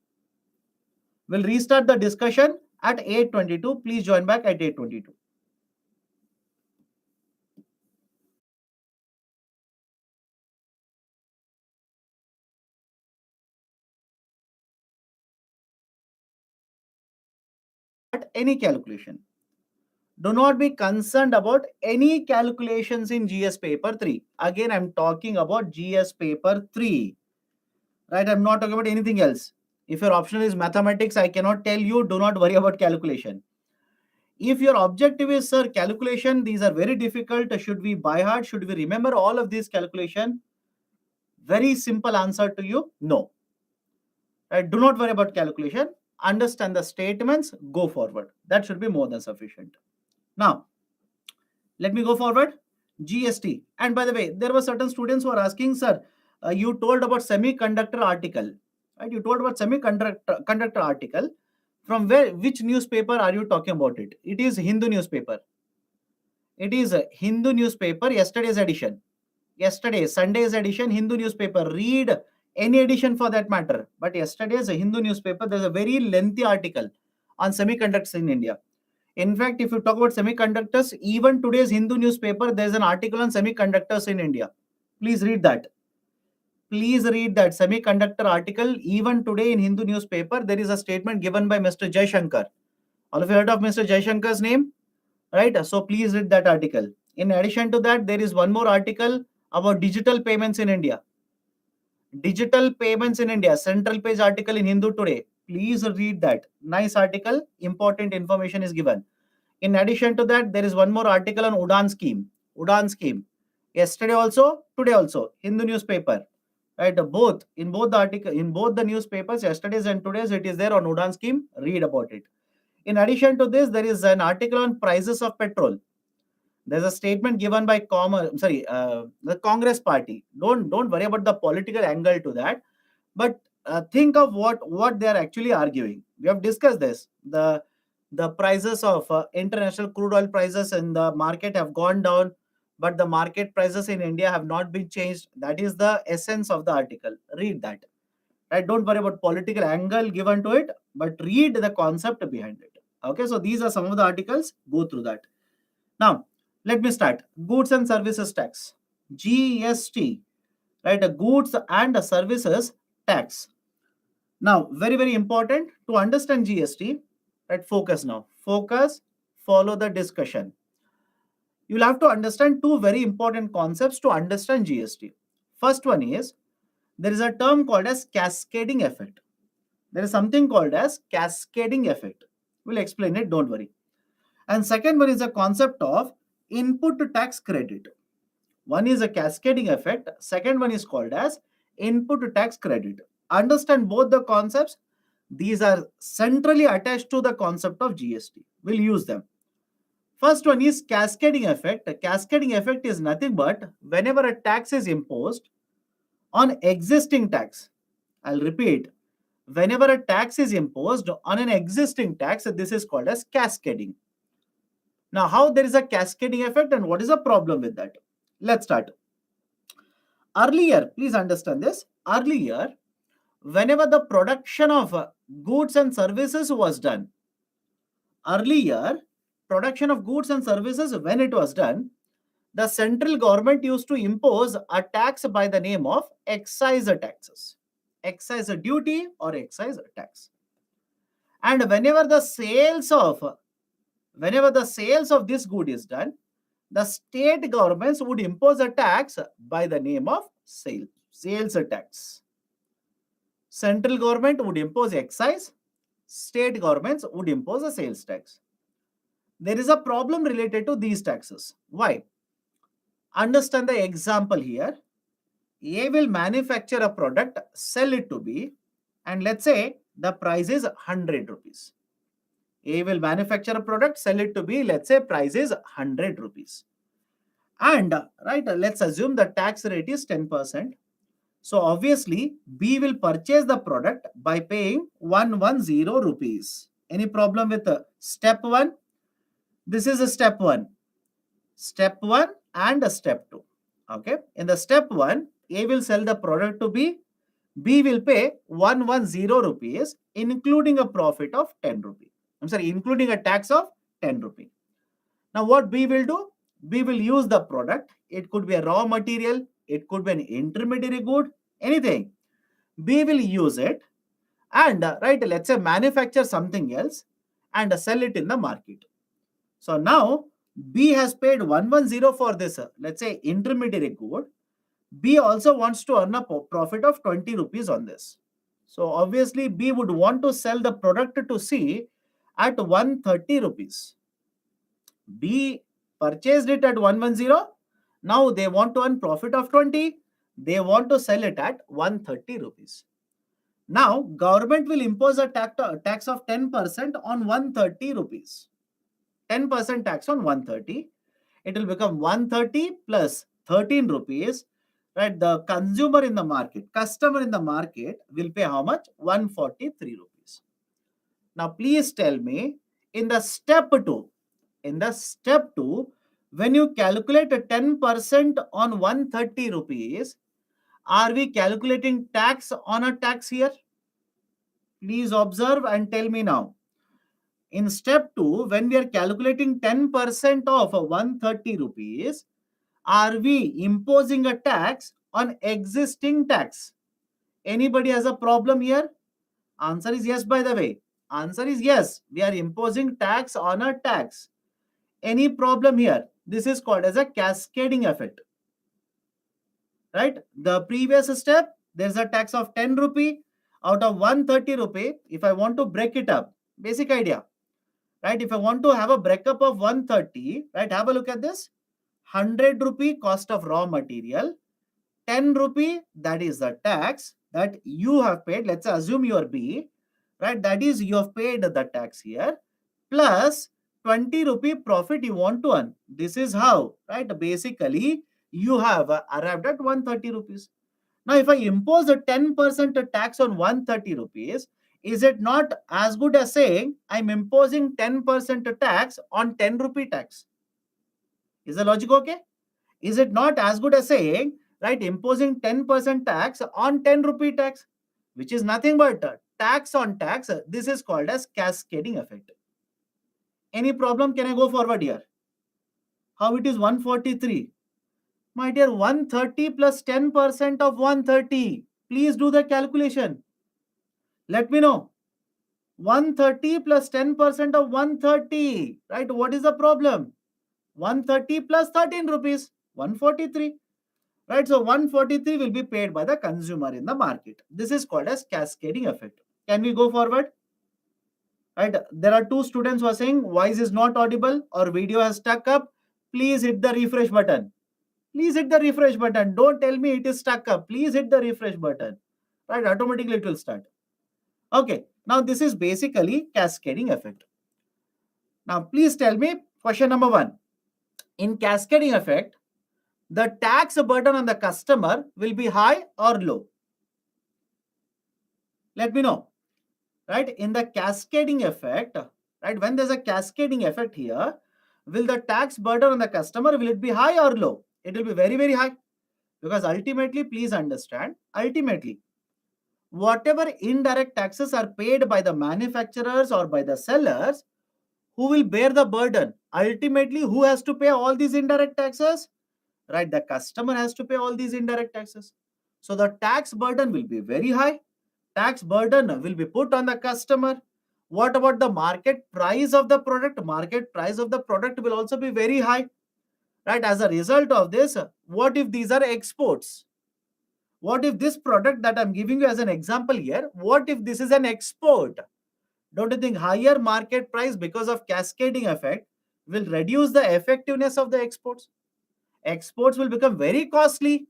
We'll restart the discussion at 8:22. Please join back at 8:22. At any calculation. Do not be concerned about any calculations in GS paper 3. Again, I'm talking about GS paper 3. Right? I'm not talking about anything else. If your option is mathematics, I cannot tell you, do not worry about calculation. If your objective is, sir, calculation, these are very difficult. Should we by heart? Should we remember all of these calculation? Very simple answer to you, no. Right? Do not worry about calculation. Understand the statements, go forward. That should be more than sufficient. Now, let me go forward. GST. And by the way, there were certain students who are asking, sir, you told about semiconductor article. Right? You told about semiconductor article. From which newspaper are you talking about it? It is Hindu newspaper. It is a Hindu newspaper, yesterday's edition. Yesterday, Sunday's edition, Hindu newspaper. Read any edition for that matter. But yesterday's Hindu newspaper, there's a very lengthy article on semiconductors in India. In fact, if you talk about semiconductors, even today's Hindu newspaper, there's an article on semiconductors in India. Please read that. Please read that semiconductor article. Even today in Hindu newspaper, there is a statement given by Mr. Jaishankar. All of you heard of Mr. Jaishankar's name? Right? So please read that article. In addition to that, there is one more article about digital payments in India. Digital payments in India, central page article in Hindu Today. Please read that. Nice article. Important information is given. In addition to that, there is one more article on Udan scheme. Udan scheme. Yesterday also, today also, Hindu newspaper. Right? Both in both the article, in both the newspapers, yesterday's and today's, it is there on Udan scheme. Read about it. In addition to this, there is an article on prices of petrol. There's a statement given by the Congress party. Don't worry about the political angle to that, but think of what they are actually arguing. We have discussed this. The prices of international crude oil prices in the market have gone down, but the market prices in India have not been changed. That is the essence of the article. Read that. Right? Don't worry about political angle given to it, but read the concept behind it. Okay, so these are some of the articles. Go through that. Now, let me start. Goods and services tax, GST, right? A goods and a services tax. Now, very, very important to understand GST, right? Focus now. Focus, follow the discussion. You'll have to understand two very important concepts to understand GST. First one is, there is a term called as cascading effect. There is something called as cascading effect. We'll explain it, don't worry. And second one is the concept of input tax credit. One is a cascading effect. Second one is called as input tax credit. Understand both the concepts. These are centrally attached to the concept of GST. We'll use them. First one is cascading effect. A cascading effect is nothing but whenever a tax is imposed on existing tax. I'll repeat. Whenever a tax is imposed on an existing tax, this is called as cascading. Now, how there is a cascading effect and what is the problem with that? Let's start. Earlier, please understand this. Earlier, whenever the production of goods and services was done, earlier, production of goods and services, when it was done, the central government used to impose a tax by the name of excise taxes, excise duty or excise tax. And whenever the sales of this good is done, the state governments would impose a tax by the name of sales tax. Central government would impose excise, state governments would impose a sales tax. There is a problem related to these taxes. Why? Understand the example here. A will manufacture a product, sell it to B, and let's say the price is 100 rupees. A will manufacture a product, sell it to B, let's say price is 100 rupees. And let's assume the tax rate is 10%. So obviously, B will purchase the product by paying 110 rupees. Any problem with step 1? This is a step 1. Step 1 and a step 2. Okay. In the step 1, A will sell the product to B. B will pay 110 rupees, including a profit of 10 rupees. I'm sorry, including a tax of 10 rupees. Now what B will do? B will use the product. It could be a raw material. It could be an intermediary good, anything. B will use it and let's say manufacture something else and sell it in the market. So now B has paid 110 for this, let's say intermediary good. B also wants to earn a profit of 20 rupees on this. So obviously B would want to sell the product to C at 130 rupees. B purchased it at 110. Now they want to earn profit of 20. They want to sell it at 130 rupees. Now government will impose a tax of 10% on 130 rupees. 10% tax on 130. It will become 130 plus 13 rupees. Right, the consumer in the market, customer in the market will pay how much? 143 rupees. Now please tell me, in the step 2, when you calculate a 10% on 130 rupees, are we calculating tax on a tax here? Please observe and tell me now. In step 2, when we are calculating 10% of 130 rupees, are we imposing a tax on existing tax? Anybody has a problem here? Answer is yes, by the way. Answer is yes. We are imposing tax on a tax. Any problem here? This is called as a cascading effect. Right? The previous step, there's a tax of 10 rupee out of 130 rupee. If I want to break it up, basic idea. Right? If I want to have a breakup of 130, right? Have a look at this. 100 rupee cost of raw material. 10 rupee, that is the tax that you have paid. Let's assume you are B, right? That is, you have paid the tax here, plus 20 rupee profit you want to earn. This is how, right? Basically, you have arrived at 130 rupees. Now, if I impose a 10% tax on 130 rupees, is it not as good as saying I'm imposing 10% tax on 10 rupee tax? Is the logic okay? Is it not as good as saying, right, imposing 10% tax on 10 rupee tax, which is nothing but tax on tax? This is called as cascading effect. Any problem? Can I go forward here? How it is 143? My dear, 130 plus 10% of 130. Please do the calculation. Let me know. 130 plus 10% of 130. Right? What is the problem? 130 plus 13 rupees. 143. Right? So 143 will be paid by the consumer in the market. This is called as cascading effect. Can we go forward? Right? There are two students who are saying voice is not audible or video has stuck up. Please hit the refresh button. Please hit the refresh button. Don't tell me it is stuck up. Please hit the refresh button. Right? Automatically it will start. Okay. Now this is basically cascading effect. Now please tell me question number 1. In cascading effect, the tax burden on the customer will be high or low? Let me know. Right? In the cascading effect, right? When there's a cascading effect here, will the tax burden on the customer, will it be high or low? It will be very, very high. Because ultimately, please understand, ultimately, whatever indirect taxes are paid by the manufacturers or by the sellers, who will bear the burden? Ultimately, who has to pay all these indirect taxes? Right? The customer has to pay all these indirect taxes. So the tax burden will be very high. Tax burden will be put on the customer. What about the market price of the product? Market price of the product will also be very high. Right? As a result of this, what if these are exports? What if this product that I'm giving you as an example here, what if this is an export? Don't you think higher market price because of cascading effect will reduce the effectiveness of the exports? Exports will become very costly.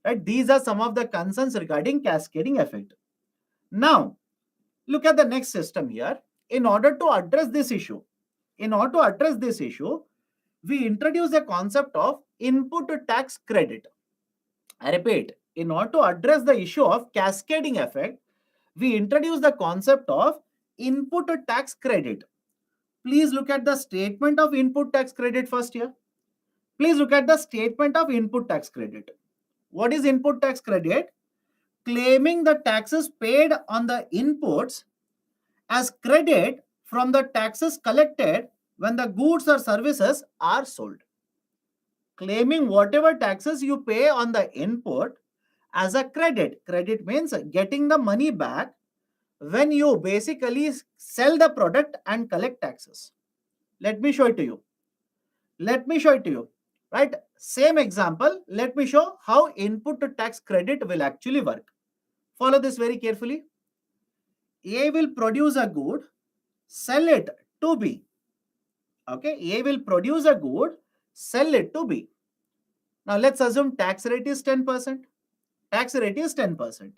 Right? These are some of the concerns regarding cascading effect. Now, look at the next system here. In order to address this issue, we introduce the concept of input tax credit. I repeat, in order to address the issue of cascading effect, we introduce the concept of input tax credit. Please look at the statement of input tax credit first here. Please look at the statement of input tax credit. What is input tax credit? Claiming the taxes paid on the inputs as credit from the taxes collected when the goods or services are sold. Claiming whatever taxes you pay on the input as a credit. Credit means getting the money back when you basically sell the product and collect taxes. Let me show it to you. Let me show it to you. Right? Same example. Let me show how input to tax credit will actually work. Follow this very carefully. A will produce a good, sell it to B. Okay, A will produce a good, sell it to B. Now let's assume tax rate is 10%. Tax rate is 10%.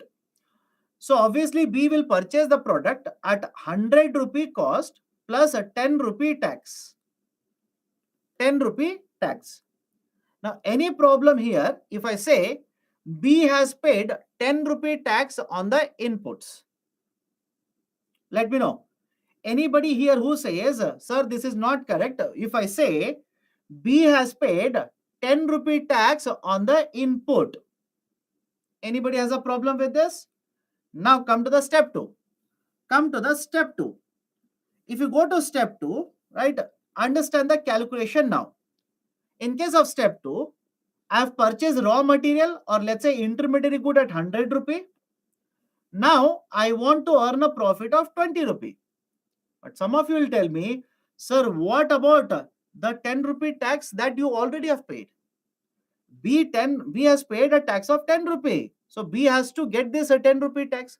So obviously B will purchase the product at 100 rupee cost plus a 10 rupee tax. 10 rupee tax. Now any problem here if I say B has paid 10 rupee tax on the inputs? Let me know. Anybody here who says, sir, this is not correct. If I say B has paid 10 rupee tax on the input, anybody has a problem with this? Now come to the step 2. Come to the step 2. If you go to step 2, right, understand the calculation now. In case of step 2, I have purchased raw material or let's say intermediary good at 100 rupee. Now I want to earn a profit of 20 rupee. But some of you will tell me, sir, what about the 10 rupee tax that you already have paid? B has paid a tax of 10 rupee. So B has to get this a 10 rupee tax.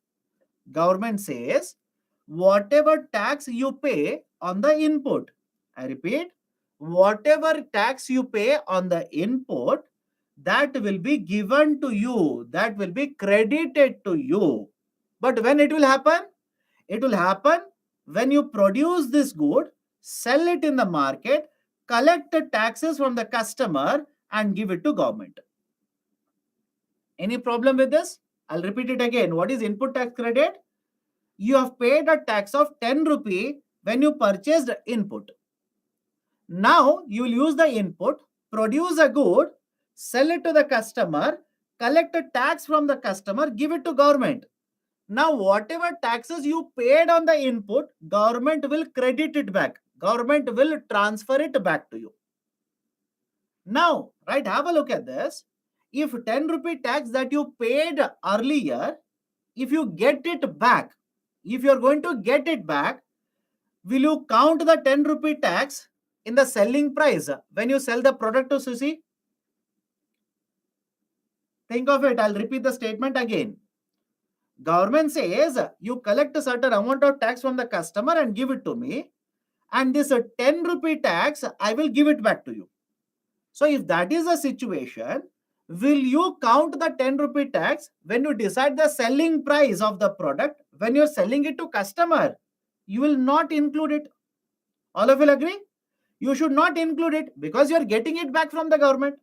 Government says, whatever tax you pay on the input, I repeat, whatever tax you pay on the input, that will be given to you, that will be credited to you. But when it will happen? It will happen when you produce this good, sell it in the market, collect the taxes from the customer and give it to government. Any problem with this? I'll repeat it again. What is input tax credit? You have paid a tax of 10 rupee when you purchased input. Now you will use the input, produce a good, sell it to the customer, collect a tax from the customer, give it to government. Now whatever taxes you paid on the input, government will credit it back. Government will transfer it back to you. Now, right, have a look at this. If 10 rupee tax that you paid earlier, if you get it back, if you're going to get it back, will you count the 10 rupee tax in the selling price when you sell the product to Susi? Think of it. I'll repeat the statement again. Government says you collect a certain amount of tax from the customer and give it to me. And this 10 rupee tax, I will give it back to you. So if that is the situation, will you count the 10 rupee tax when you decide the selling price of the product? When you're selling it to customer, you will not include it. All of you agree? You should not include it because you're getting it back from the government.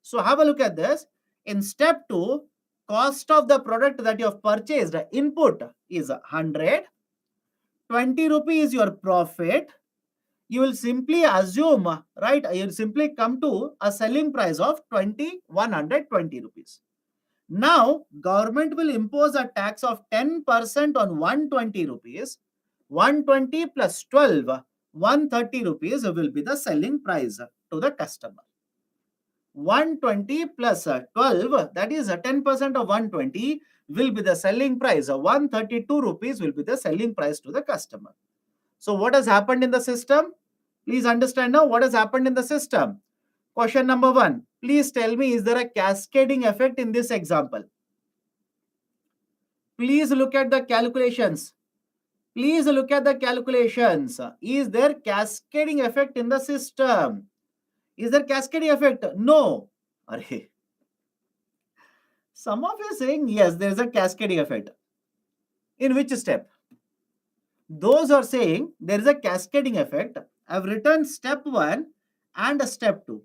So have a look at this. In step 2, cost of the product that you have purchased, input is 100. 20 rupee is your profit. You will simply assume, right? You will simply come to a selling price of 120 rupees. Now, government will impose a tax of 10% on 120 rupees. 120 plus 12, 130 rupees will be the selling price to the customer. 120 plus 12, that is 10% of 120 will be the selling price. 132 rupees will be the selling price to the customer. So what has happened in the system? Please understand now what has happened in the system. Question number 1. Please tell me, is there a cascading effect in this example? Please look at the calculations. Please look at the calculations. Is there cascading effect in the system? Is there cascading effect? No. Some of you are saying yes, there is a cascading effect. In which step? Those are saying there is a cascading effect. I've written step 1 and step 2.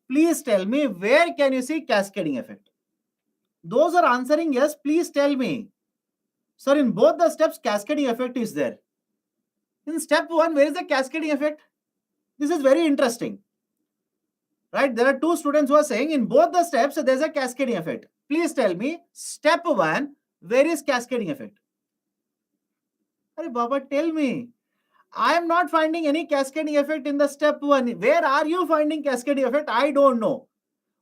Please tell me, where can you see cascading effect? Those are answering yes, please tell me. Sir, in both the steps, cascading effect is there. In step 1, where is the cascading effect? This is very interesting. Right? There are two students who are saying in both the steps, there's a cascading effect. Please tell me, step 1, where is cascading effect? Hey, Baba, tell me. I am not finding any cascading effect in the step 1. Where are you finding cascading effect? I don't know.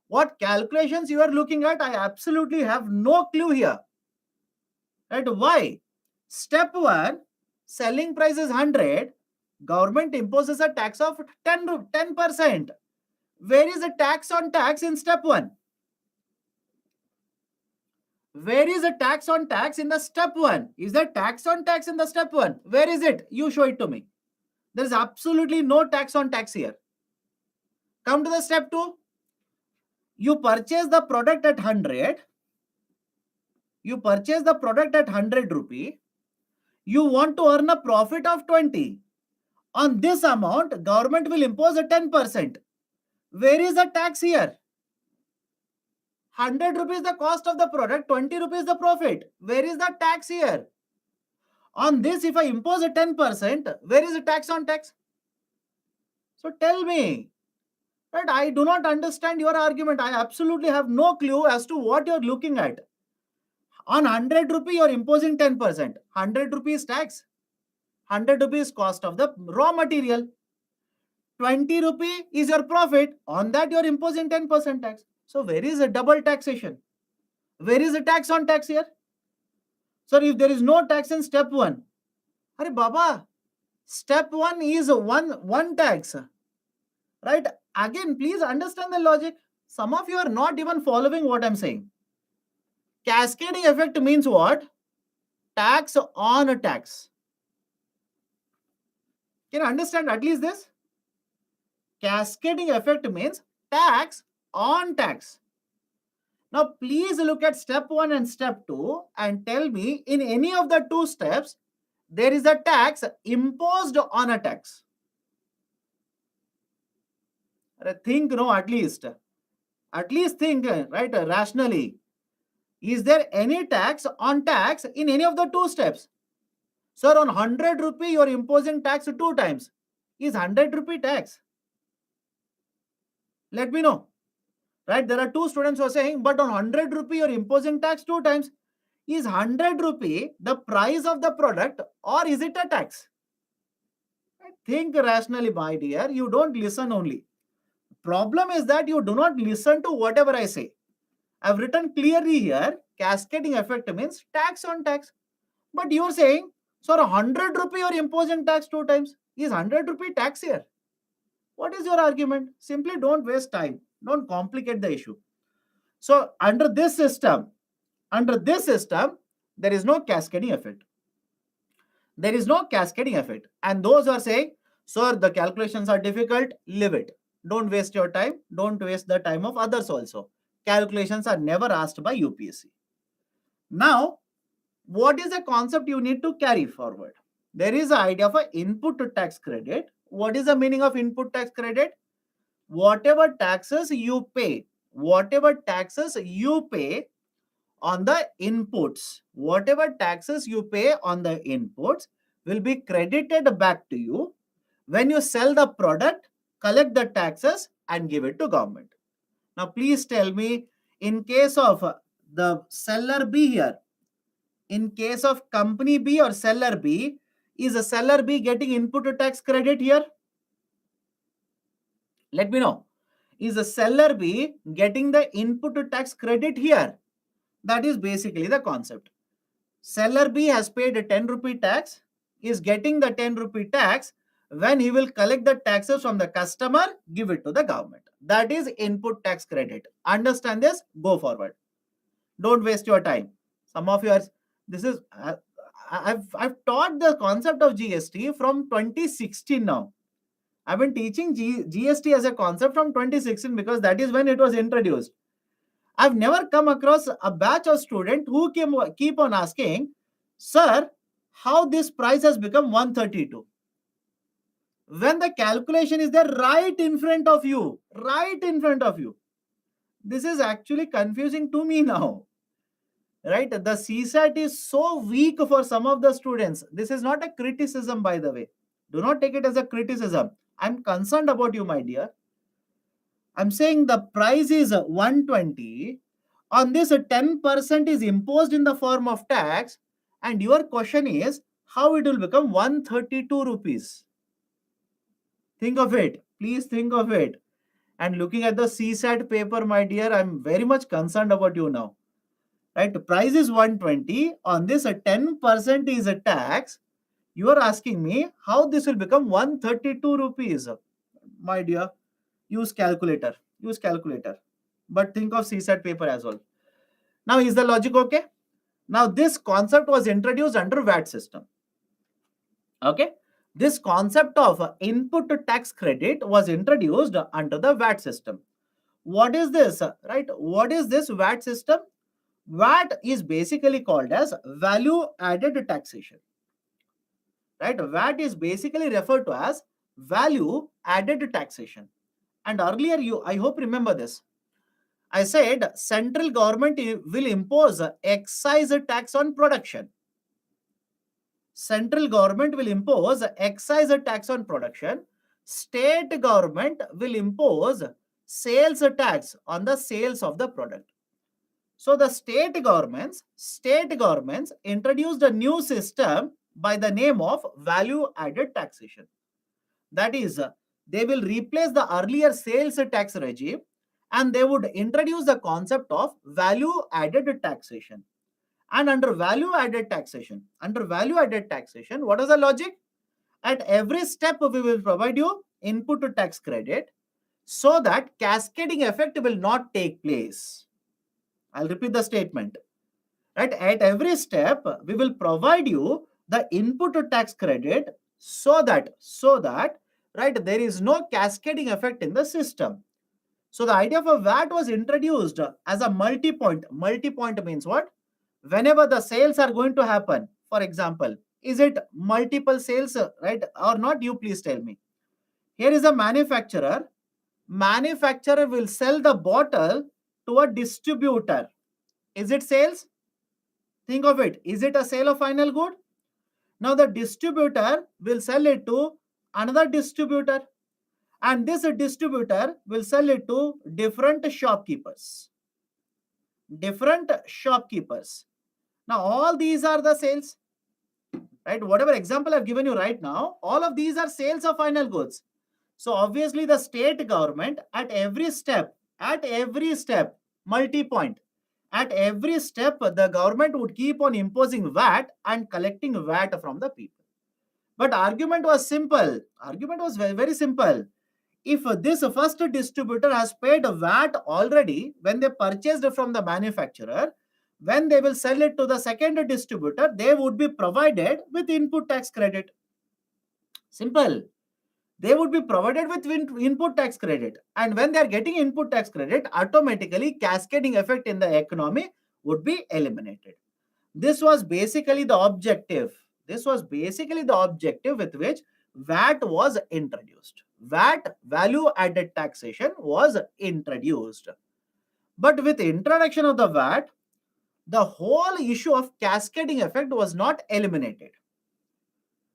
What calculations you are looking at, I absolutely have no clue here. Right? Why? Step 1, selling price is 100. Government imposes a tax of 10%. Where is the tax on tax in step 1? Where is the tax on tax in the step 1? Is there tax on tax in the step 1? Where is it? You show it to me. There is absolutely no tax on tax here. Come to the step 2. You purchase the product at 100. You purchase the product at 100 rupee. You want to earn a profit of 20. On this amount, government will impose a 10%. Where is the tax here? 100 rupees the cost of the product, 20 rupees the profit. Where is the tax here? On this, if I impose a 10%, where is the tax on tax? So tell me, right? I do not understand your argument. I absolutely have no clue as to what you're looking at. On 100 rupee, you're imposing 10%. 100 rupees tax. 100 rupees cost of the raw material. 20 rupee is your profit. On that, you're imposing 10% tax. So where is the double taxation? Where is the tax on tax here? Sir, if there is no tax in step 1, Hare Baba, step 1 is one tax. Right? Again, please understand the logic. Some of you are not even following what I'm saying. Cascading effect means what? Tax on a tax. Can you understand at least this? Cascading effect means tax on tax. Now, please look at step 1 and step 2 and tell me in any of the two steps, there is a tax imposed on a tax. Think, no, at least think, right, rationally. Is there any tax on tax in any of the two steps? Sir, on 100 rupee, you're imposing tax 2 times. Is 100 rupee tax? Let me know. Right? There are two students who are saying, but on 100 rupee, you're imposing tax 2 times. Is 100 rupee the price of the product or is it a tax? Think rationally, my dear. You don't listen only. Problem is that you do not listen to whatever I say. I've written clearly here, cascading effect means tax on tax. But you're saying, so 100 rupee you're imposing tax 2 times. Is 100 rupee tax here? What is your argument? Simply don't waste time. Don't complicate the issue. So under this system, there is no cascading effect. There is no cascading effect. And those who are saying, sir, the calculations are difficult, leave it. Don't waste your time. Don't waste the time of others also. Calculations are never asked by UPSC. Now, what is the concept you need to carry forward? There is an idea of an input tax credit. What is the meaning of input tax credit? Whatever taxes you pay on the inputs, will be credited back to you when you sell the product, collect the taxes and give it to government. Now, please tell me, in case of the seller B here, in case of company B or seller B, is a seller B getting input tax credit here? Let me know. Is a seller B getting the input tax credit here? That is basically the concept. Seller B has paid a 10 rupee tax, is getting the 10 rupee tax. When he will collect the taxes from the customer, give it to the government. That is input tax credit. Understand this? Go forward. Don't waste your time. Some of you are, this is, I've taught the concept of GST from 2016 now. I've been teaching GST as a concept from 2016 because that is when it was introduced. I've never come across a batch of students who keep on asking, sir, how this price has become 132? when the calculation is there right in front of you, this is actually confusing to me now, right? The CSAT is so weak for some of the students. This is not a criticism, by the way. Do not take it as a criticism. I'm concerned about you, my dear. I'm saying the price is 120. On this, 10% is imposed in the form of tax. And your question is how it will become 132 rupees. Think of it. Please think of it. And looking at the CSAT paper, my dear, I'm very much concerned about you now. Right? Price is 120. On this, 10% is a tax. You are asking me how this will become 132 rupees. My dear, use calculator. Use calculator. But think of CSAT paper as well. Now, is the logic okay? Now, this concept was introduced under VAT system. Okay? This concept of input tax credit was introduced under the VAT system. What is this? Right? What is this VAT system? VAT is basically called as value added taxation. Right? VAT is basically referred to as value added taxation. And earlier I hope remember this. I said central government will impose excise tax on production. Central government will impose excise tax on production. State government will impose sales tax on the sales of the product. So the state governments introduced a new system by the name of value added taxation. That is, they will replace the earlier sales tax regime and they would introduce the concept of value added taxation. And under value added taxation, what is the logic? At every step, we will provide you input to tax credit so that cascading effect will not take place. I'll repeat the statement. Right? At every step, we will provide you the input to tax credit so that right, there is no cascading effect in the system. So the idea of a VAT was introduced as a multi-point. Multi-point means what? Whenever the sales are going to happen, for example, is it multiple sales, right, or not? You please tell me. Here is a manufacturer. Manufacturer will sell the bottle to a distributor. Is it sales? Think of it. Is it a sale of final good? Now the distributor will sell it to another distributor, and this distributor will sell it to different shopkeepers. Now all these are the sales, right? Whatever example I've given you right now, all of these are sales of final goods. So obviously the state government at every step, multi-point, at every step, the government would keep on imposing VAT and collecting VAT from the people. But argument was simple. Argument was very, very simple. If this first distributor has paid VAT already when they purchased from the manufacturer, when they will sell it to the second distributor, they would be provided with input tax credit. Simple. They would be provided with input tax credit. And when they are getting input tax credit, automatically cascading effect in the economy would be eliminated. This was basically the objective. With which VAT was introduced. VAT, value added taxation, was introduced. But with introduction of the VAT, the whole issue of cascading effect was not eliminated.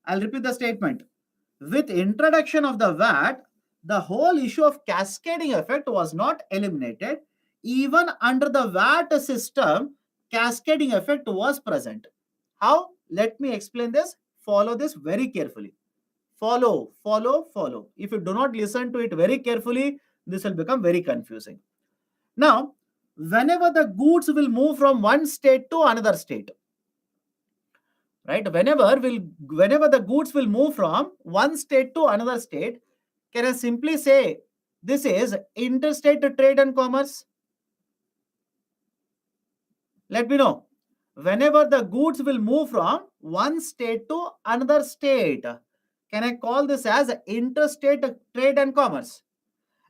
I'll repeat the statement. With introduction of the VAT, the whole issue of cascading effect was not eliminated. Even under the VAT system, cascading effect was present. How? Let me explain this. Follow this very carefully. Follow. If you do not listen to it very carefully, this will become very confusing. Now, whenever the goods will move from one state to another state, right? Whenever the goods will move from one state to another state, can I simply say this is interstate trade and commerce? Let me know. Whenever the goods will move from one state to another state, can I call this as interstate trade and commerce?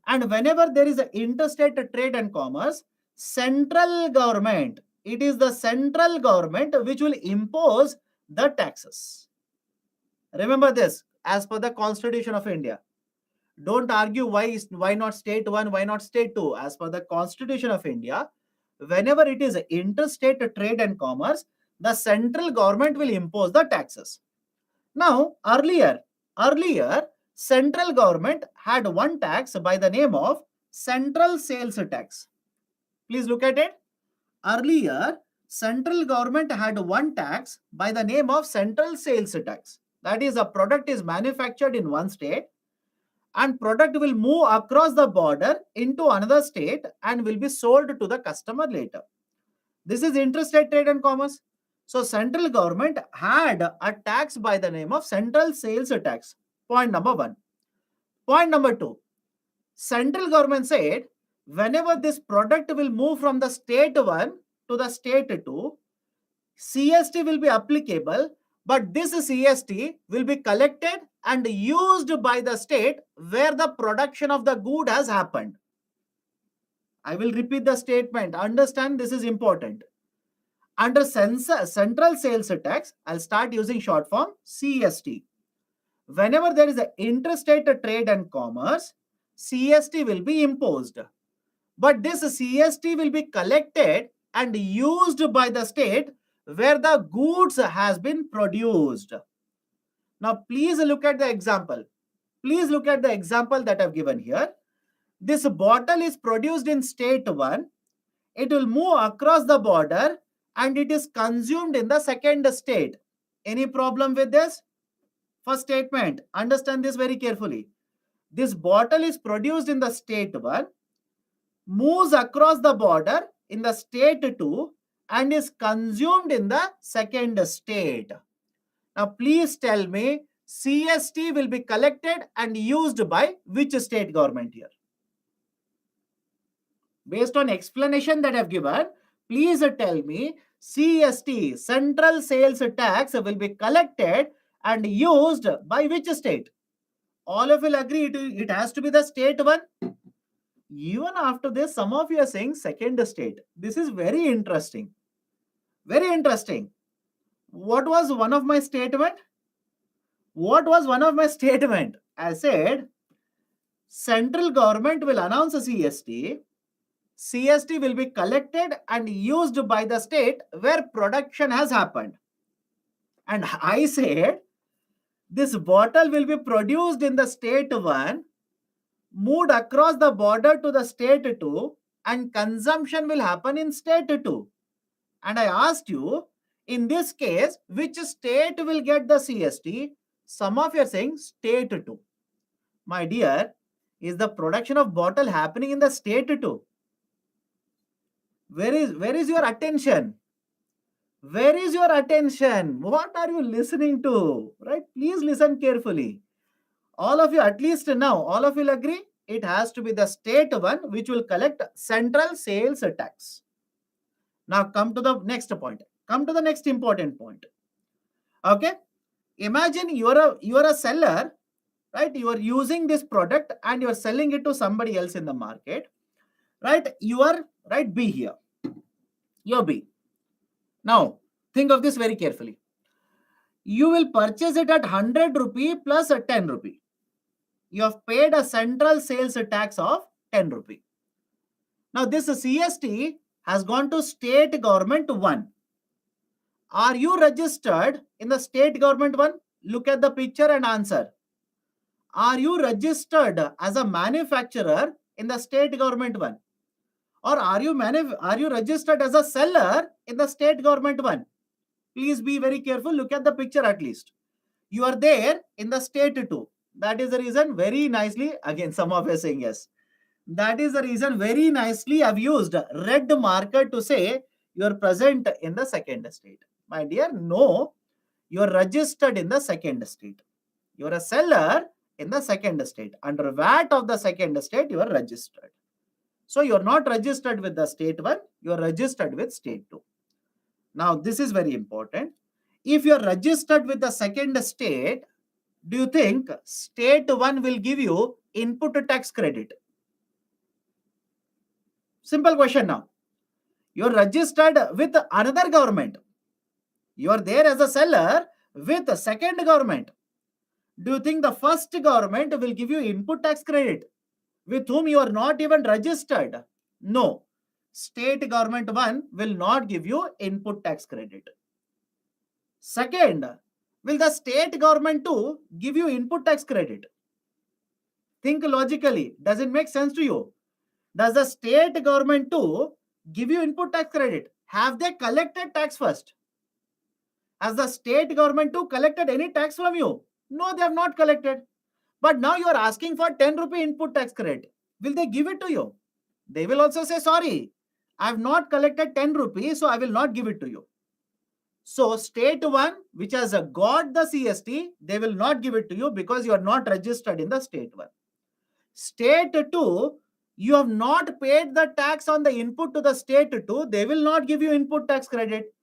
And whenever there is an interstate trade and commerce, central government, it is the central government which will impose the taxes. Remember this. as per the Constitution of India. Don't argue why not state 1, why not state 2. As per the Constitution of India, whenever it is interstate trade and commerce, the central government will impose the taxes. Now, earlier, central government had one tax by the name of central sales tax. Please look at it. Earlier, central government had one tax by the name of central sales tax. That is, a product is manufactured in one state and product will move across the border into another state and will be sold to the customer later. This is interstate trade and commerce. So central government had a tax by the name of central sales tax. Point number 1. Point number 2. Central government said whenever this product will move from the state 1 to the state 2, CST will be applicable, but this CST will be collected and used by the state where the production of the good has happened. I will repeat the statement. Understand, this is important. Under central sales tax, I'll start using short form CST. Whenever there is an interstate trade and commerce, CST will be imposed. But this CST will be collected and used by the state where the goods has been produced. Now, please look at the example. Please look at the example that I've given here. This bottle is produced in state 1. It will move across the border and it is consumed in the second state. Any problem with this? First statement, understand this very carefully. This bottle is produced in the state 1, moves across the border in the state 2 and is consumed in the second state. Now please tell me, CST will be collected and used by which state government here? Based on explanation that I've given, please tell me, CST, central sales tax, will be collected and used by which state? All of you will agree it has to be the state 1. Even after this, some of you are saying second state. This is very interesting. Very interesting. What was one of my statement? What was one of my statement? I said, central government will announce a CST. CST will be collected and used by the state where production has happened. And I said, this bottle will be produced in the state 1, moved across the border to the state 2, and consumption will happen in state 2. And I asked you, in this case, which state will get the CST? Some of you are saying state 2. My dear, is the production of bottle happening in the state 2? Where is your attention? Where is your attention? What are you listening to? Right? Please listen carefully. All of you, at least now, all of you will agree it has to be the state 1 which will collect central sales tax. Now come to the next point. Come to the next important point. Okay? Imagine you are a seller, right? You are using this product and you are selling it to somebody else in the market. Right? You are right B here. You're B. Now, think of this very carefully. You will purchase it at 100 rupee plus a 10 rupee. You have paid a central sales tax of 10 rupee. Now, this CST has gone to state government 1. Are you registered in the state government 1? Look at the picture and answer. Are you registered as a manufacturer in the state government 1? Or are you registered as a seller in the state government 1? Please be very careful. Look at the picture at least. You are there in the state 2. That is the reason very nicely, again some of you are saying yes. That is the reason very nicely I've used red marker to say you are present in the second state. My dear, no, you are registered in the second state. You are a seller in the second state. Under VAT of the second state, you are registered. So you are not registered with the state 1, you are registered with state 2. Now this is very important. If you are registered with the second state, do you think state 1 will give you input tax credit? Simple question now. You are registered with another government. You are there as a seller with a second government. Do you think the first government will give you input tax credit with whom you are not even registered? No. State government one will not give you input tax credit. Second, will the state government two give you input tax credit? Think logically. Does it make sense to you? Does the state government too give you input tax credit? Have they collected tax first? Has the state government too collected any tax from you? No, they have not collected. But now you are asking for 10 rupee input tax credit. Will they give it to you? They will also say, sorry, I have not collected 10 rupees, so I will not give it to you. So state one, which has got the CST, they will not give it to you because you are not registered in the state one. State 2, you have not paid the tax on the input to the state 2, they will not give you input tax credit.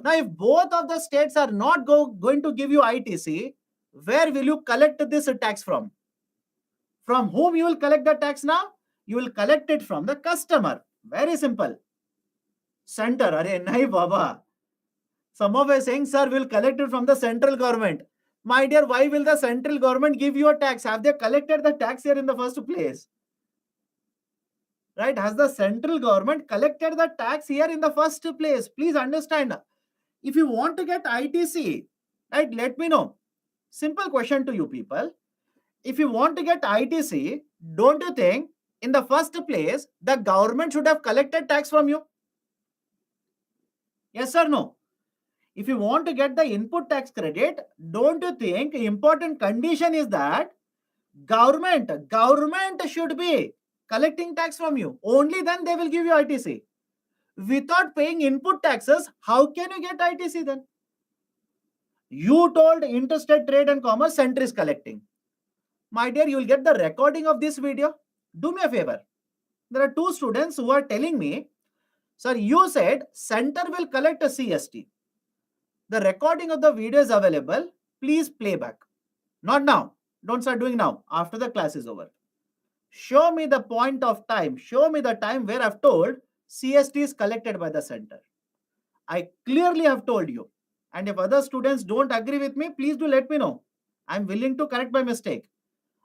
Now, if both of the states are not going to give you ITC, where will you collect this tax from? From whom you will collect the tax now? You will collect it from the customer. Very simple. Center, arey nahi baba. Some of us saying, sir, we'll collect it from the central government. My dear, why will the central government give you a tax? Have they collected the tax here in the first place? Right? Has the central government collected the tax here in the first place? Please understand. If you want to get ITC, right, let me know. Simple question to you people. If you want to get ITC, don't you think in the first place, the government should have collected tax from you? Yes or no? If you want to get the input tax credit, don't you think important condition is that government should be collecting tax from you? Only then they will give you ITC. Without paying input taxes, how can you get ITC then? You told Interstate Trade and Commerce Center is collecting. My dear, you will get the recording of this video. Do me a favor. There are two students who are telling me, sir, you said center will collect a CST. The recording of the video is available. Please play back. Not now. Don't start doing now. After the class is over. Show me the point of time. Show me the time where I've told CST is collected by the center. I clearly have told you. And if other students don't agree with me, please do let me know. I'm willing to correct my mistake.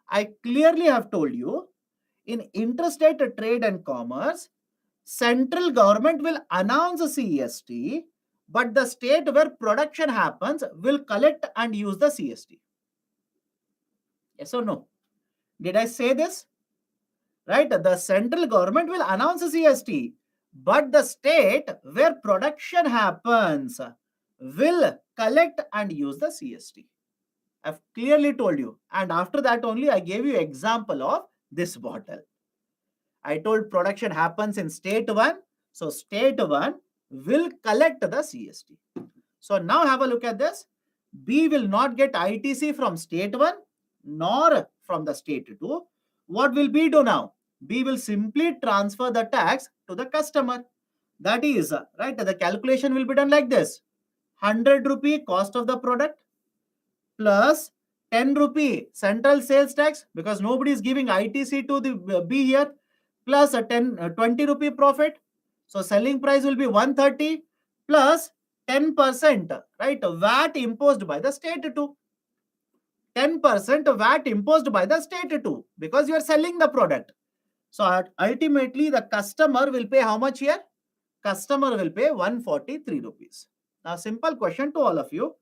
I clearly have told you in interstate trade and commerce, central government will announce a CST, but the state where production happens will collect and use the CST. Yes or no? Did I say this? Right? The central government will announce a CST, but the state where production happens will collect and use the CST. I've clearly told you. And after that only I gave you example of this bottle. I told production happens in state 1. So state 1 will collect the CST. So now have a look at this. B will not get ITC from state 1 nor from the state 2. What will B do now? B will simply transfer the tax to the customer. That is, right, the calculation will be done like this. 100 rupee cost of the product plus 10 rupee central sales tax, because nobody is giving ITC to the B here, plus a 20 rupee profit. So selling price will be 130 plus 10%, right? VAT imposed by the state too. 10% VAT imposed by the state too, because you are selling the product. So ultimately the customer will pay how much here? Customer will pay 143 rupees. Now simple question to all of you.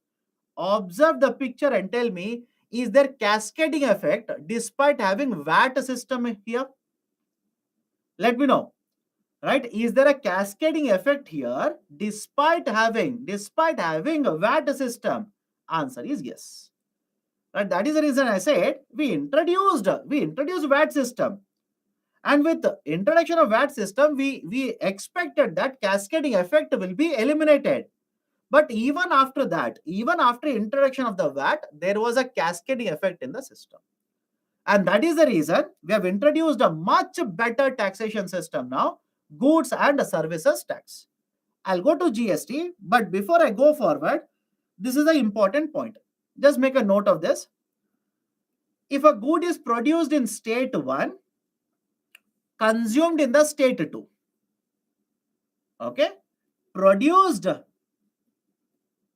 Observe the picture and tell me, is there cascading effect despite having VAT system here? Let me know. Right? Is there a cascading effect here despite having a VAT system? Answer is yes. Right? That is the reason I said we introduced VAT system. And with the introduction of VAT system, we expected that cascading effect will be eliminated. But even after that, even after introduction of the VAT, there was a cascading effect in the system. And that is the reason we have introduced a much better taxation system now, goods and services tax. I'll go to GST, but before I go forward, this is an important point. Just make a note of this. If a good is produced in state 1, consumed in the state 2, okay, produced,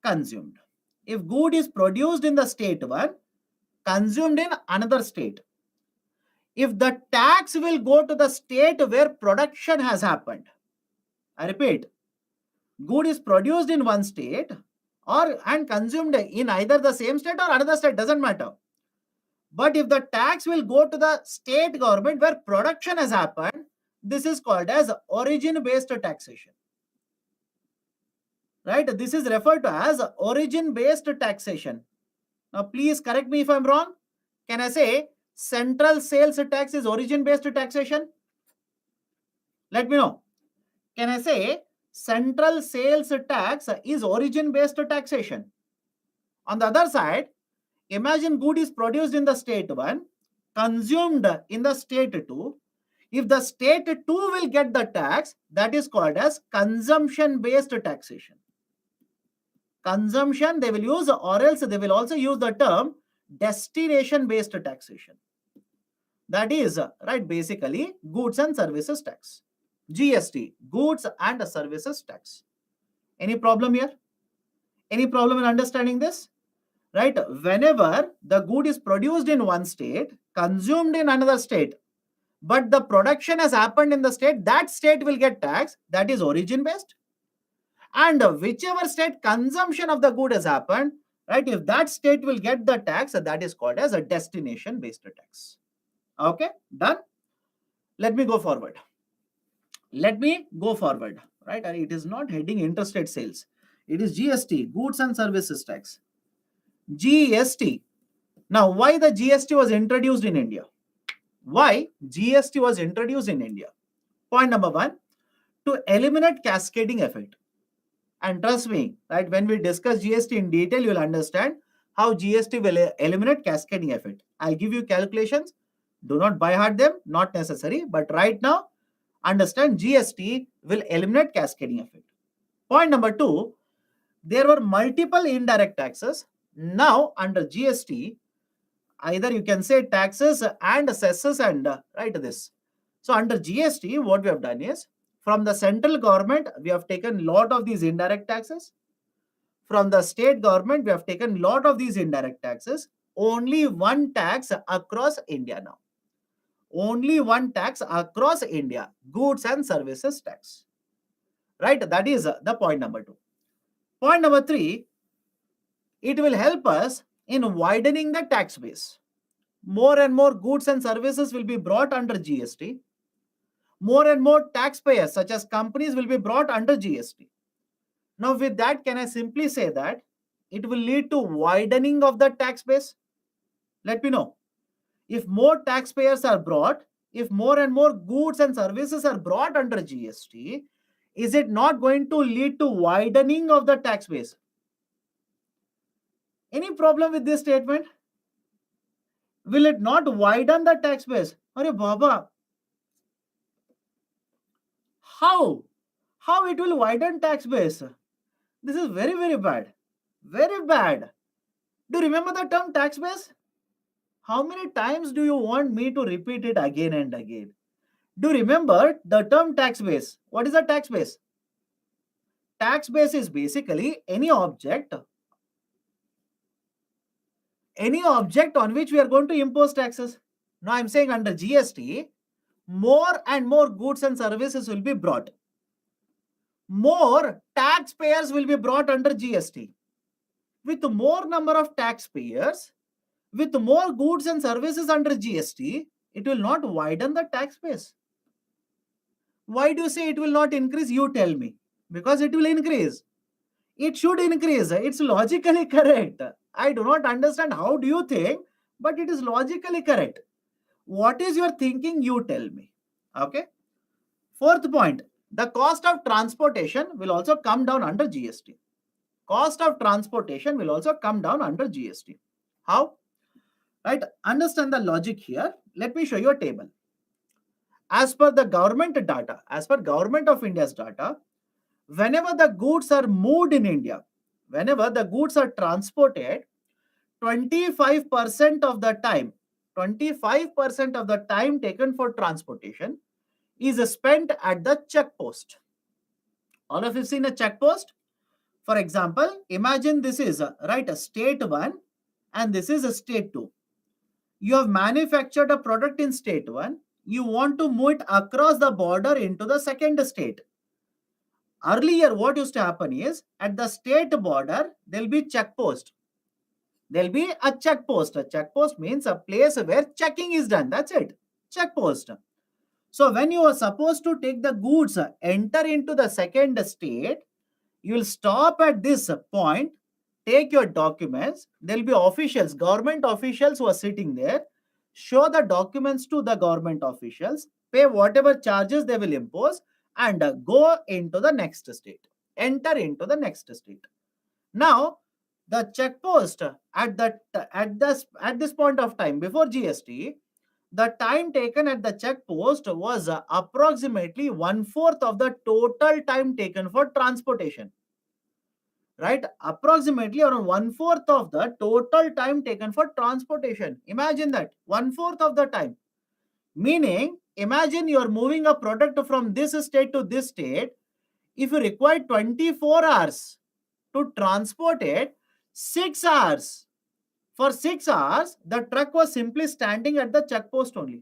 consumed. If good is produced in the state 1, consumed in another state. If the tax will go to the state where production has happened, I repeat, good is produced in one state or and consumed in either the same state or another state, doesn't matter. But if the tax will go to the state government where production has happened, this is called as origin-based taxation. Right? This is referred to as origin-based taxation. Now, please correct me if I'm wrong. Can I say central sales tax is origin-based taxation? Let me know. Can I say central sales tax is origin-based taxation? On the other side, imagine good is produced in the state 1, consumed in the state 2. If the state 2 will get the tax, that is called as consumption-based taxation. Consumption they will use, or else they will also use the term destination-based taxation. That is, right, basically goods and services tax. GST, goods and services tax. Any problem here? Any problem in understanding this? Right? Whenever the good is produced in one state, consumed in another state, but the production has happened in the state, that state will get tax. That is origin based. And whichever state consumption of the good has happened, right, if that state will get the tax, that is called as a destination based tax. Okay, done. Let me go forward. Right? And it is not heading interstate sales. It is GST, goods and services tax. GST. Now, why the GST was introduced in India? Why GST was introduced in India? Point number 1, to eliminate cascading effect. And trust me, right, when we discuss GST in detail, you will understand how GST will eliminate cascading effect. I'll give you calculations. Do not by heart them, not necessary. But right now, understand GST will eliminate cascading effect. Point number 2, there were multiple indirect taxes. Now, under GST, either you can say taxes and cesses and right this. So, under GST, what we have done is, from the central government, we have taken lot of these indirect taxes. From the state government, we have taken lot of these indirect taxes. Only one tax across India now. Only one tax across India, goods and services tax. Right? That is the point number 2. Point number 3, it will help us in widening the tax base. More and more goods and services will be brought under GST. More and more taxpayers, such as companies, will be brought under GST. Now, with that, can I simply say that it will lead to widening of the tax base? Let me know. If more taxpayers are brought, if more and more goods and services are brought under GST, is it not going to lead to widening of the tax base? Any problem with this statement? Will it not widen the tax base? Arey Baba, how? How it will widen tax base? This is very, very bad. Very bad. Do you remember the term tax base? How many times do you want me to repeat it again and again? Do you remember the term tax base? What is a tax base? Tax base is basically any object on which we are going to impose taxes. Now I'm saying under GST, more and more goods and services will be brought. More taxpayers will be brought under GST. With more number of taxpayers, with more goods and services under GST, it will not widen the tax base. Why do you say it will not increase? You tell me. Because it will increase. It should increase. It's logically correct. I do not understand how do you think, but it is logically correct. What is your thinking? You tell me. Okay. Fourth point, the cost of transportation will also come down under GST. Cost of transportation will also come down under GST. How? Right. Understand the logic here. Let me show you a table. As per the government data, as per Government of India's data, whenever the goods are moved in India, whenever the goods are transported, 25% of the time, 25% of the time taken for transportation is spent at the check post. All of you seen a check post? For example, imagine this is right a state 1 and this is a state 2. You have manufactured a product in state 1. You want to move it across the border into the second state. Earlier, what used to happen is at the state border, there will be check post. There will be a check post. A check post means a place where checking is done. That's it. Check post. So when you are supposed to take the goods, enter into the second state, you will stop at this point, take your documents. There will be officials, government officials who are sitting there. Show the documents to the government officials, pay whatever charges they will impose, and go into the next state. Enter into the next state. Now, the check post at this point of time before GST, the time taken at the check post was approximately 1/4 of the total time taken for transportation. Right? Approximately around 1/4 of the total time taken for transportation. Imagine that 1/4 of the time. Meaning, imagine you are moving a product from this state to this state. If you require 24 hours to transport it, 6 hours. For 6 hours, the truck was simply standing at the check post only.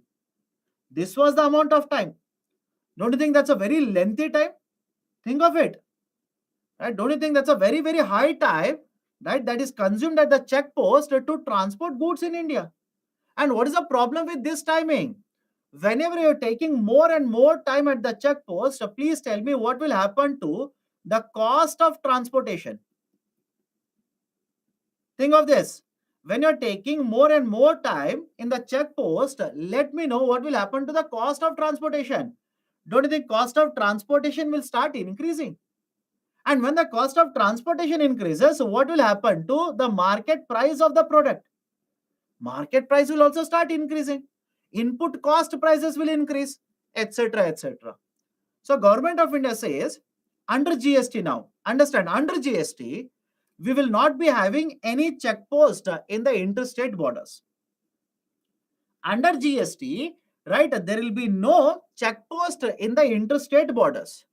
This was the amount of time. Don't you think that's a very lengthy time? Think of it. Right? Don't you think that's a very, very high time, right, that is consumed at the check post to transport goods in India? And what is the problem with this timing? Whenever you're taking more and more time at the check post, please tell me what will happen to the cost of transportation. Think of this. When you're taking more and more time in the check post, let me know what will happen to the cost of transportation. Don't you think cost of transportation will start increasing? And when the cost of transportation increases, what will happen to the market price of the product? Market price will also start increasing. Input cost prices will increase, etc., etc. So Government of India says, under GST now, understand, under GST, we will not be having any check post in the interstate borders. Under GST, right, there will be no check post in the interstate borders.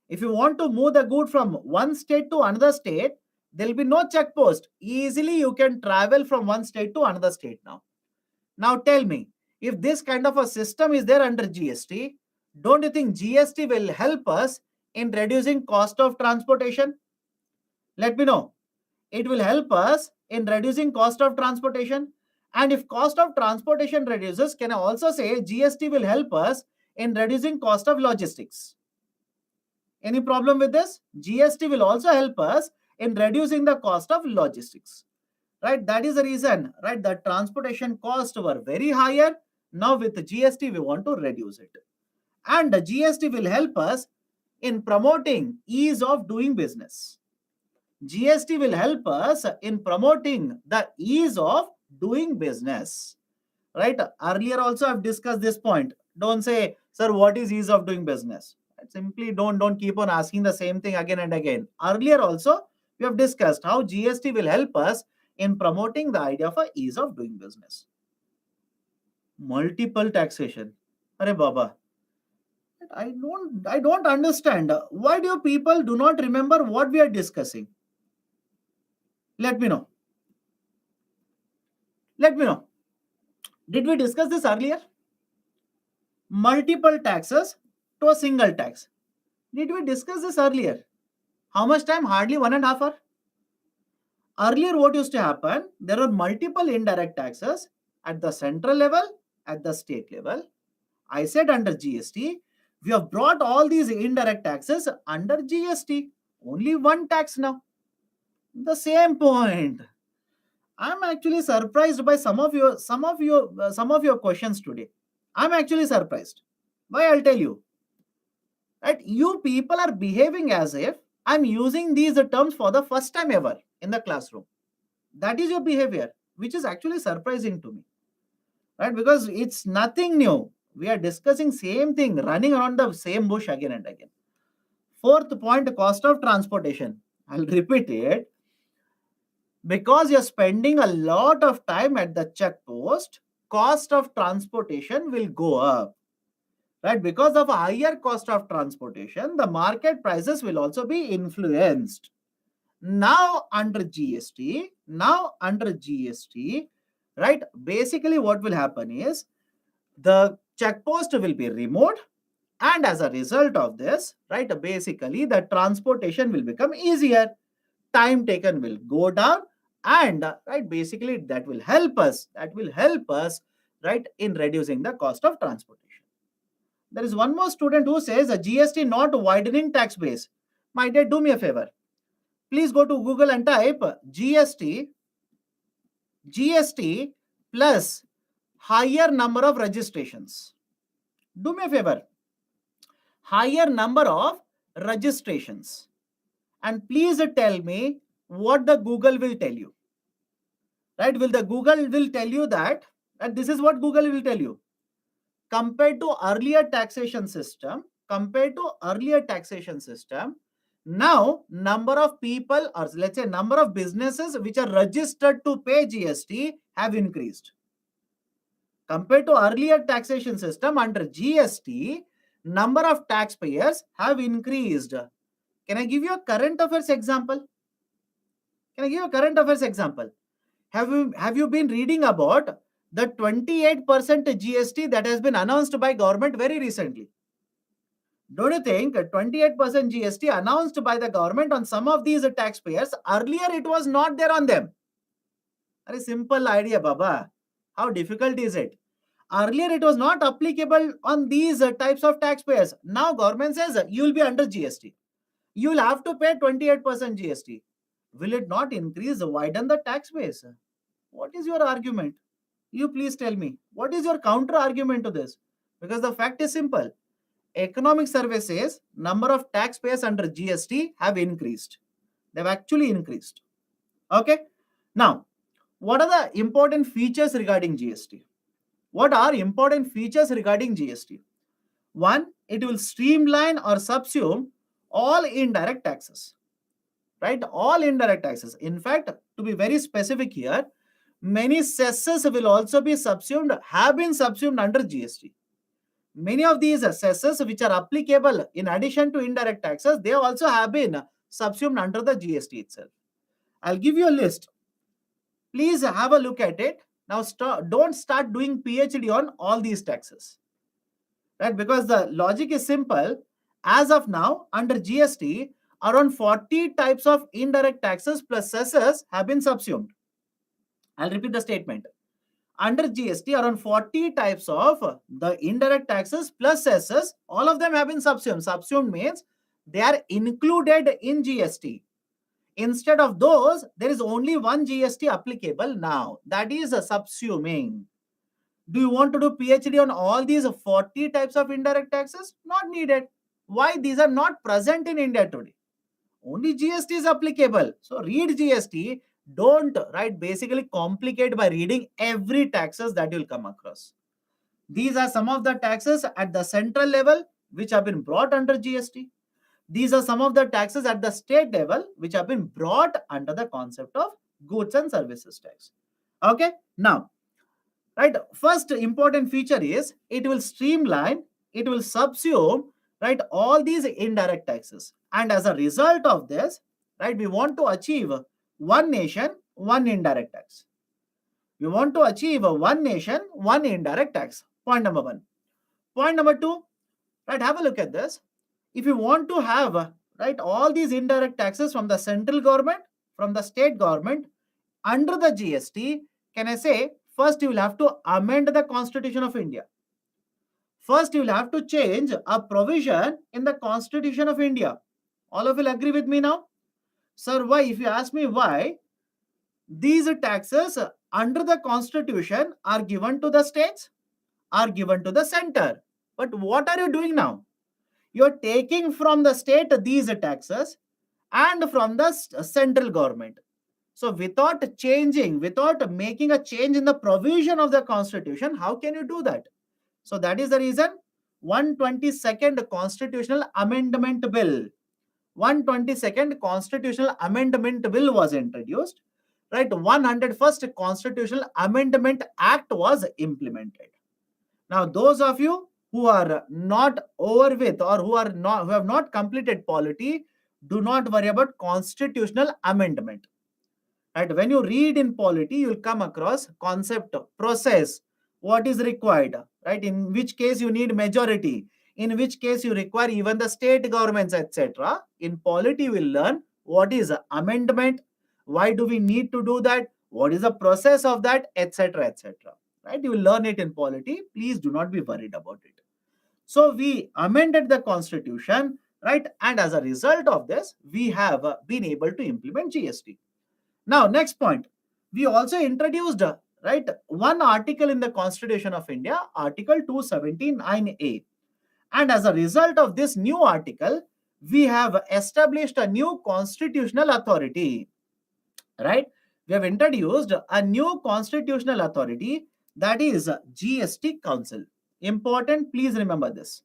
If you want to move the good from one state to another state, there will be no check post. Easily you can travel from one state to another state now. Now tell me, if this kind of a system is there under GST, don't you think GST will help us in reducing cost of transportation? Let me know. It will help us in reducing cost of transportation. And if cost of transportation reduces, can I also say GST will help us in reducing cost of logistics? Any problem with this? GST will also help us in reducing the cost of logistics. Right? That is the reason, right? The transportation costs were very higher. Now with GST, we want to reduce it. And the GST will help us in promoting ease of doing business. GST will help us in promoting the ease of doing business. Right? Earlier also I've discussed this point. Don't say, sir, what is ease of doing business? Simply don't keep on asking the same thing again and again. Earlier also, we have discussed how GST will help us in promoting the idea of a ease of doing business. Multiple taxation. Arey Baba, I don't understand. Why do people do not remember what we are discussing? Let me know. Let me know. Did we discuss this earlier? Multiple taxes to a single tax. Did we discuss this earlier? How much time? Hardly 1.5 hours. Earlier, what used to happen? There were multiple indirect taxes at the central level, at the state level. I said under GST, we have brought all these indirect taxes under GST. Only one tax now. The same point. I'm actually surprised by some of your questions today. I'm actually surprised. Why? I'll tell you. Right? You people are behaving as if I'm using these terms for the first time ever in the classroom. That is your behavior, which is actually surprising to me. Right? Because it's nothing new. We are discussing same thing, running around the same bush again and again. Fourth point, cost of transportation. I'll repeat it. Because you're spending a lot of time at the check post, cost of transportation will go up. Right? Because of a higher cost of transportation, the market prices will also be influenced. Now under GST, right? Basically, what will happen is the check post will be removed, and as a result of this, right, basically the transportation will become easier, time taken will go down, and right, basically that will help us right in reducing the cost of transportation. There is one more student who says a GST not widening tax base. My dear, do me a favor, please go to Google and type GST plus higher number of registrations. Do me a favor, higher number of registrations, and please tell me what the Google will tell you. Right? Will the Google will tell you that, and this is what Google will tell you. Compared to earlier taxation system, now number of people, or let's say number of businesses which are registered to pay GST have increased. Compared to earlier taxation system, under GST, number of taxpayers have increased. Can I give you a current affairs example? Have you been reading about the 28% GST that has been announced by government very recently? Don't you think 28% GST announced by the government on some of these taxpayers, earlier it was not there on them? A simple idea, Baba. How difficult is it? Earlier it was not applicable on these types of taxpayers. Now government says you will be under GST. You will have to pay 28% GST. Will it not increase, widen the tax base? What is your argument? You please tell me. What is your counter argument to this? Because the fact is simple. Economic survey says number of taxpayers under GST have increased. They've actually increased. Okay. Now, what are the important features regarding GST? What are important features regarding GST? One, it will streamline or subsume all indirect taxes. Right? All indirect taxes. In fact, to be very specific here, many cesses will also be subsumed, have been subsumed under GST. Many of these cesses which are applicable in addition to indirect taxes, they also have been subsumed under the GST itself. I'll give you a list. Please have a look at it. Now, don't start doing PhD on all these taxes. Right? Because the logic is simple. As of now, under GST, around 40 types of indirect taxes plus cesses have been subsumed. I'll repeat the statement. Under GST, around 40 types of the indirect taxes plus cesses, all of them have been subsumed. Subsumed means they are included in GST. Instead of those, there is only one GST applicable now. That is subsuming. Do you want to do PhD on all these 40 types of indirect taxes? Not needed. Why? These are not present in India today. Only GST is applicable. So read GST. Don't basically complicate by reading every taxes that you'll come across. These are some of the taxes at the central level which have been brought under GST. These are some of the taxes at the state level which have been brought under the concept of goods and services tax. Okay, now, first important feature is it will streamline, it will subsume, all these indirect taxes. And as a result of this, we want to achieve one nation, one indirect tax. We want to achieve one nation, one indirect tax. Point number one. Point number two, have a look at this. If you want to have all these indirect taxes from the central government, from the state government, under the GST, can I say, first you will have to amend the Constitution of India. First, you will have to change a provision in the Constitution of India. All of you will agree with me now? Sir, why? If you ask me why, these taxes under the Constitution are given to the states, are given to the center. But what are you doing now? You are taking from the state these taxes and from the central government. So without making a change in the provision of the Constitution, how can you do that? So that is the reason 122nd Constitutional Amendment Bill. 122nd Constitutional Amendment Bill was introduced. 101st Constitutional Amendment Act was implemented. Now, those of you who are not over with or who have not completed polity, do not worry about constitutional amendment. Right? When you read in polity, you will come across concept, process, what is required, right? In which case you need majority, in which case you require even the state governments, etc. In polity, you will learn what is amendment, why do we need to do that, what is the process of that, etc., etc. Right? You will learn it in polity. Please do not be worried about it. So we amended the constitution, right? And as a result of this, we have been able to implement GST. Now, next point, we also introduced, right, one article in the Constitution of India, Article 279A. And as a result of this new article, we have established a new constitutional authority, right? We have introduced a new constitutional authority, that is GST Council. Important, please remember this.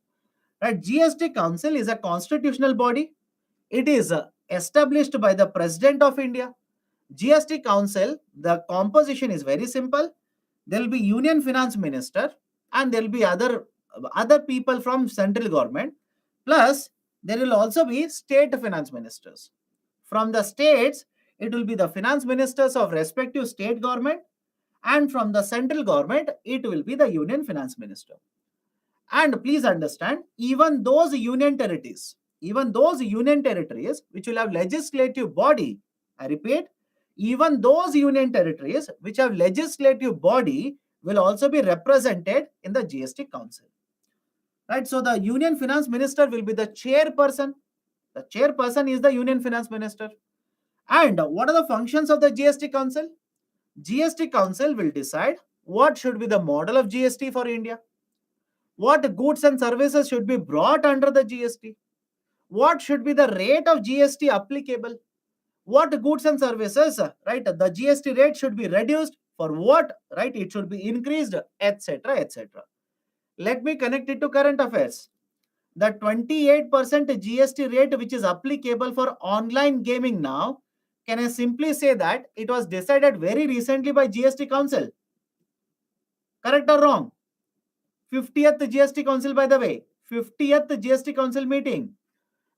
Right? GST Council is a constitutional body. It is established by the President of India. GST Council, the composition is very simple. There will be Union Finance Minister and there will be other people from central government. Plus, there will also be state finance ministers. From the states, it will be the finance ministers of respective state government, and from the central government, it will be the Union Finance Minister. And please understand, even those union territories which will have legislative body, I repeat, even those union territories which have legislative body will also be represented in the GST Council. Right? So the Union Finance Minister will be the chairperson. The chairperson is the Union Finance Minister. And what are the functions of the GST Council? GST Council will decide what should be the model of GST for India, what goods and services should be brought under the GST, what should be the rate of GST applicable, what goods and services, right, the GST rate should be reduced, for what, right, it should be increased, etc., etc. Let me connect it to current affairs. The 28% GST rate which is applicable for online gaming now, can I simply say that it was decided very recently by GST Council? Correct or wrong? 50th GST Council, by the way, 50th GST Council meeting.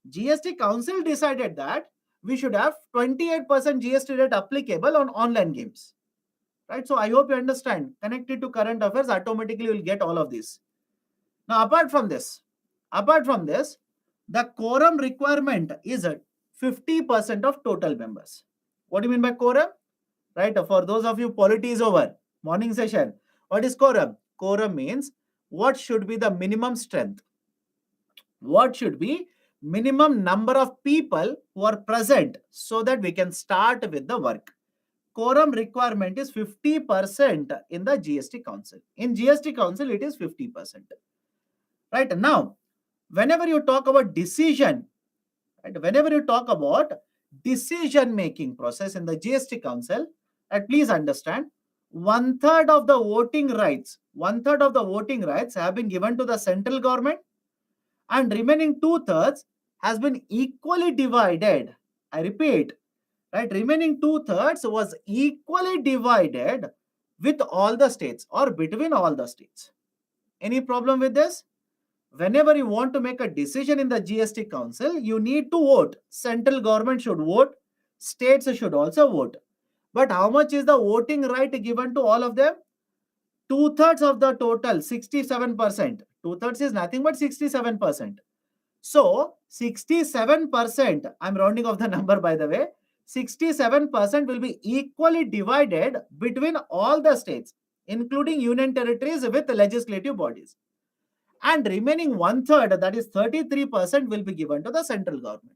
GST Council decided that we should have 28% GST rate applicable on online games. Right? So I hope you understand. Connected to current affairs, automatically you will get all of this. Now, apart from this, the quorum requirement is at 50% of total members. What do you mean by quorum? Right? For those of you, polity is over. Morning session. What is quorum? Quorum means what should be the minimum strength? What should be minimum number of people who are present so that we can start with the work? Quorum requirement is 50% in the GST Council. In GST Council, it is 50%. Right? Now, whenever you talk about decision, right, whenever you talk about decision-making process in the GST Council, please understand, one-third of the voting rights have been given to the central government, and remaining two-thirds has been equally divided. I repeat, right? Remaining two-thirds was equally divided with all the states or between all the states. Any problem with this? Whenever you want to make a decision in the GST Council, you need to vote. Central government should vote. States should also vote. But how much is the voting right given to all of them? Two-thirds of the total, 67%. Two-thirds is nothing but 67%. So 67%, I'm rounding off the number, by the way, 67% will be equally divided between all the states, including union territories with legislative bodies. And remaining one-third, that is 33%, will be given to the central government.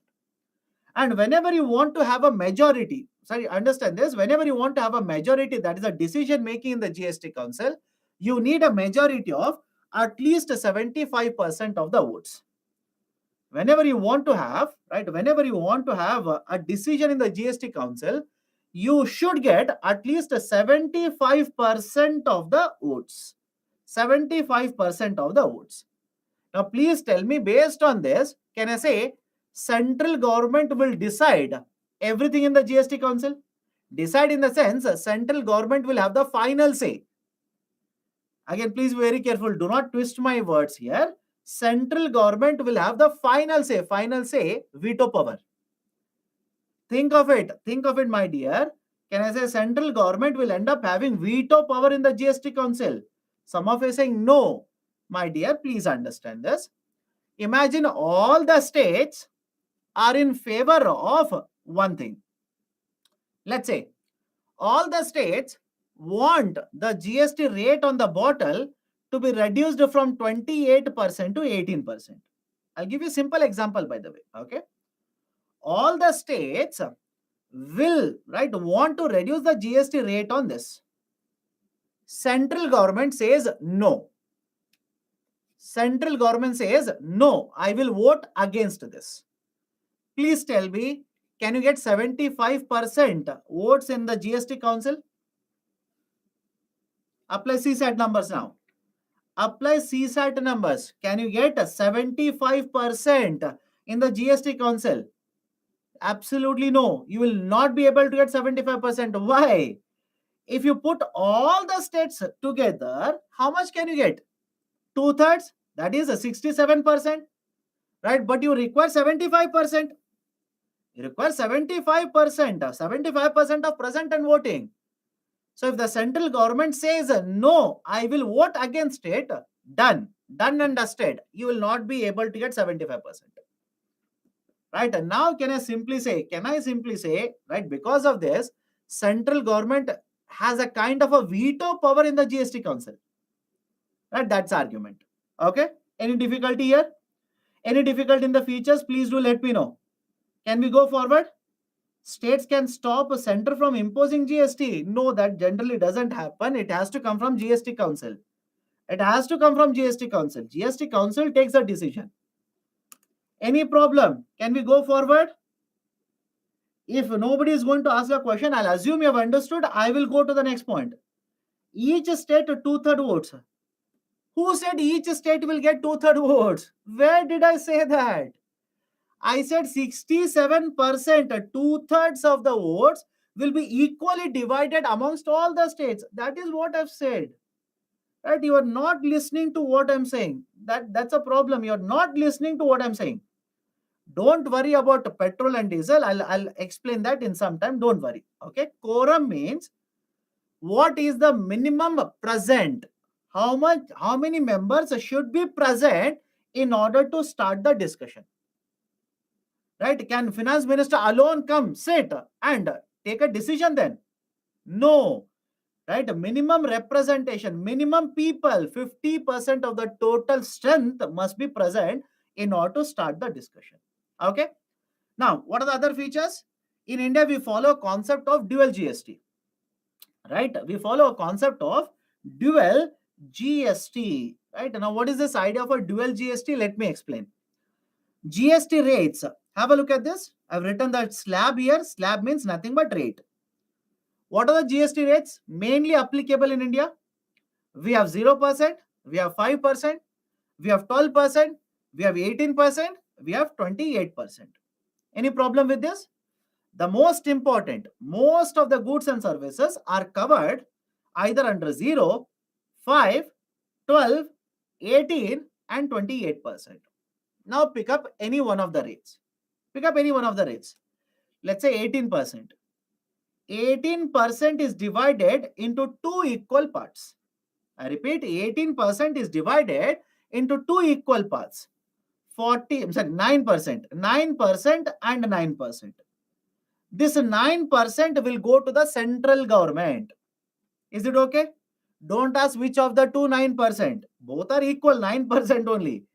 And whenever you want to have a majority, sorry, understand this, whenever you want to have a majority, that is a decision making in the GST Council, you need a majority of at least 75% of the votes. Whenever you want to have, right, whenever you want to have a decision in the GST Council, you should get at least 75% of the votes. 75% of the votes. Now, please tell me, based on this, can I say central government will decide everything in the GST Council? Decide in the sense central government will have the final say. Again, please be very careful. Do not twist my words here. Central government will have the final say, veto power. Think of it, my dear. Can I say central government will end up having veto power in the GST Council? Some of you are saying no. My dear, please understand this. Imagine all the states are in favor of one thing. Let's say all the states want the GST rate on the bottle to be reduced from 28% to 18%. I'll give you a simple example, by the way. Okay. All the states will want to reduce the GST rate on this. Central government says no. Central government says no. I will vote against this. Please tell me, can you get 75% votes in the GST Council? Apply CSAT numbers now. Apply CSAT numbers. Can you get 75% in the GST Council? Absolutely no. You will not be able to get 75%. Why? If you put all the states together, how much can you get? 2/3, that is a 67%, right? But you require 75%. You require 75%, 75% of present and voting. So if the central government says no, I will vote against it, done and dusted. You will not be able to get 75%. Right? And now can I simply say, right, because of this, central government has a kind of a veto power in the GST Council. Right? That's argument. Okay? Any difficulty here? Any difficulty in the features? Please do let me know. Can we go forward? States can stop a center from imposing GST. No, that generally doesn't happen. It has to come from GST Council. It has to come from GST Council. GST Council takes a decision. Any problem? Can we go forward? If nobody is going to ask a question, I'll assume you have understood. I will go to the next point. Each state 2/3 votes. Who said each state will get 2/3 votes? Where did I say that? I said 67%, 2/3 of the votes will be equally divided amongst all the states. That is what I've said. Right? You are not listening to what I'm saying. That's a problem. You're not listening to what I'm saying. Don't worry about petrol and diesel. I'll explain that in some time. Don't worry. Okay. Quorum means what is the minimum present? How many members should be present in order to start the discussion? Right? Can finance minister alone come, sit and take a decision then? No. Right? Minimum representation, minimum people, 50% of the total strength must be present in order to start the discussion. Okay. Now, what are the other features? In India, we follow a concept of dual GST. Right? We follow a concept of dual GST. Right? Now, what is this idea of a dual GST? Let me explain. GST rates. Have a look at this. I've written that slab here. Slab means nothing but rate. What are the GST rates mainly applicable in India? We have 0%, we have 5%, we have 12%, we have 18%, we have 28%. Any problem with this? The most important, most of the goods and services are covered either under 0, 5, 12, 18 and 28%. Now pick up any one of the rates. Pick up any one of the rates. Let's say 18%. 18% is divided into two equal parts. I repeat, 18% is divided into two equal parts. 9% and 9%. This 9% will go to the central government. Is it okay? Don't ask which of the two 9%. Both are equal, 9% only.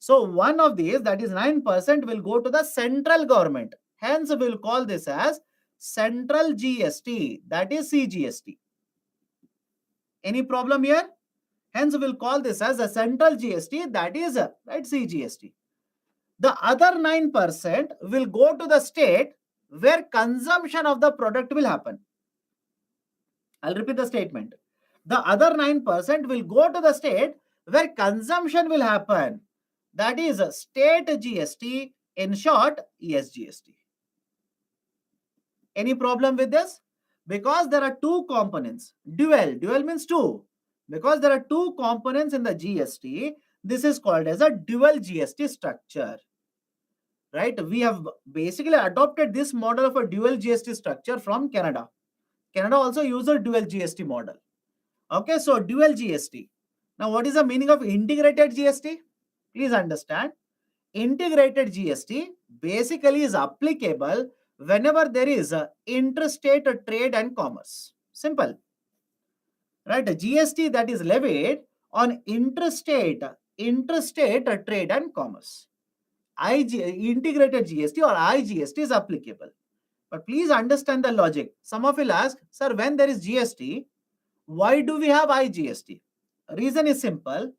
So one of these, that is 9%, will go to the central government. Hence, we'll call this as central GST, that is CGST. Any problem here? Hence, we'll call this as a central GST, that is right CGST. The other 9% will go to the state where consumption of the product will happen. I'll repeat the statement. The other 9% will go to the state where consumption will happen. That is a state GST, in short, ESGST. Any problem with this? Because there are two components. Dual means two. Because there are two components in the GST, this is called as a dual GST structure. Right? We have basically adopted this model of a dual GST structure from Canada. Canada also uses a dual GST model. Okay, so dual GST. Now, what is the meaning of integrated GST? Please understand. Integrated GST basically is applicable whenever there is a interstate trade and commerce. Simple. Right? A GST that is levied on interstate trade and commerce. Integrated GST or IGST is applicable. But please understand the logic. Some of you will ask, sir, when there is GST, why do we have IGST? Reason is simple.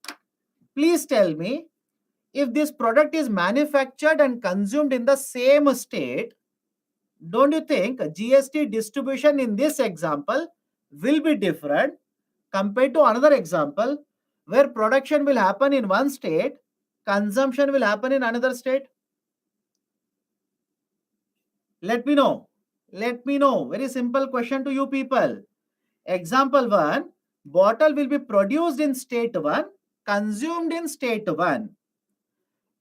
Please tell me, if this product is manufactured and consumed in the same state, don't you think GST distribution in this example will be different compared to another example where production will happen in one state, consumption will happen in another state? Let me know. Let me know. Very simple question to you people. Example 1, bottle will be produced in state 1, consumed in state 1.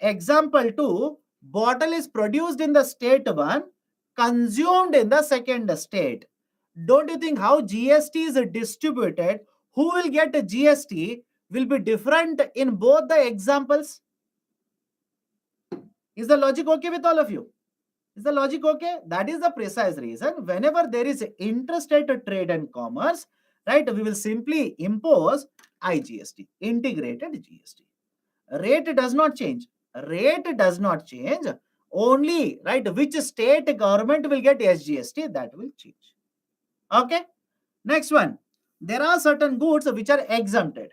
Example 2, bottle is produced in the state 1, consumed in the second state. Don't you think how GST is distributed, who will get a GST will be different in both the examples? Is the logic okay with all of you? Is the logic okay? That is the precise reason. Whenever there is interstate trade and commerce, right, we will simply impose IGST, integrated GST. Rate does not change. Rate does not change. Only, right, which state government will get SGST, that will change. Okay. Next one. There are certain goods which are exempted.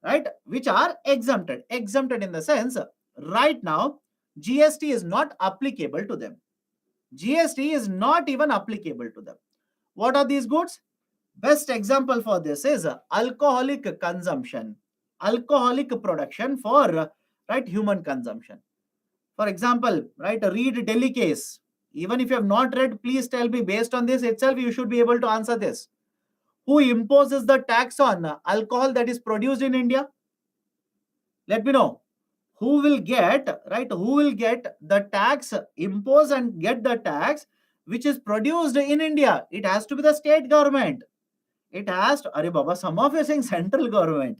Right? Which are exempted. Exempted in the sense, right now, GST is not applicable to them. GST is not even applicable to them. What are these goods? Best example for this is alcoholic consumption, alcoholic production for right human consumption. For example, right, read Delhi case. Even if you have not read, please tell me, based on this itself, you should be able to answer this. Who imposes the tax on alcohol that is produced in India? Let me know. Who will get, right, who will get the tax, impose and get the tax which is produced in India? It has to be the state government. It has to, Are Baba, some of you are saying central government.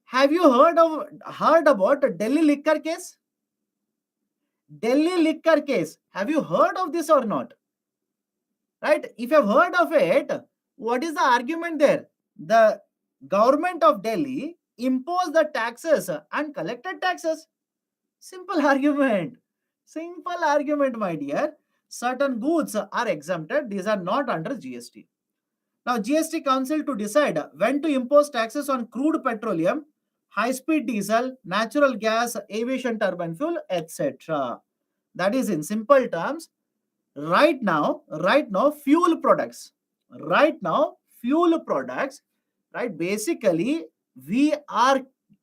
Have you heard about Delhi liquor case? Delhi liquor case. Have you heard of this or not? Right? If you have heard of it, what is the argument there? The government of Delhi imposed the taxes and collected taxes. Simple argument. Simple argument, my dear. Certain goods are exempted. These are not under GST. Now, GST Council to decide when to impose taxes on crude petroleum, high-speed diesel, natural gas, aviation turbine fuel, etc. That is, in simple terms, right now, fuel products. Right now, fuel products, right, basically, we are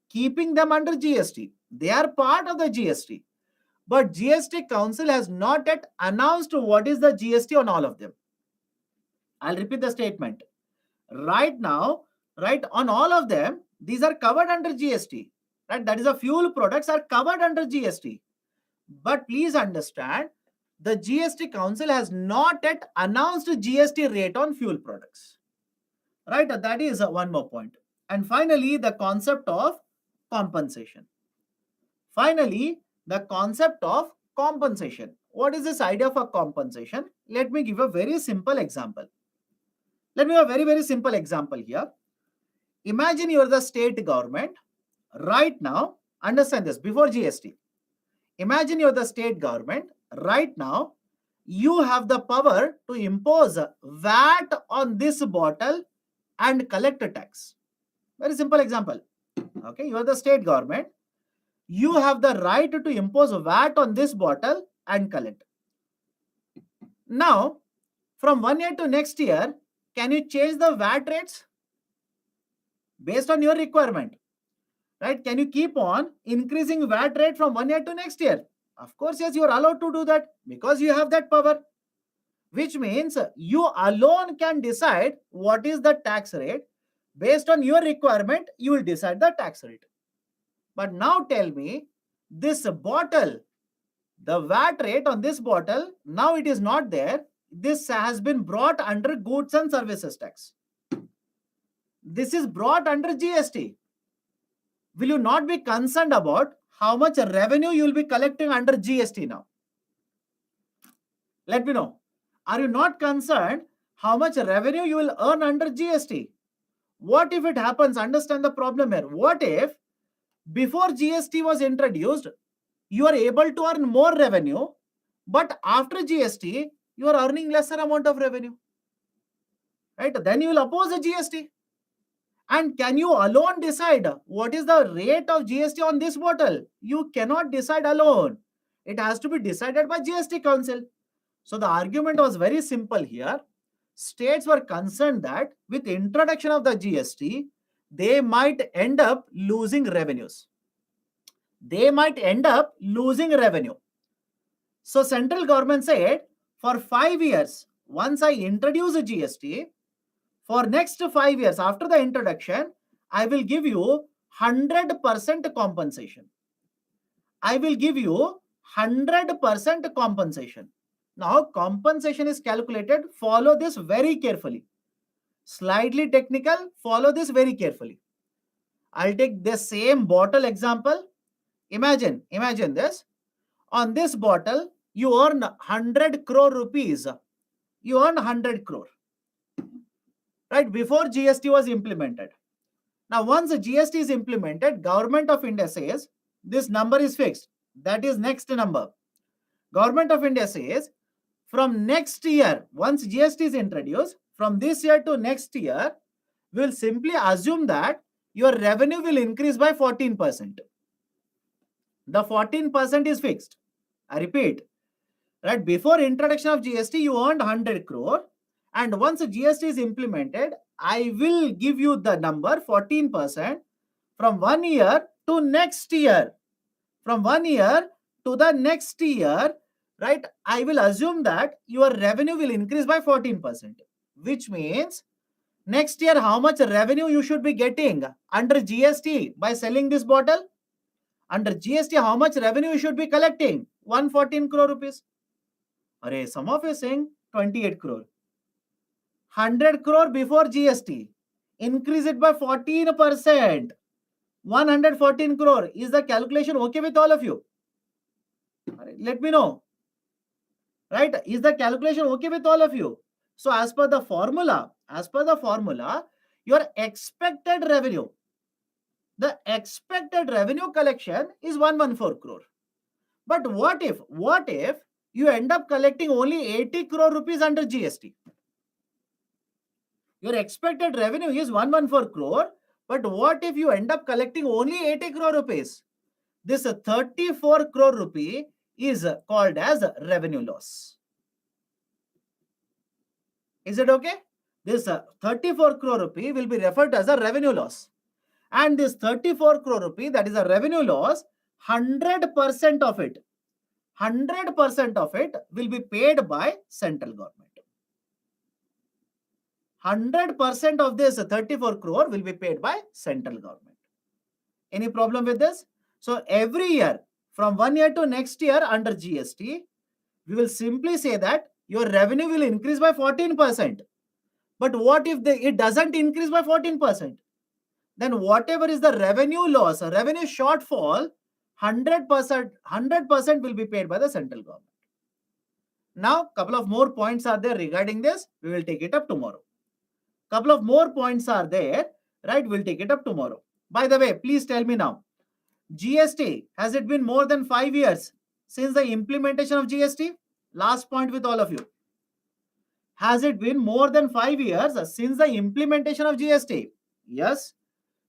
keeping them under GST. They are part of the GST. But GST Council has not yet announced what is the GST on all of them. I'll repeat the statement. Right now, right, on all of them, these are covered under GST. Right? That is, the fuel products are covered under GST. But please understand, the GST Council has not yet announced GST rate on fuel products. Right? That is one more point. And finally, the concept of compensation. Finally, the concept of compensation. What is this idea of a compensation? Let me give a very simple example. Let me give a very, very simple example here. Imagine you are the state government. Right now, understand this before GST. Imagine you are the state government. Right now, you have the power to impose VAT on this bottle and collect a tax. Very simple example. Okay, you are the state government. You have the right to impose VAT on this bottle and collect. Now, from 1 year to next year, can you change the VAT rates based on your requirement? Right? Can you keep on increasing VAT rate from 1 year to next year? Of course, yes, you are allowed to do that because you have that power. Which means you alone can decide what is the tax rate. Based on your requirement, you will decide the tax rate. But now tell me, this bottle, the VAT rate on this bottle, now it is not there. this has been brought under goods and services tax. This is brought under GST. Will you not be concerned about how much revenue you will be collecting under GST now? Let me know. Are you not concerned how much revenue you will earn under GST? What if it happens? Understand the problem here. What if before GST was introduced, you are able to earn more revenue, but after GST, you are earning lesser amount of revenue? Right? Then you will oppose the GST. And can you alone decide what is the rate of GST on this bottle? You cannot decide alone. It has to be decided by GST Council. So the argument was very simple here. States were concerned that with introduction of the GST, they might end up losing revenues. They might end up losing revenue. So central government said, for 5 years, once I introduce a GST, for next 5 years after the introduction, I will give you 100% compensation. I will give you 100% compensation. Now, compensation is calculated. Follow this very carefully. Slightly technical, follow this very carefully. I'll take the same bottle example. Imagine this. On this bottle, you earn 100 crore rupees. You earn 100 crore. Right, before GST was implemented. Now, once the GST is implemented, Government of India says this number is fixed. That is next number. Government of India says from next year, once GST is introduced, from this year to next year, we will simply assume that your revenue will increase by 14%. The 14% is fixed. I repeat, right? Before introduction of GST, you earned 100 crore. And once the GST is implemented, I will give you the number 14% from 1 year to next year. From 1 year to the next year, right? I will assume that your revenue will increase by 14%, which means next year, how much revenue you should be getting under GST by selling this bottle? Under GST, how much revenue you should be collecting? 114 crore rupees. Array, some of you are saying 28 crore. 100 crore before GST. Increase it by 14%. 114 crore. Is the calculation okay with all of you? Let me know. Right? Is the calculation okay with all of you? So as per the formula, your expected revenue, the expected revenue collection is 114 crore. But what if you end up collecting only 80 crore rupees under GST? Your expected revenue is 114 crore, but what if you end up collecting only 80 crore rupees? This 34 crore rupee is called as revenue loss. Is it okay? This 34 crore rupee will be referred to as a revenue loss. And this 34 crore rupee, that is a revenue loss, 100% of it, 100% of it will be paid by central government. 100% of this 34 crore will be paid by central government. Any problem with this? So every year, from 1 year to next year under GST, we will simply say that your revenue will increase by 14%. But what if it doesn't increase by 14%? Then whatever is the revenue loss, revenue shortfall, 100% will be paid by the central government. Now, couple of more points are there regarding this. We will take it up tomorrow. Couple of more points are there, right? We'll take it up tomorrow. By the way, please tell me now, GST, has it been more than 5 years since the implementation of GST? Last point with all of you. Has it been more than 5 years since the implementation of GST? Yes.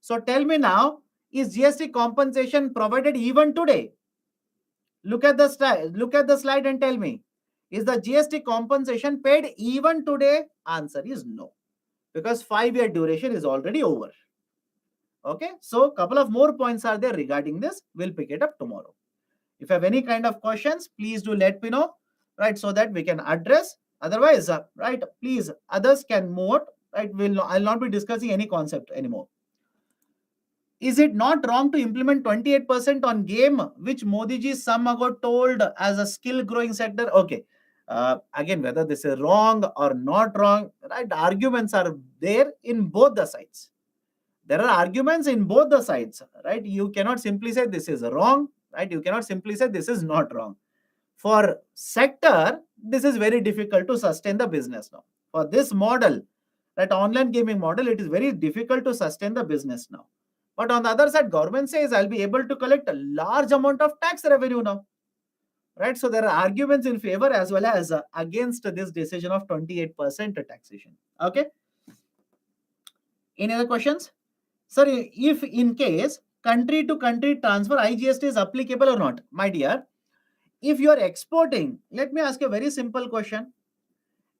So tell me now, is GST compensation provided even today? Look at the slide and tell me, is the GST compensation paid even today? Answer is no, because 5-year duration is already over. Okay, so couple of more points are there regarding this. We'll pick it up tomorrow. If you have any kind of questions, please do let me know, right, so that we can address. Otherwise, right, please, others can move out, right? I'll not be discussing any concept anymore. Is it not wrong to implement 28% on game, which Modi ji some ago told as a skill growing sector? Okay, Again, whether this is wrong or not wrong, right? Arguments are there in both the sides. There are arguments in both the sides, right? You cannot simply say this is wrong, right? You cannot simply say this is not wrong. For sector, this is very difficult to sustain the business now. For this model, that online gaming model, it is very difficult to sustain the business now. But on the other side, government says I'll be able to collect a large amount of tax revenue now, right? So there are arguments in favor as well as against this decision of 28% taxation. Okay. Any other questions? Sir, if in case country to country transfer IGST is applicable or not, my dear, if you are exporting, let me ask you a very simple question.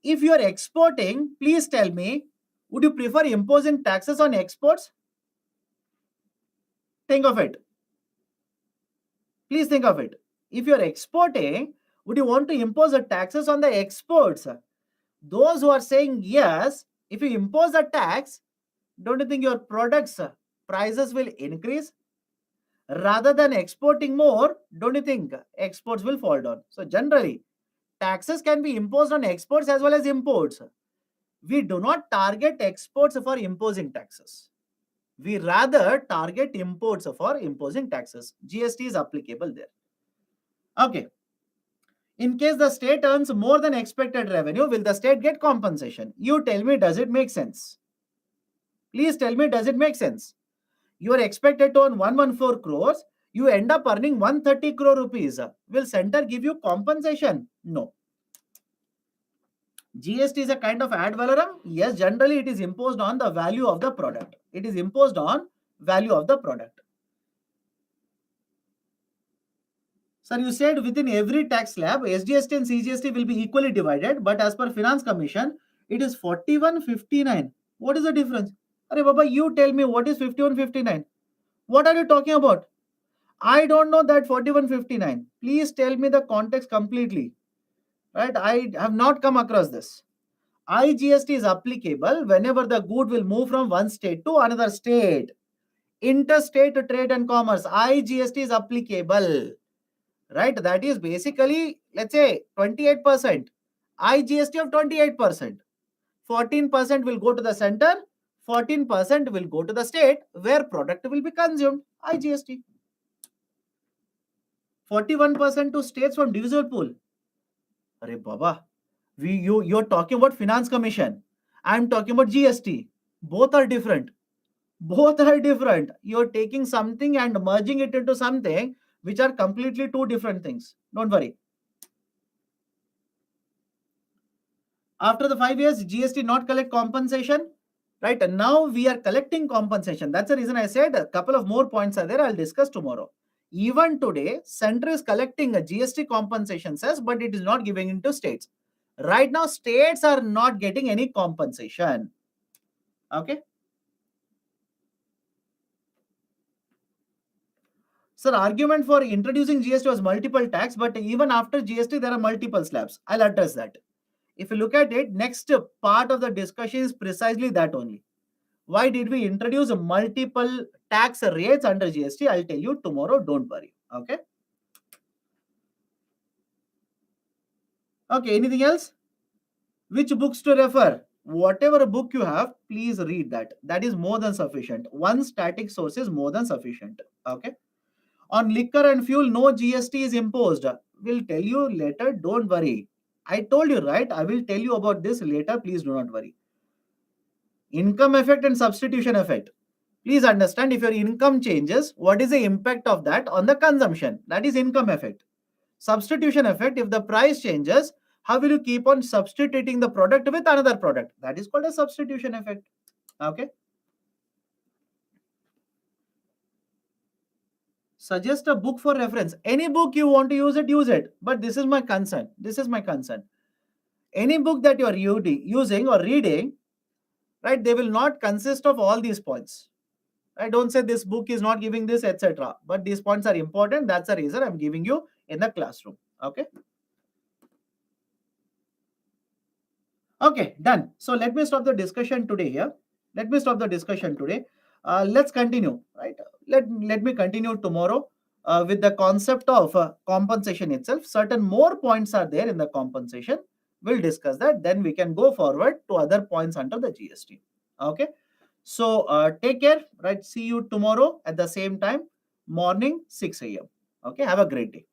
If you are exporting, please tell me, would you prefer imposing taxes on exports? Think of it. Please think of it. If you are exporting, would you want to impose the taxes on the exports? Those who are saying yes, if you impose a tax, don't you think your products prices will increase? Rather than exporting more, don't you think exports will fall down? So generally, taxes can be imposed on exports as well as imports. We do not target exports for imposing taxes. We rather target imports for imposing taxes. GST is applicable there. Okay. In case the state earns more than expected revenue, will the state get compensation? You tell me, does it make sense? Please tell me, does it make sense? You are expected to earn 114 crores. You end up earning 130 crore rupees. Will center give you compensation? No. GST is a kind of ad valorem. Yes, generally it is imposed on the value of the product. It is imposed on value of the product. Sir, you said within every tax slab, SGST and CGST will be equally divided, but as per Finance Commission, it is 4159. What is the difference? Arey Baba, you tell me what is 5159. What are you talking about? I don't know that 4159. Please tell me the context completely. Right? I have not come across this. IGST is applicable whenever the good will move from one state to another state. Interstate trade and commerce, IGST is applicable. Right? That is basically, let's say, 28%. IGST of 28%. 14% will go to the center, 14% will go to the state where product will be consumed. IGST. 41% to states from divisible pool. Arey Baba, you're talking about Finance Commission. I'm talking about GST. Both are different. Both are different. You're taking something and merging it into something which are completely two different things. Don't worry. After the 5 years, GST not collect compensation. Right? And now we are collecting compensation. That's the reason I said a couple of more points are there. I'll discuss tomorrow. Even today, center is collecting a GST compensation cess, but it is not giving it to states. Right now, states are not getting any compensation. Okay. Sir, argument for introducing GST was multiple tax, but even after GST, there are multiple slabs. I'll address that. If you look at it, next part of the discussion is precisely that only. Why did we introduce multiple tax rates under GST? I'll tell you tomorrow. Don't worry. Okay. Okay. Anything else? Which books to refer? Whatever book you have, please read that. That is more than sufficient. One static source is more than sufficient. Okay. On liquor and fuel, no GST is imposed. We'll tell you later. Don't worry. I told you, right? I will tell you about this later. Please do not worry. Income effect and substitution effect. Please understand, if your income changes, what is the impact of that on the consumption? That is income effect. Substitution effect, if the price changes, how will you keep on substituting the product with another product? That is called a substitution effect. Okay. Suggest a book for reference. Any book you want to use it. But this is my concern. This is my concern. Any book that you are using or reading, right, they will not consist of all these points. I don't say this book is not giving this, etc. But these points are important. That's the reason I'm giving you in the classroom. Okay. Okay, done. So let me stop the discussion today here. Let's continue, right? Let me continue tomorrow. with the concept of compensation itself. Certain more points are there in the compensation. We'll discuss that. Then we can go forward to other points under the GST. Okay. So take care. Right. See you tomorrow at the same time, morning 6 a.m. Okay. Have a great day.